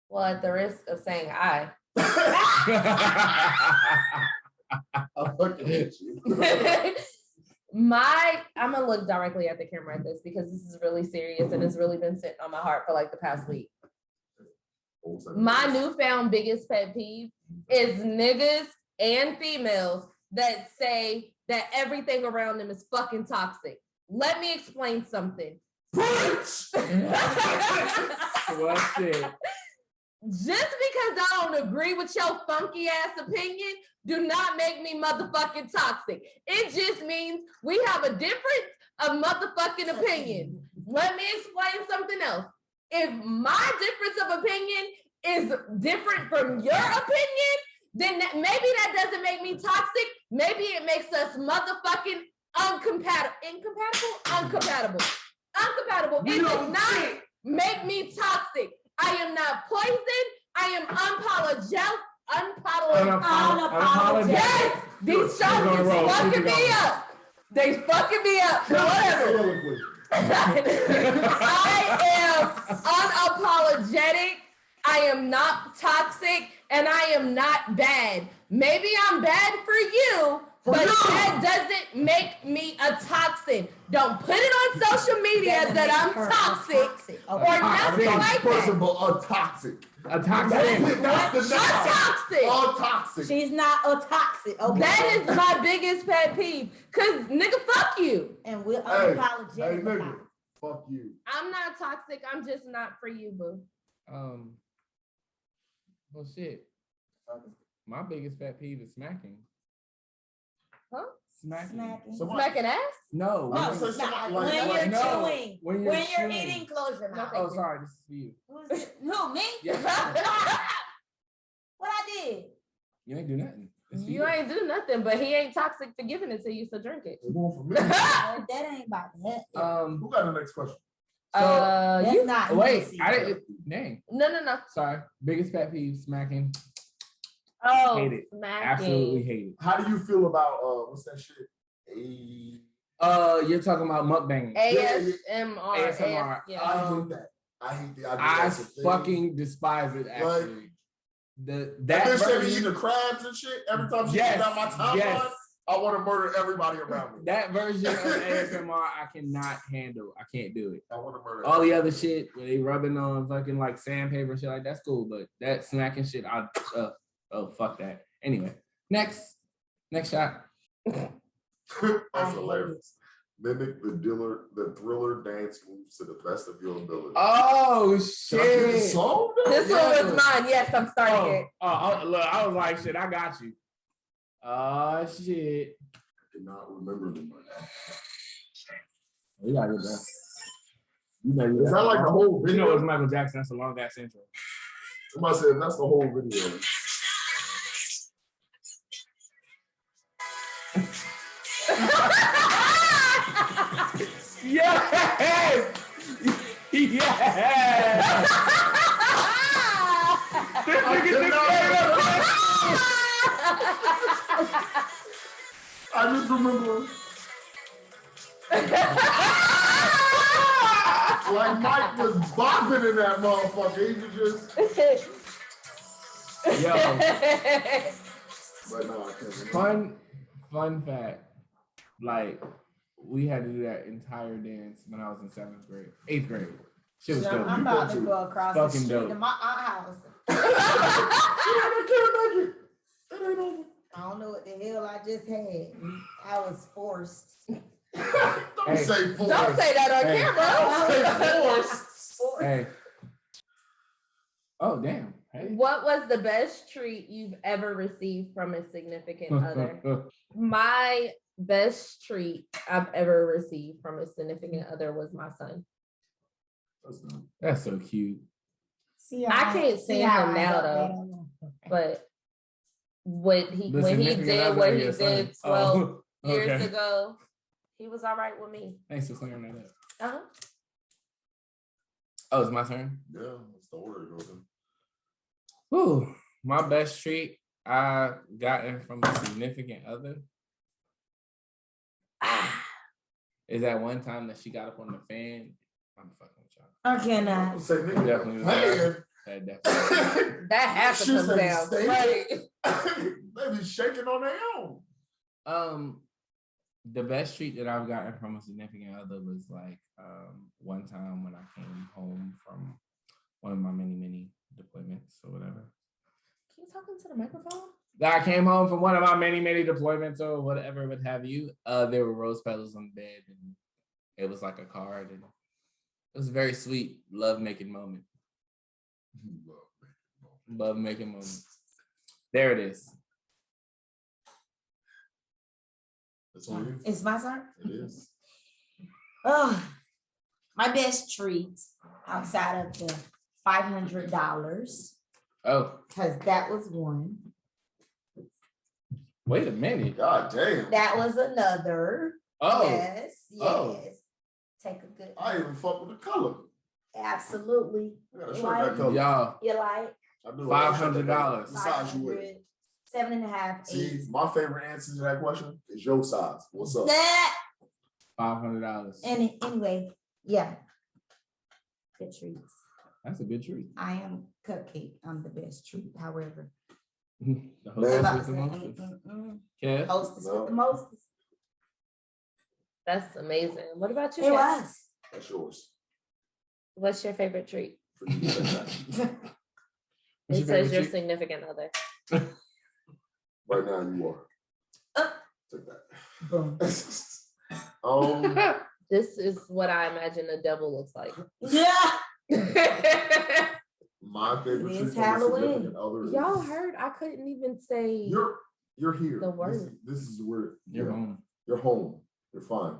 Well, at the risk of saying I. I fucking hate you. I'm gonna look directly at the camera at this because this is really serious and it's really been sitting on my heart for like the past week. My newfound biggest pet peeve is niggas and females that say that everything around them is fucking toxic. Let me explain something. Well, shit. Just because I don't agree with your funky ass opinion, do not make me motherfucking toxic. It just means we have a difference of motherfucking opinion. Let me explain something else. If my difference of opinion is different from your opinion, then maybe that doesn't make me toxic. Maybe it makes us motherfucking incompatible. It does not make me toxic. I am not poisoned. I am unapologetic. Yes, these shows is fucking me up. They fucking me up. So whatever. I am unapologetic. I am not toxic, and I am not bad. Maybe I'm bad for you, but that doesn't make me a toxin. Don't put it on social media that I'm toxic or nothing like that. A toxic. A toxic. That's the toxic. All toxic. She's not a toxic. Okay. That is my biggest pet peeve. Cause nigga, fuck you. And we're Hey, unapologetic about nigga, it. fuck you. I'm not toxic. I'm just not for you, boo. Well, shit. My biggest pet peeve is smacking. Huh? Smacking. Smacking ass? No. No, so it's not. like- When like- you're no, chewing. when When you're you're chewing. eating, close your mouth. Oh, sorry. This is for you. Who's it? Who, me? Yeah. What I did? You ain't do nothing. It's for You ain't do nothing, but he ain't toxic for giving it to you, so drink it. It's going for me. That ain't about that. Who got the next question? That's You not Wait, easy. I didn't. Dang. no. Sorry. Biggest pet peeve, smacking. Oh, Hate it. smacking. Absolutely hate it. How do you feel about what's that shit? You're talking about mukbang. ASMR. ASMR. Yeah. I hate that. I hate the idea. I that's a thing. fucking despise it. Actually, That that bitch that be version. eating the crabs and shit. Every time she Yes, gets out my timeline, yes. I want to murder everybody around me. That version of ASMR, I cannot handle. I can't do it. I want to murder All the other shit where they rubbing on fucking like sandpaper and shit like that's cool, but that smacking shit, fuck that. Anyway, next shot. That's hilarious. Mimic the thriller dance moves to the best of your ability. Oh Can I get this shit! song though? This one was mine. Yes, I'm starting it. Look, I was like, shit, I got you. Oh shit! I cannot remember them right now. You gotta get that. Is that like the whole You know video? it's Michael Jackson. That's a long ass intro. Somebody said that's the whole video. Yes! Yes! This nigga just I just remember. Like Mike was bopping in that motherfucker. He was just. Yo, But no, I can't remember. fun fact. Like, we had to do that entire dance when I was in 8th grade. Shit was dope. I'm about to go across the Fucking street dope. to my aunt's house. I don't know what the hell I just had. I was forced. Don't say forced. Don't say that on Hey. camera. Don't say forced. Hey. Oh, damn. Hey. What was the best treat you've ever received from a significant other? My best treat I've ever received from a significant other was my son. That's so cute. See, I can't stand him now though, but when he did what he did 12 years ago, he was all right with me. Thanks for clearing that up. Uh-huh. Oh, it's my turn? Yeah, that's the order it goes in. Whew. My best treat I gotten from a significant other is that one time that she got up on the fan. I'm fucking with y'all. I cannot. Say nigga, Definitely. man. That definitely. That has to She come said down. stay. Right. They be shaking on their own. The best treat that I've gotten from a significant other was like one time when I came home from one of my many deployments or whatever. Can you talk into the microphone? I came home from one of my many deployments or whatever, what have you. There were rose petals on the bed, and it was like a card, and it was a very sweet love-making moment. Love-making moment. There it is. That's on you. It's my turn. It is. Oh, my best treat outside of the $500, Oh, because that was one. wait a minute. God damn. That was another. Oh, Yes, yes. Oh. Take a good. I even fuck with the color. Absolutely. I got a shirt that color. y'all, You like I do like that shirt that color. $500. What size you with? 500, 7.5, See, 8. my favorite answer to that question is your size. What's up? Nah. $500. And anyway, yeah. Good treats. That's a good treat. I am Cupcake. I'm the best treat. However, The Man. hostess with the mostest. Yeah. Hostess No. with the mostest. That's amazing. What about you? It Kat? was. That's yours. What's your favorite treat? For you to say that. What's It your favorite says your treat? significant other. Right now you are. Take Boom. that. This is what I imagine a devil looks like. Yeah. My favorite It treat is from a Halloween. significant other is- Y'all heard I couldn't even say You're here. The word. This is where You're home. You're home. You're fine.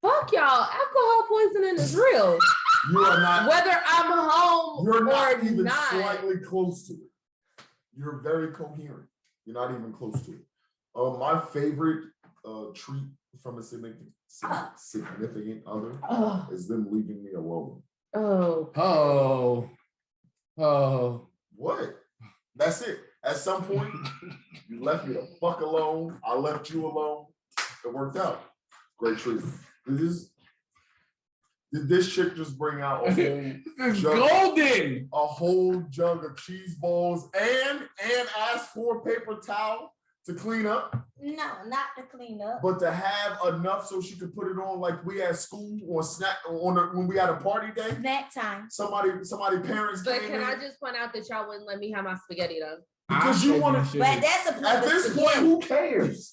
fuck y'all. Alcohol poisoning is real. You are not. Whether I'm home You're not or even not. slightly close to it. You're very coherent. You're not even close to it. My favorite treat from a significant other Oh, is them leaving me alone. Oh. Oh. What? That's it. At some point, you left me the fuck alone. I left you alone. It worked out. Great treat. Did this chick just bring out a whole It's jug, golden. a whole jug of cheese balls and ask for a paper towel to clean up, no, not to clean up. but to have enough so she could put it on like we at school or snack when we had a party day. Snack time. Somebody parents But came can in I just point out that y'all wouldn't let me have my spaghetti though? because you want to. But that's a At plate of this point, spaghetti. who cares?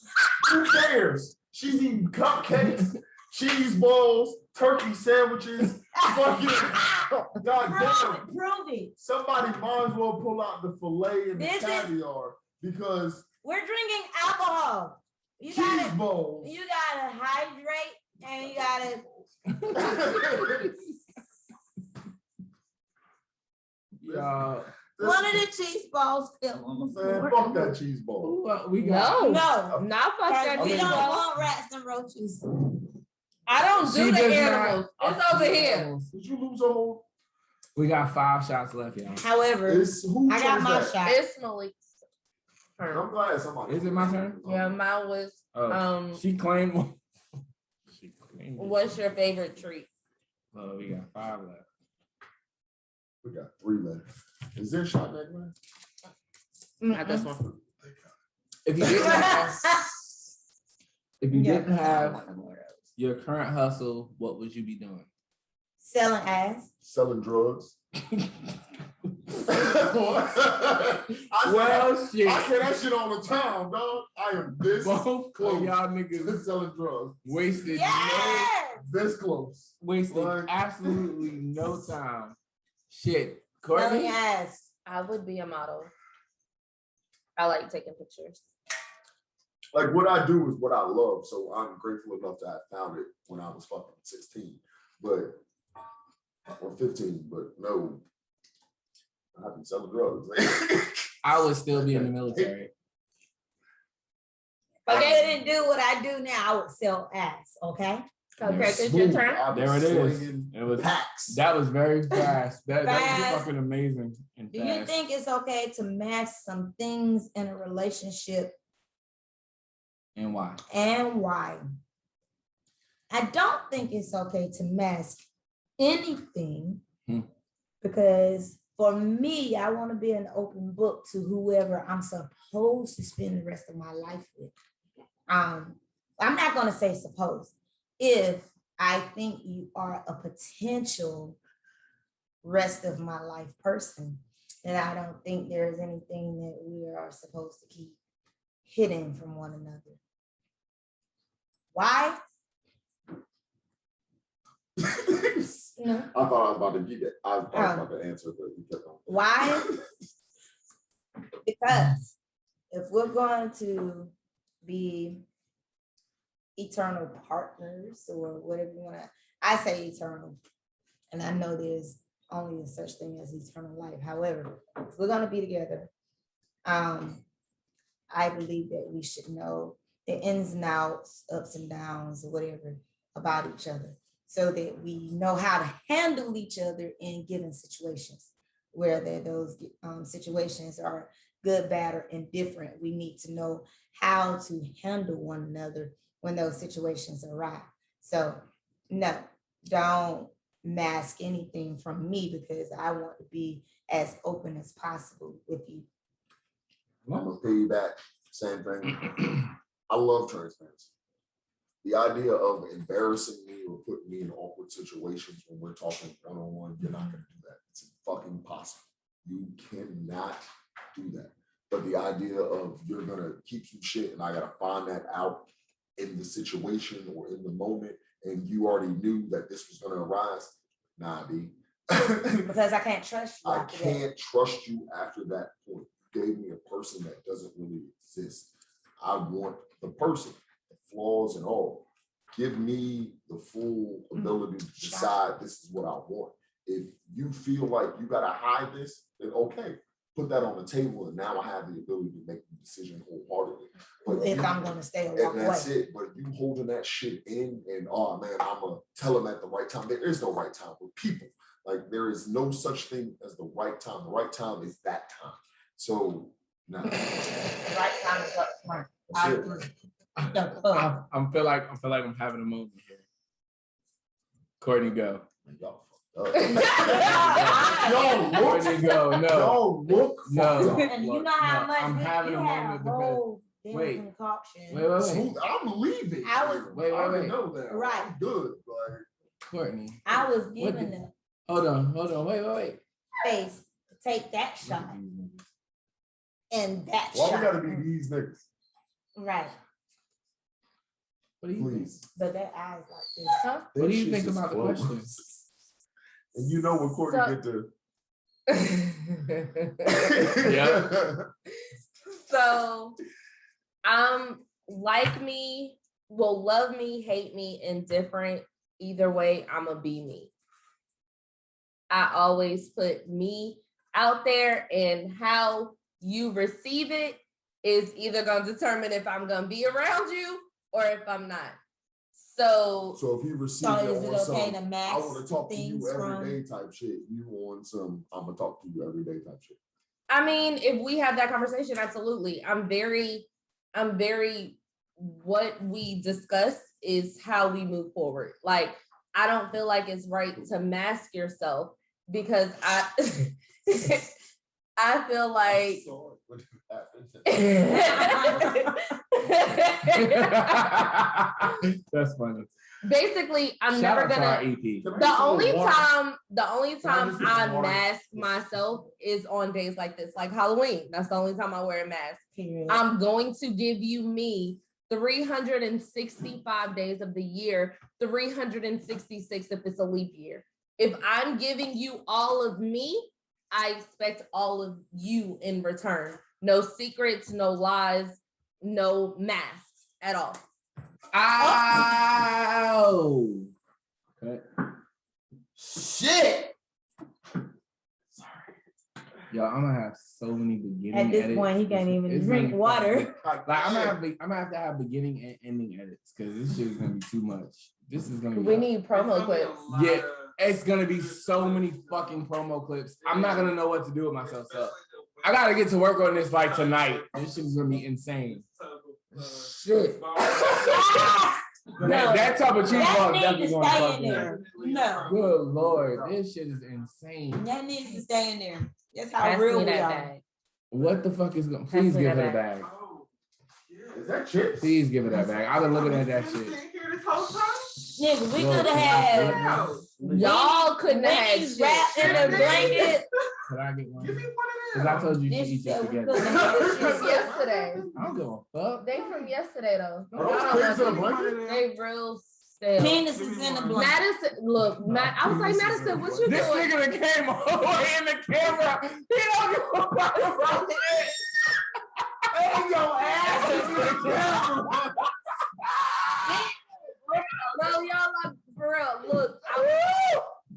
Who cares? She's eating cupcakes, cheese balls, turkey sandwiches. Fucking goddamn. Prove it. Somebody might as well pull out the fillet and the This is- caviar because We're drinking alcohol. You cheese gotta, balls. you gotta hydrate and you gotta. Y'all, One of the cheese balls fell on the Man, floor. fuck that cheese ball. we got. No, No. not fuck that We cheese don't ball. want rats and roaches. I don't She do the does not- animals. It's over here. Did you lose a whole? We got 5 shots left, y'all. However, It's who I got chose my that? shot. It's Malik's I'm turn. glad somebody. Is it my turn? Yeah, mine was. Oh, she claimed one. She claimed it. What's your favorite treat? Oh, we got 5 left. We got 3 left. Is there a shot next man? Not this one. If you didn't have, if you Yeah, didn't I have want more of those. your current hustle, what would you be doing? Selling ass. Selling drugs. Well, shit. I say that shit all the time, dog. I am this Both of close y'all to niggas selling drugs. wasted This close. wasted Right. absolutely no time. Shit, Selling Courtney. ass. I would be a model. I like taking pictures. Like what I do is what I love. So I'm grateful enough to have found it when I was fucking 16, or 15, but no, I've been selling drugs. I would still be in the military. If I couldn't do what I do now, I would sell ass, okay? Okay, it's your turn. I've been There it is. slinging It was packs. that was very fast. That was Fast. fucking amazing and Do you fast. think it's okay to mask some things in a relationship, And why? and why? I don't think it's okay to mask anything because for me, I want to be an open book to whoever I'm supposed to spend the rest of my life with. I'm not going to say supposed. If I think you are a potential rest of my life person, then I don't think there's anything that we are supposed to keep hidden from one another. Why? No. I thought I was about to get that. I was about to answer, but you kept on. Why? Because if we're going to be eternal partners or whatever you want to, I say eternal, and I know there's only a such thing as eternal life. However, if we're going to be together, I believe that we should know the ins and outs, ups and downs, or whatever about each other, so that we know how to handle each other in given situations. Whether those situations are good, bad, or indifferent, we need to know how to handle one another when those situations arise. So no, don't mask anything from me because I want to be as open as possible with you. I'm gonna pay you back. Same thing. I love transparency. The idea of embarrassing me or putting me in awkward situations when we're talking one-on-one, you're not gonna do that. It's fucking impossible. You cannot do that. But the idea of you're gonna keep some shit and I gotta find that out in the situation or in the moment, and you already knew that this was gonna arise, nah, B. Because I can't trust you. I after that. can't trust you after that point. You gave me a person that doesn't really exist. I want the person, the flaws and all. Give me the full ability to decide this is what I want. If you feel like you gotta hide this, then okay, put that on the table, and now I have the ability to make the decision wholeheartedly. But If you- I'm going to stay or walk and that's away. it. But you holding that shit in, and oh man, I'm gonna tell them at the right time. There is no right time with people. Like there is no such thing as the right time. The right time is that time. So no. The right time is up front. That's I it. agree. I feel like I'm having a moment here. Courtney, go. Y'all fucked up. Yo, Courtney, go. No. Yo, look. No. fucked up. And you know how No, much I'm having you a had moment a because whole damn wait. concoction. wait. Smooth. I'm leaving. I was- Wait. I already know that. Right. I'm good. Like, Courtney. I was What given did- the Hold on. Wait. space to take that shot and that why shot. we gotta be these niggas? Right. What do you think? Please. But their eyes like this. Huh? What do you This think shit is about the close. question? And you know when Courtney So- get to. So, like me, will love me, hate me, indifferent. Either way, I'ma be me. I always put me out there, and how you receive it is either going to determine if I'm going to be around you or if I'm not. So if you receive So it is it on okay some, to mask I want to talk to you things every day type shit. You on some, I'm gonna talk to you every day type shit. I mean, if we have that conversation, absolutely. I'm very, what we discuss is how we move forward. Like, I don't feel like it's right to mask yourself because I feel like That's funny. basically I'm Shout never out to our gonna EP. the only time just get I water? mask myself is on days like this, like Halloween. That's the only time I wear a mask. Period. I'm going to give you me 365 days of the year, 366 if it's a leap year. If I'm giving you all of me, I expect all of you in return. No secrets, no lies, no masks at all. Ow! Cut. Shit. Yo, I'm gonna have so many beginning At this edits. point, he can't even It's drink gonna be water. fucking- Like I'm gonna have to have beginning and ending edits because this shit is gonna be too much. This is gonna be. We need promo clips. Yeah, it's gonna be so many fucking promo clips. I'm not gonna know what to do with myself. So I gotta get to work on this like tonight. This shit is gonna be insane. Shit. That type of cheese That ball needs definitely to gonna stay fuck in me. there. No, Good lord, this shit is insane. that needs to stay in there. That's how Pass real me we that are. bag. What the fuck is going? Pass Please me give that her the bag. Is that chips? Please give her that bag. I've been looking at that shit. Nigga, we Yo, could have had Y'all couldn't have had Wendy's shit. wrapped in a blanket. Could I get one? Because I told you you should eat this We together. couldn't have From had shit. yesterday. I don't give a fuck. They from yesterday though. Are those pigs in a blanket? They real stale. Penis is in the blanket. Madison, look, I was like, Madison, what you This doing? nigga that came all the way in the camera. He don't give a fuck about shit. Hey, your ass is in the camera. No, y'all like for real. Look,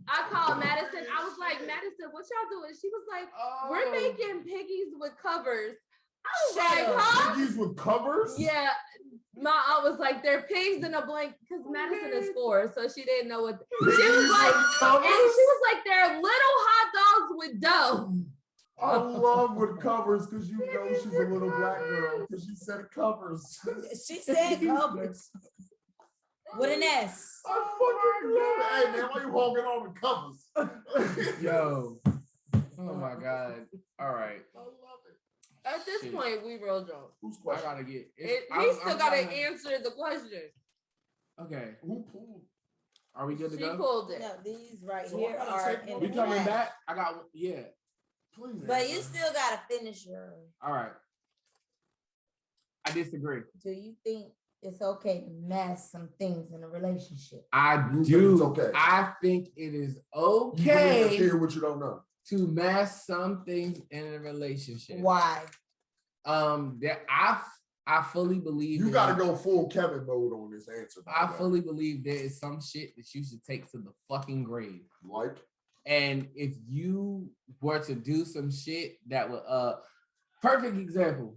I called Madison. I was like, Madison, what y'all doing? She was like, we're making piggies with covers. I was like, huh? Piggies with covers? Yeah. I was like, they're pigs in a blanket because Madison is 4, so she didn't know what. She was like, and she was like, they're little hot dogs with dough. I love with covers because you know she's a little black girl because she said covers. She said covers. With an S. I fucking love it. Hey man, why you hogging on the covers? Yo. Oh my God. All right. I love it. At this Shit. point, we real drunk. Whose I question? gotta get. We still gotta answer the question. Okay. Who pulled? Are we good to She go? pulled it. No, these right So here I gotta are take in one. We the coming back. back? I got. Yeah. Please. But answer. you still gotta finish your. All right. I disagree. Do you think it's okay to mask some things in a relationship? I You think do. it's okay? I think it is You can okay interfere what you don't know. to mask some things in a relationship. Why? That I fully believe You in- got to go full Kevin mode on this answer. by I the way. fully believe there is some shit that you should take to the fucking grave. Like, And if you were to do some shit that would perfect example.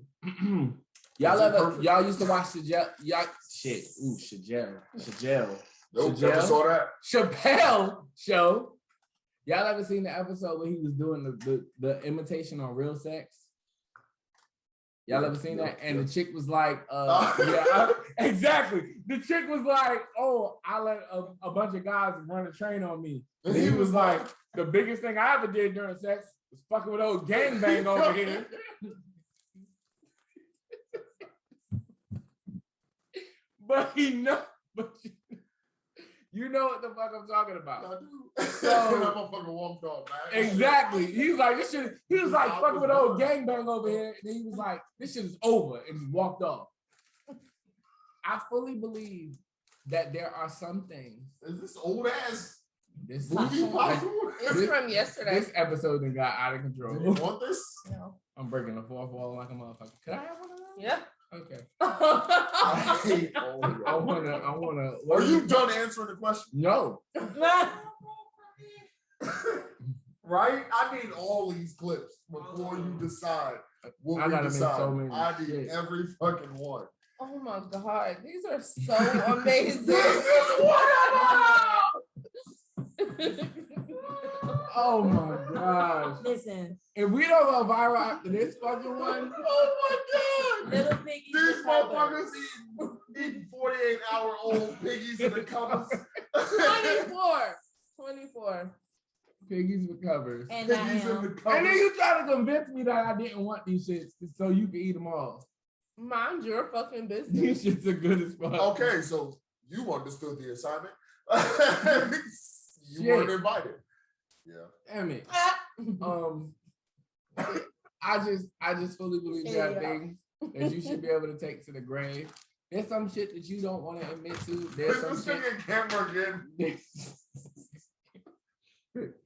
Y'all Is it ever perfect? y'all used to watch Shagelle nope, Shagelle? never saw that. Chappelle show. Y'all ever seen the episode where he was doing the imitation on Real Sex? Y'all ever seen that? And the chick was like, exactly. The chick was like, oh, I let a bunch of guys run a train on me. And he was like, the biggest thing I ever did during sex was fucking with old gangbang over here. But you know what the fuck I'm talking about. I do. So- That motherfucker walked off, man. Exactly. He was like, this shit, he was like fucking with old gangbang over here. And then he was like, this shit is over and just walked off. I fully believe that there are some things. Is this old ass This movie possible? It's from yesterday. This episode then got out of Do you control. want this? No. I'm breaking the fourth wall like a motherfucker. Could I have one of those? Yeah. Okay. I hate all of I y'all. wanna. Are you done answering the question? No. Right? I need all these clips before you decide what I we gotta make decide. so many. I need Shit. every fucking one. Oh my God, these are so amazing. This is what Oh my gosh. Listen, If we don't go viral after this fucking one, Oh my God. little piggies. These with covers. motherfuckers eating 48-hour-old piggies in the covers. 24. piggies with covers. And I Piggies in the am. And then covers. you try to convince me that I didn't want these shits so you can eat them all. Mind your fucking These business. shits are good as fuck. Okay, so you understood the assignment. You Shit. weren't invited. Yeah. Damn it. I just fully believe there are Yeah. things that you should be able to take to the grave. There's some shit that you don't want to admit to. There's Put some this shit. thing in camera again.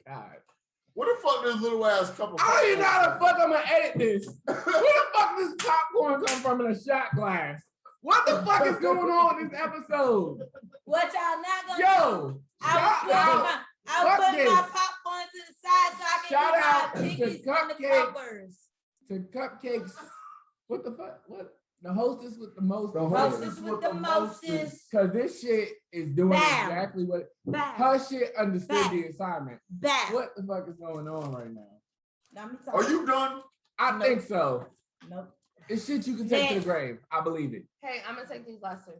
God. What the fuck this little ass cup of I don't even know how the popcorn? fuck I'm gonna edit this. Where the fuck does popcorn come from in a shot glass? What the fuck is going on in this episode? What y'all not gonna do? Yo, shout out. I Fuck was putting this. my popcorn to the side so I Shout can out eat my to piggies and the Cupcake. covers. To Cupcakes. What the fuck? What? The hostess with the most. The Hostess with the mostest. Cause this shit is doing Bam. exactly what Bam. her shit understood Bam. the assignment. Back. What the fuck is going on right now? Now me Are you done? I Nope. think so. Nope. It's shit you can take to the Next. grave. I believe it. Hey, I'm gonna take these last two.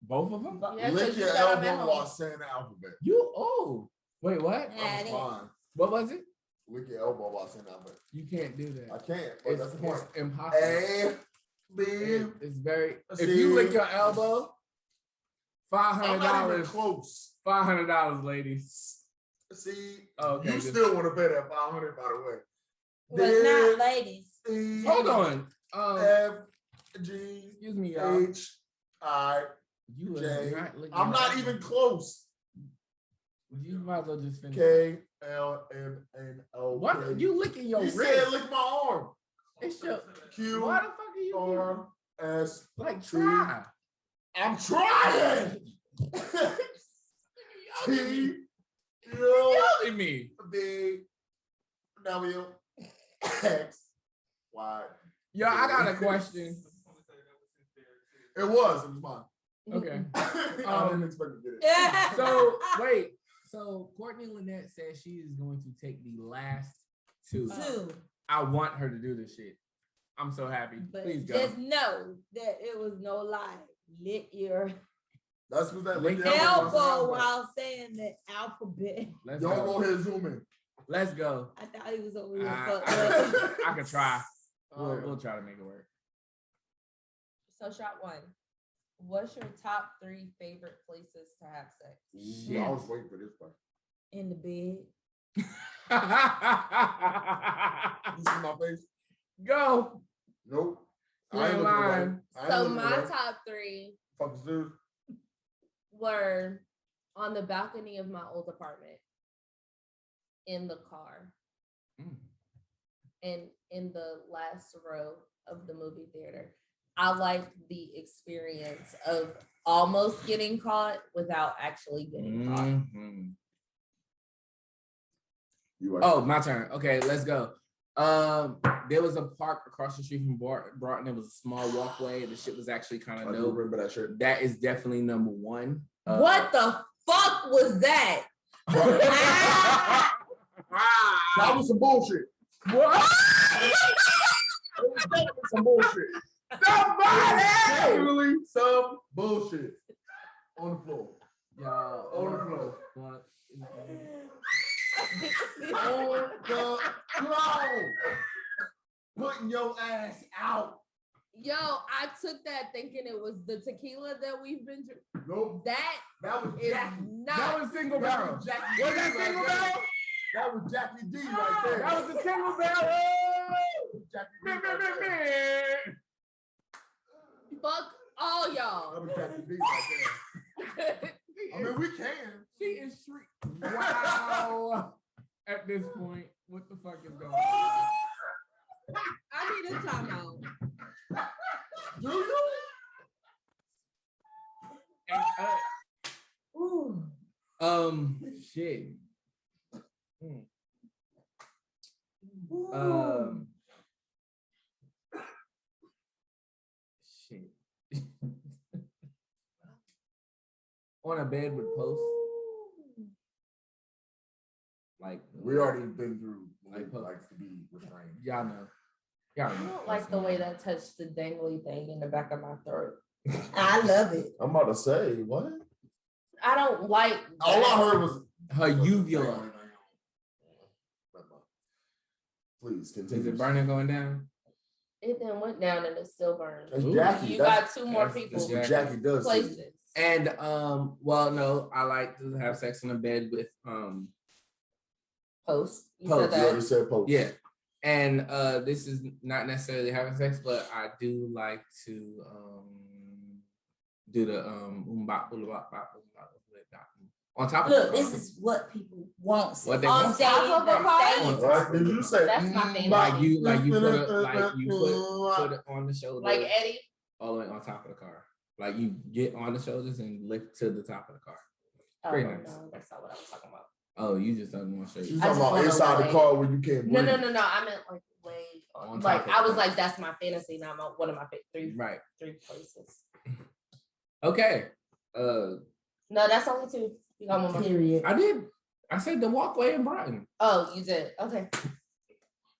Both of them? Yeah, 'cause Lick you your said I'm at elbow home. while saying the alphabet. You wait, what? Yeah, I'm it is. fine. What was it? Lick your elbow while saying the alphabet. You can't do I that. can't, but that's the point. It's impossible. A, B. It's very. If C. you lick your elbow, I'm not even $500. close. $500, ladies. See, Okay, you good. still want to pay that 500, by the way. Well, it's not ladies. E, Hold on. F, G, Excuse me, y'all. H, I. You J. are not licking I'm your not elbow. even close. You might as well just finish. K, L, M, N, O. What? K. You licking your You wrist? said lick my arm. It's your. Q, Why the fuck are you R, S. like T. try? I'm trying. T, U, Yelling me. B, W, X, Y. Yo, I got a question. It was mine. Okay. I didn't expect to get it. Yeah. So wait. So Courtney Lynette says she is going to take the last two. Two. I want her to do this shit. I'm so happy. But Please go. just know that it was no lie. Lick your That's what that Lick lick your elbow while saying the alphabet. Let's Y'all go. go ahead and zoom in. Let's go. I thought he was over here I- fucked I- up. I could try. Alright. We'll try to make it work. So shot one. What's your top 3 favorite places to have sex? Ooh, I was waiting for this part. In the bed. You see my face? Go. Nope. You I ain't ain't looking away. lying. I ain't So looking my away. top 3 Fuck this dude. were on the balcony of my old apartment, in the car, Mm. and in the last row of the movie theater. I liked the experience of almost getting caught without actually getting caught. Mhm. You Oh, my turn. Okay, let's go. There was a park across the street from Broughton. It was a small walkway. The shit was actually kind I of do dope. remember that shit. That is definitely number one. What the fuck was that? That was some bullshit. What? That was definitely some bullshit. Somebody! Definitely some bullshit. On the floor. Y'all, On the floor. Fuck. On the floor. Putting your ass out. Yo, I took that thinking it was the tequila that we've been drinking. Nope. That That was is Jackie. not. That was single That barrel. was Jackie Was D that right single there. barrel? That was Jackie D right there. That was the single barrel. Jackie D Man, right man, there. man. Fuck all That y'all. was Jackie D right there. I mean, we can. She is shriek. Wow. At this point, what the fuck is going on? I need a timeout. Do you? And, shit. Shit. On a bed with posts. Like We already been through Like, what it likes to be restrained. y'all know. Y'all I know. don't like the way that touched the dangly thing in the back of my throat. I love it. I'm about to say, what? I don't like All I heard was Her uvula. Please Is continue. it burning going down? it. Then went down and it still burned. That's Ooh. Jackie. You That's, got two more that's- people. that's what Jackie does. to you. Places. And well, no, I like to have sex in a bed with Post. You Post. said You that. already said post. yeah. And this is not necessarily having sex, but I do like to do the on top of Look, the this car. is what people want. What they On want. top of the car? What did you say? That's my fantasy. Like you put it on the shoulder, Like Eddie. all the way on top of the car. Like you get on the shoulders and lift to the top of the car. Oh, Very nice. no, that's not what I was talking about. Oh, you just don't want to show She's you. talking just about wanna inside the lay- car where you can't No, breathe. no. I meant like way On like top of I the was car. like, that's my fantasy, not one of my Right. three places. Okay. No, that's only two. You got one more. Period. I did. I said the walkway in Brighton. Oh, you did. Okay.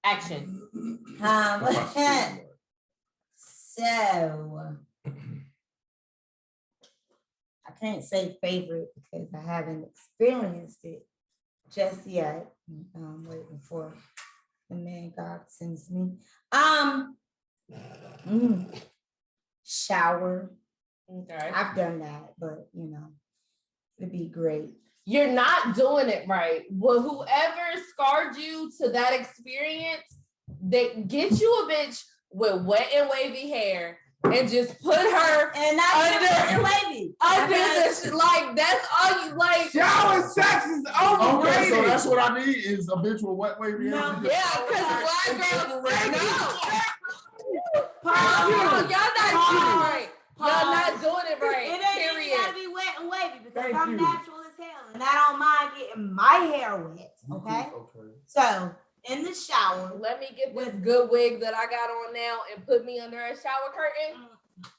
Action. Across the street. So I can't say favorite because I haven't experienced it just yet. I'm waiting for the man God sends me. Shower. Okay. I've done that, but it'd be great. You're not doing it right. Well, whoever scarred you to that experience, they get you a bitch with wet and wavy hair and just put her And not Under- wavy. under this. Like that's all you like. Shower sex is overrated. Okay, so that's what I need is a bitch with wet wavy hair. No. Yeah, because black girls no. Pause. Y'all not doing it right. Y'all not doing it right. It ain't even Period. gotta be wet and wavy because Thank I'm you. natural as hell and I don't mind getting my hair wet. Okay. Okay. So in the shower, Let me get this good wig that I got on now and put me under a shower curtain.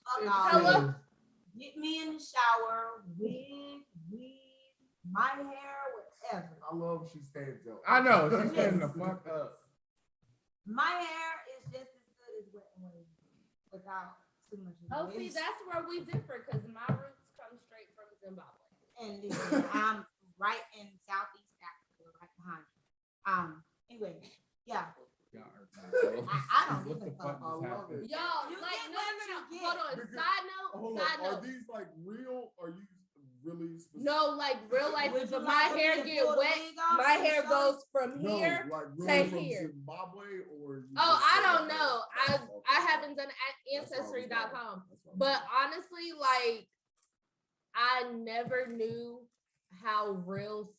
Hello? get me in the shower, wig, my hair, whatever. I love she stands up. I know. She's getting the fuck up. My hair is just as good as wet and wavy without too much. Oh, see, waste. that's where we differ because my roots come straight from Zimbabwe. And listen, I'm right in Southeast Africa, right behind you. Anyway, yeah. I don't give a fuck all over. Y'all, You like, get no. what you Hold on. Because- Side note. Are these like real? Are you really specific? No, like real life. Would If you my like for me hair to get pull the wet, wig off my and hair show goes from No, here. like to really from here. Zimbabwe or? You Oh, just I say don't like know. that? I haven't done ancestry.com. That's all. But honestly, like, I never knew how real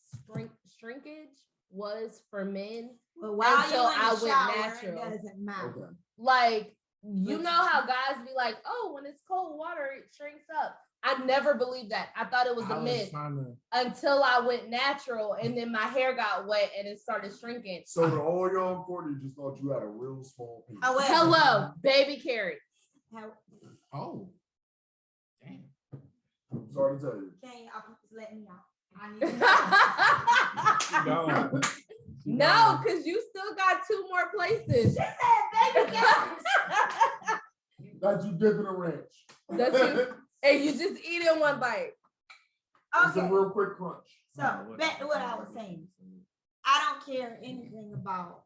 shrinkage was for men. Well, while Until you in the I went shower, natural. it doesn't matter. Okay. Like, you know how guys be like, oh, when it's cold water, it shrinks up. I never believed that. I thought it was a myth until I went natural and then my hair got wet and it started shrinking. So to all y'all, Courtney just thought you had a real small penis. However, Hello, baby Carrie. Oh. Damn. I'm sorry to tell you. Can y'all just let me out? I need to know. Gone. No, because you still got two more places. She said, baby, get That you dip in a ranch. That you, and you just eat in one bite. It's a Okay, real quick crunch. so back to what I was saying. I don't care anything about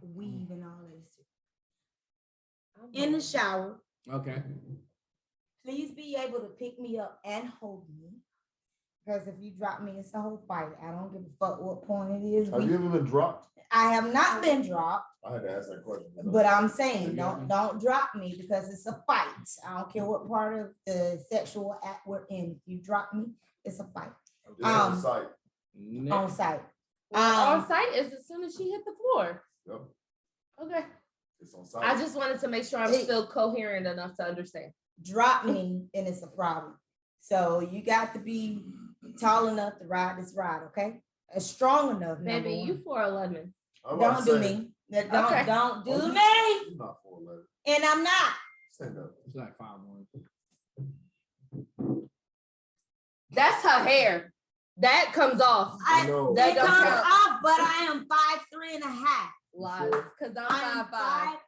weave and all this. In the shower, Okay. please be able to pick me up and hold me. Because if you drop me, it's a whole fight. I don't give a fuck what point it is. Have you ever been dropped? I have not been dropped, I had to ask that question. but I'm saying don't drop me because it's a fight. I don't care what part of the sexual act we're in. If you drop me, it's a fight It's on site. on site. On site is as soon as she hit the floor. Yep. Okay. It's on site. I just wanted to make sure I'm still coherent enough to understand. Drop me and it's a problem. So you got to be tall enough to ride this ride, okay? Strong enough. Baby, number you one. 4'11". I'm about Don't to do say, me. That Okay. don't do Oh, me. You're not 4'11". And I'm not. Stand up. It's like 5'1". That's her hair. That comes off. I, know. That it don't comes count. off, but I am 5'3.5". Lies. Because I'm I'm 5'5".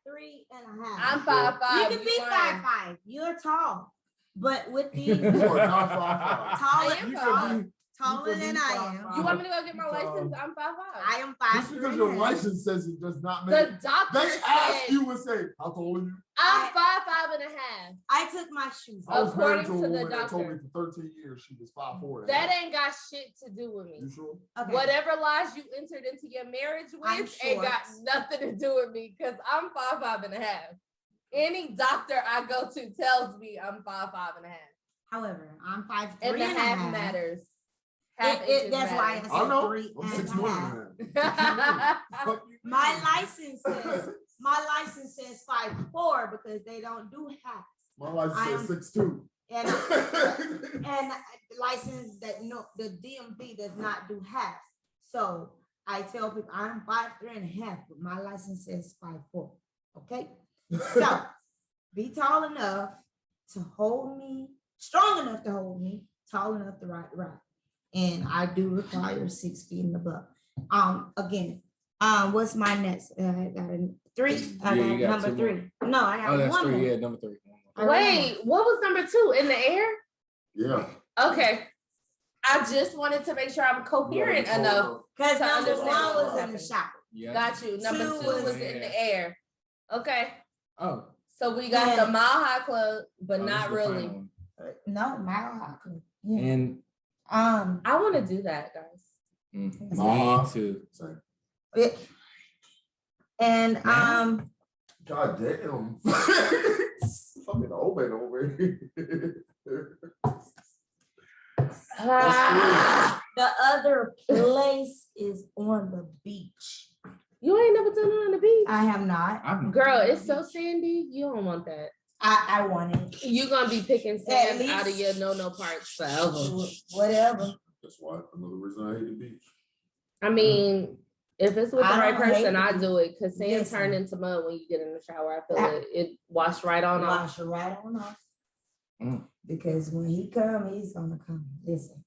5'3.5". I'm 5'5". You can be lying. 5'5". You're tall, but with the You are not 5'5". taller, I am taller, taller you can than be I 5'5". am. You want me to go get my license? I'm 5'5". I am Just because your 5'3.5". license says it does not make The doctor they ask said you and say, how tall are you? I'm 5'5.5". I took my shoes I was off. married to a According to the woman that told me doctor. for 13 years she was 5'4". That ain't got shit to do with me. You sure? Okay. Whatever lies you entered into your marriage I'm with ain't got short. nothing to do with me because I'm 5'5.5". Any doctor I go to tells me I'm 5'5.5". However, I'm 5'3.5". And the half matters. Half inches That's why I matters. I said know. 3 I'm and 6'1". a half. My license says 5'4" because they don't do half. My license says 6'2". And and license that the DMV does not do half. So I tell people I'm 5'3.5", but my license says 5'4". Okay, so be tall enough to hold me, strong enough to hold me, tall enough to ride. And I do require 6 feet and above. Again, what's my next? I got a 3. I Yeah, you got got number 2 more. 3. No, I got Oh, that's one 3. more. Yeah, number 3. I got Wait, what was number 2? In the air? Yeah. Okay. I just wanted to make sure I'm coherent enough. Because to number 1 understand was what's in the happening. shower. Yeah. Got you. Number 2 2 was in the air. Okay. Oh. So we got Yeah. the Mile High Club, but Oh, this not is the really. final one. No, Mile High Club. Yeah. And I want to do that, guys. me Mama. too. And Now? God damn. Fucking open over here. the other place is on the beach. You ain't never done it on the beach. I have not. Girl, it's so sandy. You don't want that. I want it. You're gonna be picking At sand least- out of your no parts forever. Whatever. That's why another reason I hate the beach. I mean, if it's with the I right don't hate person, the I beach. do it because sand Listen. turn into mud when you get in the shower. I feel it washed right on off. Wash it right on off. Mm. Because when he come, he's gonna come. Listen.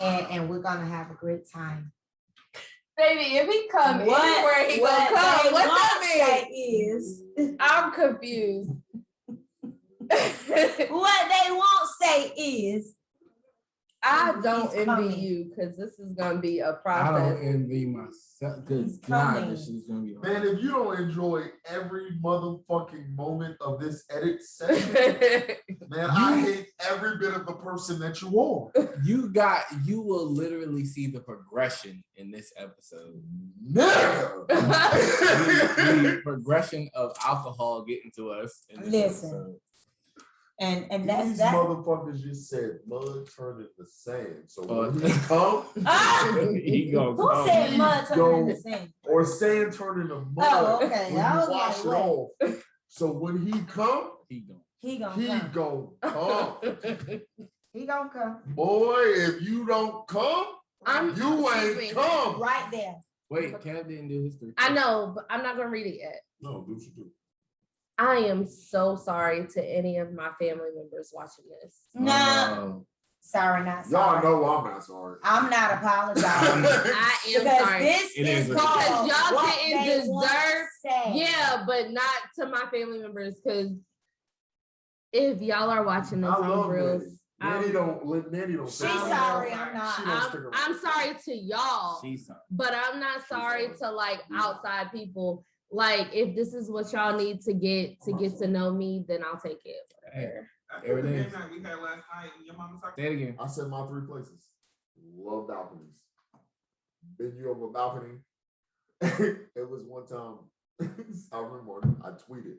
and we're gonna have a great time. Baby, if he come What anywhere, he what gonna come. they What won't that mean? say is I'm confused. what they won't say is I don't He's envy coming. you because this is gonna be a I don't process. envy myself. Good He's God, coming. this is gonna be hard. Man, if you don't enjoy every motherfucking moment of this edit session, man, I hate every bit of the person that you are. You will literally see the progression in this episode. Nigga. The progression of alcohol getting to us in this Listen. episode. and that's These that. motherfuckers just said mud turned into sand. So Oh. when he come, He gonna Who come. said mud turned into sand? or sand turned into mud. Oh, okay. When I you was wash like, it wait. off. So when he come, He gonna. He gonna he come. gon' come. He gonna come Boy, if you don't come, you excuse me. ain't come. right there. Wait, Kev didn't do his 3. I know, but I'm not gonna read it yet. No, do what you do. I am so sorry to any of my family members watching this. No, Oh. sorry, not Y'all sorry. know I'm not sorry. I'm not apologizing. I am Because sorry. this It is is what it called is. Because y'all what didn't they won't deserve- say. Yeah, but not to my family members because if y'all are watching this I on love Reels, Nanny. Nanny don't say She's nothing. sorry, I'm not. She don't stick around. I'm sorry to y'all, She's sorry. but I'm not sorry to like outside people. Like if this is what y'all need to get to know me, then I'll take it. Whatever. There it is. We had last night and your mama talked. Say it again. I said my 3 places. Love balconies. Been you over a balcony. It was one time. I remember I tweeted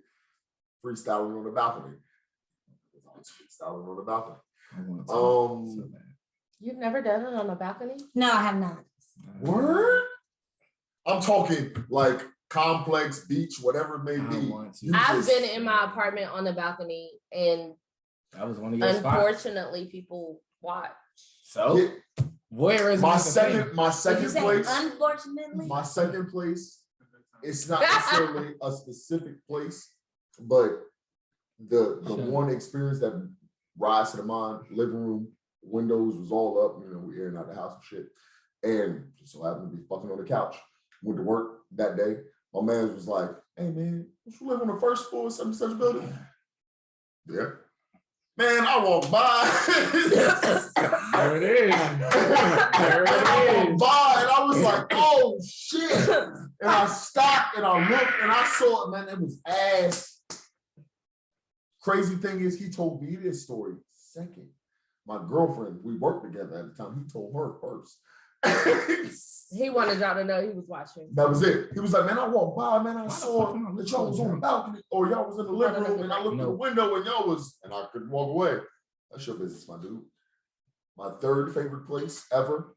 freestyling on the balcony. I was freestyling on the balcony. I want to so bad. You've never done it on a balcony? No, I have not. Word? I'm talking like complex beach, whatever it may I be. want to. You I've just- been in my apartment on the balcony, and That was one of your spots. unfortunately, people watch. So Yeah, where is my Mr. Payne? second Did you say place. unfortunately? My second place it's not necessarily a specific place, but the one experience that rise to the mind, living room, windows was all up, we airing out the house and shit. And just so happened to be fucking on the couch. Went to work that day. My man was like, hey man, you live on the first floor of such and such building? Yeah. Man, I walked by. There it is. I walked by and I was like, oh shit. And I stopped and I looked and I saw it, man, it was ass. Crazy thing is, he told me this story second. My girlfriend, we worked together at the time, he told her first. He wanted y'all to know he was watching. That was it. He was like, man, I walked by, man, I saw that y'all was on the balcony or y'all was in the living room and I looked in the window and y'all was, and I couldn't walk away. That's your business, my dude. My third favorite place ever.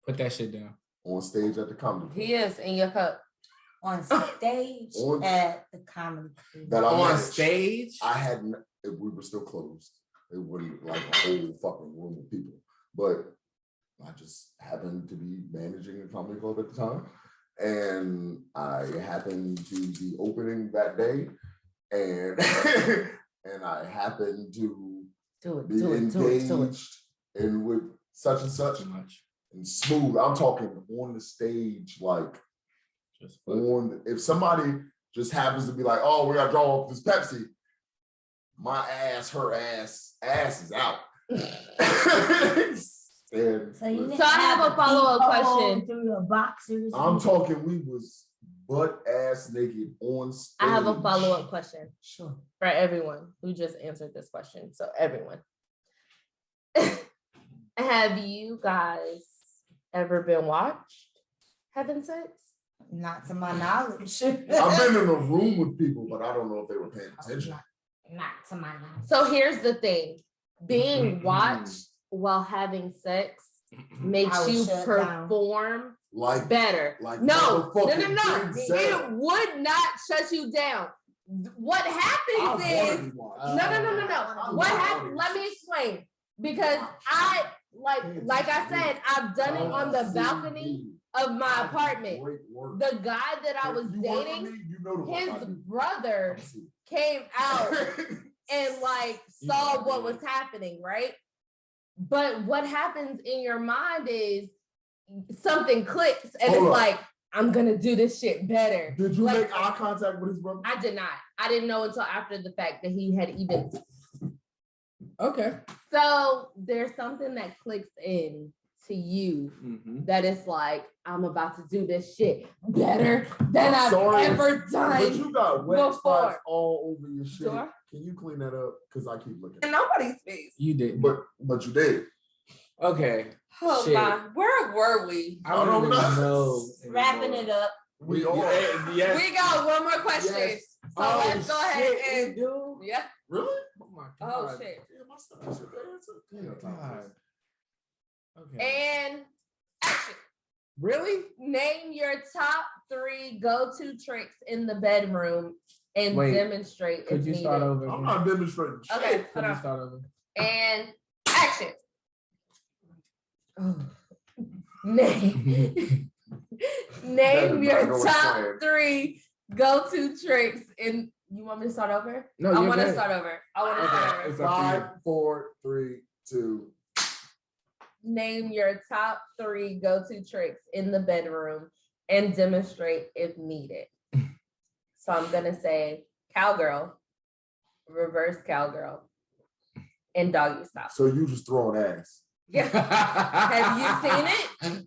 Put that shit down. On stage at the comedy club. He is in your cup. On stage at the comedy club. That I On managed. stage? I hadn't, we were still closed. It wasn't like a whole fucking room of people. But I just happened to be managing a comedy club at the time. And I happened to be opening that day. And and I happened to be engaged and with such and such and smooth. I'm talking on the stage, like just on. If somebody just happens to be like, "Oh, we gotta draw up this Pepsi," my ass, her ass is out. And So I have a follow-up question. Through your boxers. I'm talking, we was butt ass naked on stage. I have a follow-up question. Sure. For everyone who just answered this question. So everyone. Have you guys ever been watched having sex? Not to my knowledge. I've been in a room with people, but I don't know if they were paying attention. Not to my knowledge. So here's the thing. Being watched while having sex makes you perform like better. Like No. motherfucking Big Zell. It would not shut you down. What happens is no. What happens? Let me explain. Because I like I said, I've done it on the balcony of my apartment. The guy that I was dating, his brother came out and like saw what was happening, right? But what happens in your mind is something clicks and it's like, I'm gonna do this shit better. Did you make eye contact with his brother? I did not. I didn't know until after the fact that he had even. Okay. So there's something that clicks in to you that is like, I'm about to do this shit better than I've ever done. But you got wet before. spots all over your shit. Sure. Can you clean that up? Because I keep looking. In nobody's face. You did. But you did. Okay. Oh Shit. my, where were we? I don't even know. Wrapping it up. We all. Yes. We got one more question. Yes. So let's go ahead and do. yeah. Really? Oh my god. Oh shit. Yeah, my stomach should be answered. God. Okay. And action. Really? Name your top 3 go-to tricks in the bedroom and Wait, demonstrate. Could if you needed. start over? I'm not demonstrating. Okay, shit. Could hold you on. start over? And action. Name your go top explain. 3 go-to tricks in. You want me to start over? No, I you're want to good. start over. I want to start over. It's up to you. 5, 4, 3, 2. Name your top 3 go-to tricks in the bedroom and demonstrate if needed. So I'm gonna say cowgirl, reverse cowgirl, and doggy style. So you just throwing ass. Yeah. Have you seen it?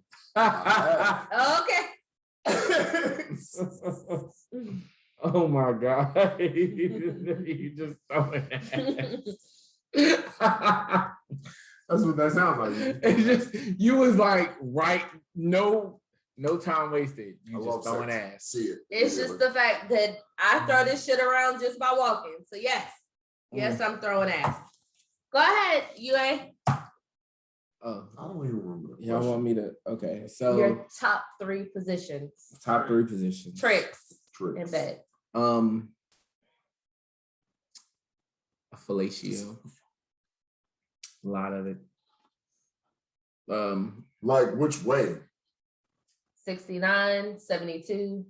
Okay. Oh my god. You just throwing ass. That's what that sounds like. It's just you was like right, no time wasted. I You love just throwing sex. ass. See it. It's just the fact that I throw this shit around just by walking. So yes, I'm throwing ass. Go ahead, UA. I don't even remember. The Y'all question. want me to? Okay, so Your top 3 positions, top 3 positions. tricks Tricks. in bed. A fellatio. A lot of it. Like which way? 69, 72,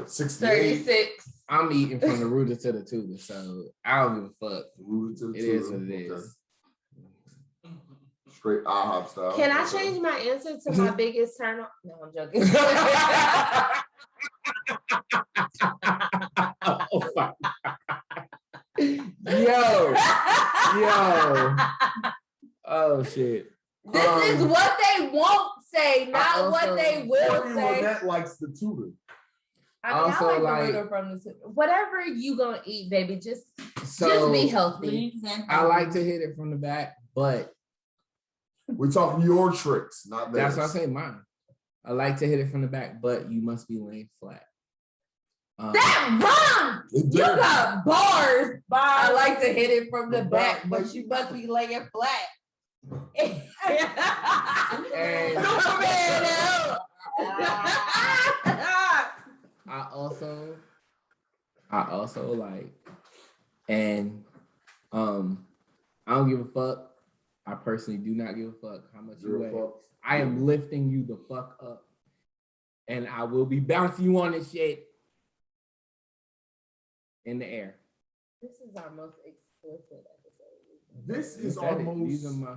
68. 36. I'm eating from the rooter to the tutor, so I don't give a fuck. Rooted to the It is tutor. what it Okay. is. Straight IHOP style. Can I Okay. change my answer to my biggest turn on? No, I'm joking. Oh my God. Yo. Oh shit. This is what they won't say, not also- what they will Courtney say. Lynette likes the tutor. I mean, also, I like like- the rooter from the tutor. Whatever you gonna eat, baby, just So be healthy. I like to hit it from the back, but We're talking your tricks, not theirs. that's what I say mine. I like to hit it from the back, but you must be laying flat. That wrong. It You does. got bars. I like to hit it from the back, but you must be laying flat. And I also like, and I don't give a fuck. I personally do not give a fuck how much you weigh. I am lifting you the fuck up, and I will be bouncing you on this shit in the air. This is our most explicit episode. This You is said our it. most These are my.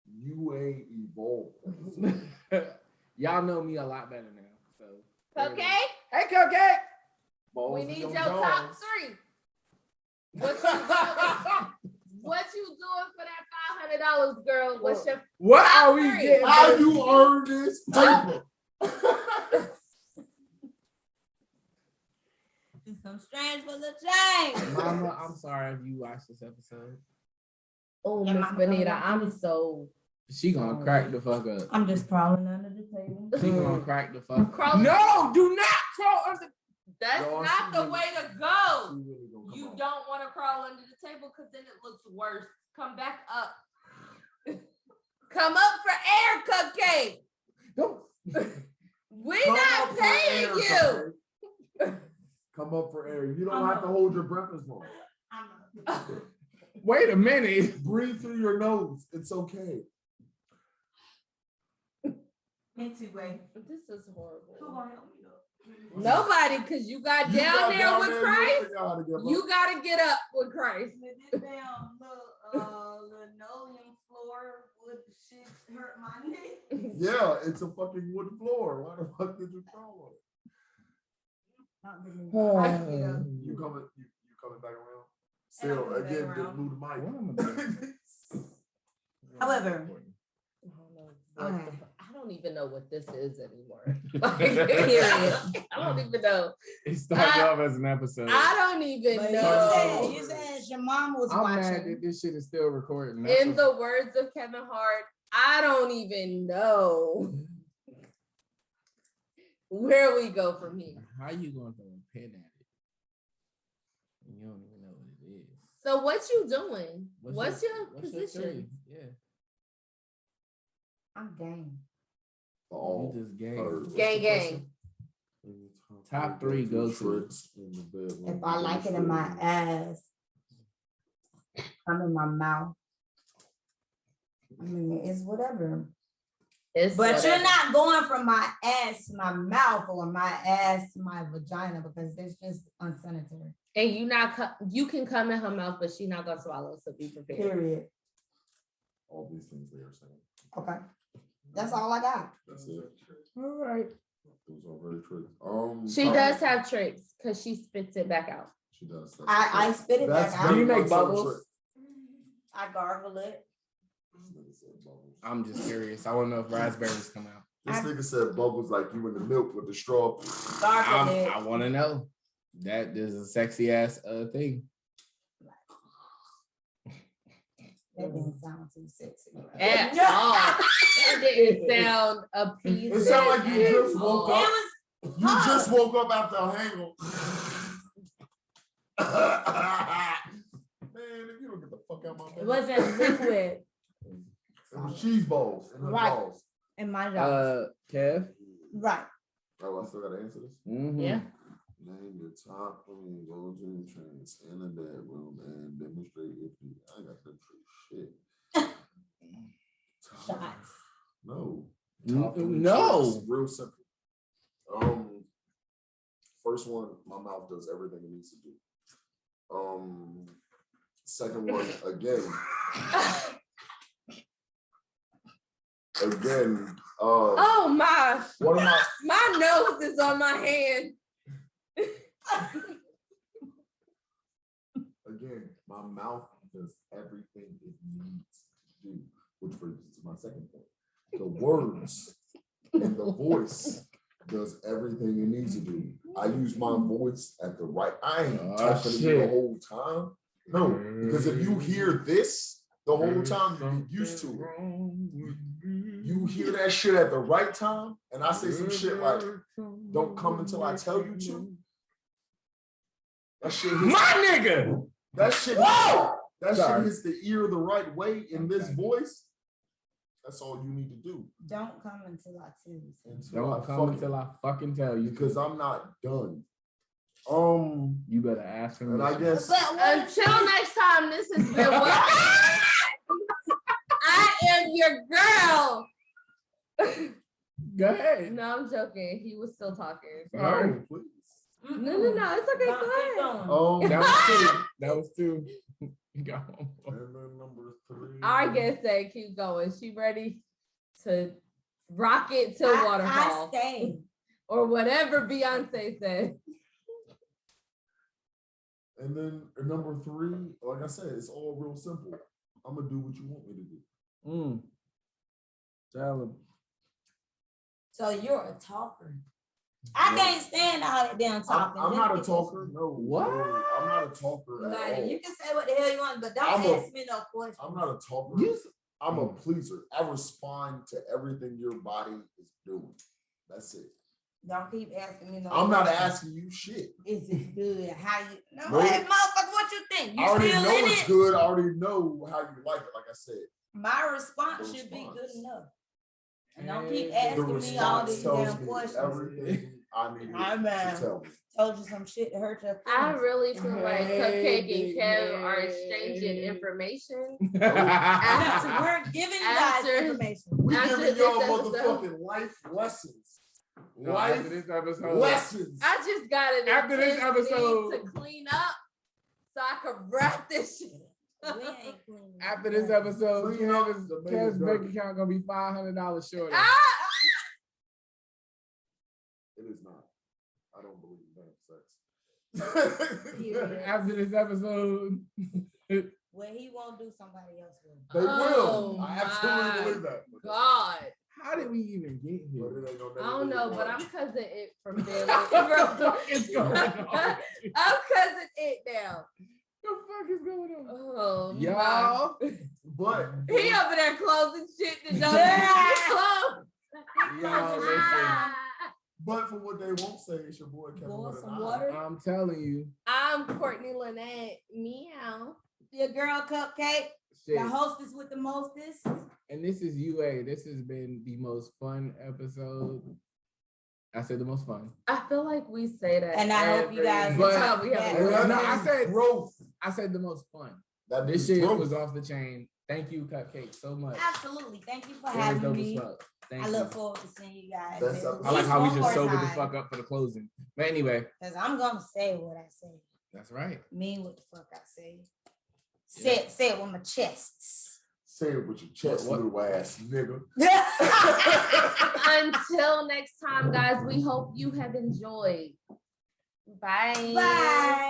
UA evolved. Y'all know me a lot better now. So Cupcake, hey, Cupcake. Balls we in need your your top jaws. 3. What you doing for that $500, girl? What's your What top are we 3? getting? How you earn this paper? Some strange for the change. Mama, I'm sorry if you watched this episode. Oh, Yeah, Miss Mama, Benita, Mama. I'm so She gonna crack the fuck up. I'm just crawling under the table. She gonna crack the fuck. Crawling- No, do not crawl under. that's Y'all, not she the really- way to She go. really gonna come You on. don't want to crawl under the table because then it looks worse. Come back up. Come up for air, Cupcake. Don't- We Come up not for paying air, you. Cupcake. Come up for air. You don't have to hold your breath as long. Wait a minute. Breathe through your nose. It's okay. Anyway, This is horrible. who gonna help me though? Nobody, because you got You down got there down with there, Christ. figure out how to get up. You got to get up with Christ. This damn linoleum floor wood shit hurt my knee. Yeah, it's a fucking wood floor. Why the fuck did you crawl I on get it? up. You coming back around? Still, coming back again, around. just move the mic. However, I don't even know what this is anymore. period. I don't even know. It started off as an episode. I don't even But know. you said your mom was I'm mad watching. that this shit is still recording. In the words of Kevin Hart, I don't even know where we go from here. How you gonna throw a pin at it? You don't even know what it is. So what you doing? What's your three? position? Yeah. I'm game. Oh, You just game. Gang, gang. Top 3 go to. If I like it in my ass, I'm in my mouth. I mean, it's whatever. It's But whatever. you're not going from my ass to my mouth or my ass to my vagina because it's just unsanitary. And you can come in her mouth, but she's not gonna swallow. So be prepared. Period. All these things they are saying. Okay. That's all I got. That's it. All right. Those are very true. She does have tricks because she spits it back out. She does. I spit it back out. Do you very make much so bubbles? trick. I gargle it. This nigga said bubbles. I'm just curious. I want to know if raspberries come out. This nigga said bubbles like you in the milk with the straw. Gargle it. I want to know. That is a sexy ass thing. That didn't sound too sexy. At all. That didn't sound appeasing. It sounded like you at just woke all. up. You just woke up after a hangover. Man, if you don't get the fuck out of my It face. wasn't liquid. It was cheese balls in her Right. jaws. In my jaw. Kev. Right. Oh, I still gotta answer this. Mhm. Yeah. Name the top 3 go-to trains in the bedroom and demonstrate if you. I got that shit. Shots. No. N- Top 3 no. tricks, real simple. First one, my mouth does everything it needs to do. Second one, again. Oh my! What am I? My nose is on my hand. Again, my mouth does everything it needs to do, which brings us to my second point. The words and the voice does everything it needs to do. I use my voice at the right. I ain't talking to you the whole time. No, because if you hear this the whole time, you're used to it. You hear that shit at the right time, and I say some shit like, "Don't come until I tell you to." That shit hits My nigga. That shit. That shit hits the ear the right way in this voice. That's all you need to do. Don't come until I tell you. Don't come until I fucking tell you. Because I'm not done. You better ask him. And I guess Until next time, this has been what I am your girl. Go ahead. No, I'm joking. He was still talking. no, please. No, it's okay. Go ahead. That was two. You got one more. And then number 3. Our guest said keep going. She ready to rock it to waterfall. I stay. Or whatever Beyonce said. And then number 3, like I said, it's all real simple. I'm gonna do what you want me to do. Tell him. So you're a talker. I can't stand all that damn talking. I'm not a talker. No. What? No, I'm not a talker at Like, all. you can say what the hell you want, but don't ask me no questions. I'm not a talker. I'm a pleaser. I respond to everything your body is doing. That's it. Don't keep asking me no I'm not questions. asking you shit. Is it good? How you? No, No. hey, motherfucker, what you think? I You already still know in it's it? good. I already know how you like it. Like I said, My response should be good enough. And don't keep the asking me all response these tells damn me questions. everything I need to tell me. Told you some shit to hurt your I feelings. really feel like Cupcake and Kev are exchanging information. After we're giving you guys After- information. We After giving y'all this episode- motherfucking life lessons. No, Life after this episode. lessons. I just got it. After this episode- to clean up so I could wrap this shit. We ain't clean. After this episode, Clean up Kev's the bank dirty. account gonna be $500 short. It is not. I don't believe in damn sex. After this episode, Well, he won't do, somebody else will. They Oh will. I absolutely my believe that. God. how did we even get But here? it ain't gonna I never don't be know, the but one. I'm cousin it from family. What the fuck is going on? I'm cousin it now. The fuck is going on? Oh, Y'all, But He over there closing shit that don't y'all need listen. But for what they won't say, it's your boy Kevin. Boil with some an I. water. I'm telling you, I'm Courtney Lynette. Meow. Your girl Cupcake, shit. the hostess with the mostest. And this is UA. This has been the most fun episode. I said the most fun. I feel like we say that. And I hope you guys every But- time we have a Yeah. girl. No, I said growth. I said the most fun. That This means shit growth. was off the chain. Thank you, Cupcake, so much. Absolutely. Thank you for It was having dope me. as fuck. Thank I you. look forward to seeing you guys. That's at up- I like least how we one just more sobered the time, fuck up for the closing. But anyway, Cause I'm gonna say what I say. that's right. Mean what the fuck I say. Yeah. Say it with my chests. Say it with your chest, What? little ass nigga. Until next time, guys, we hope you have enjoyed. Bye. Bye.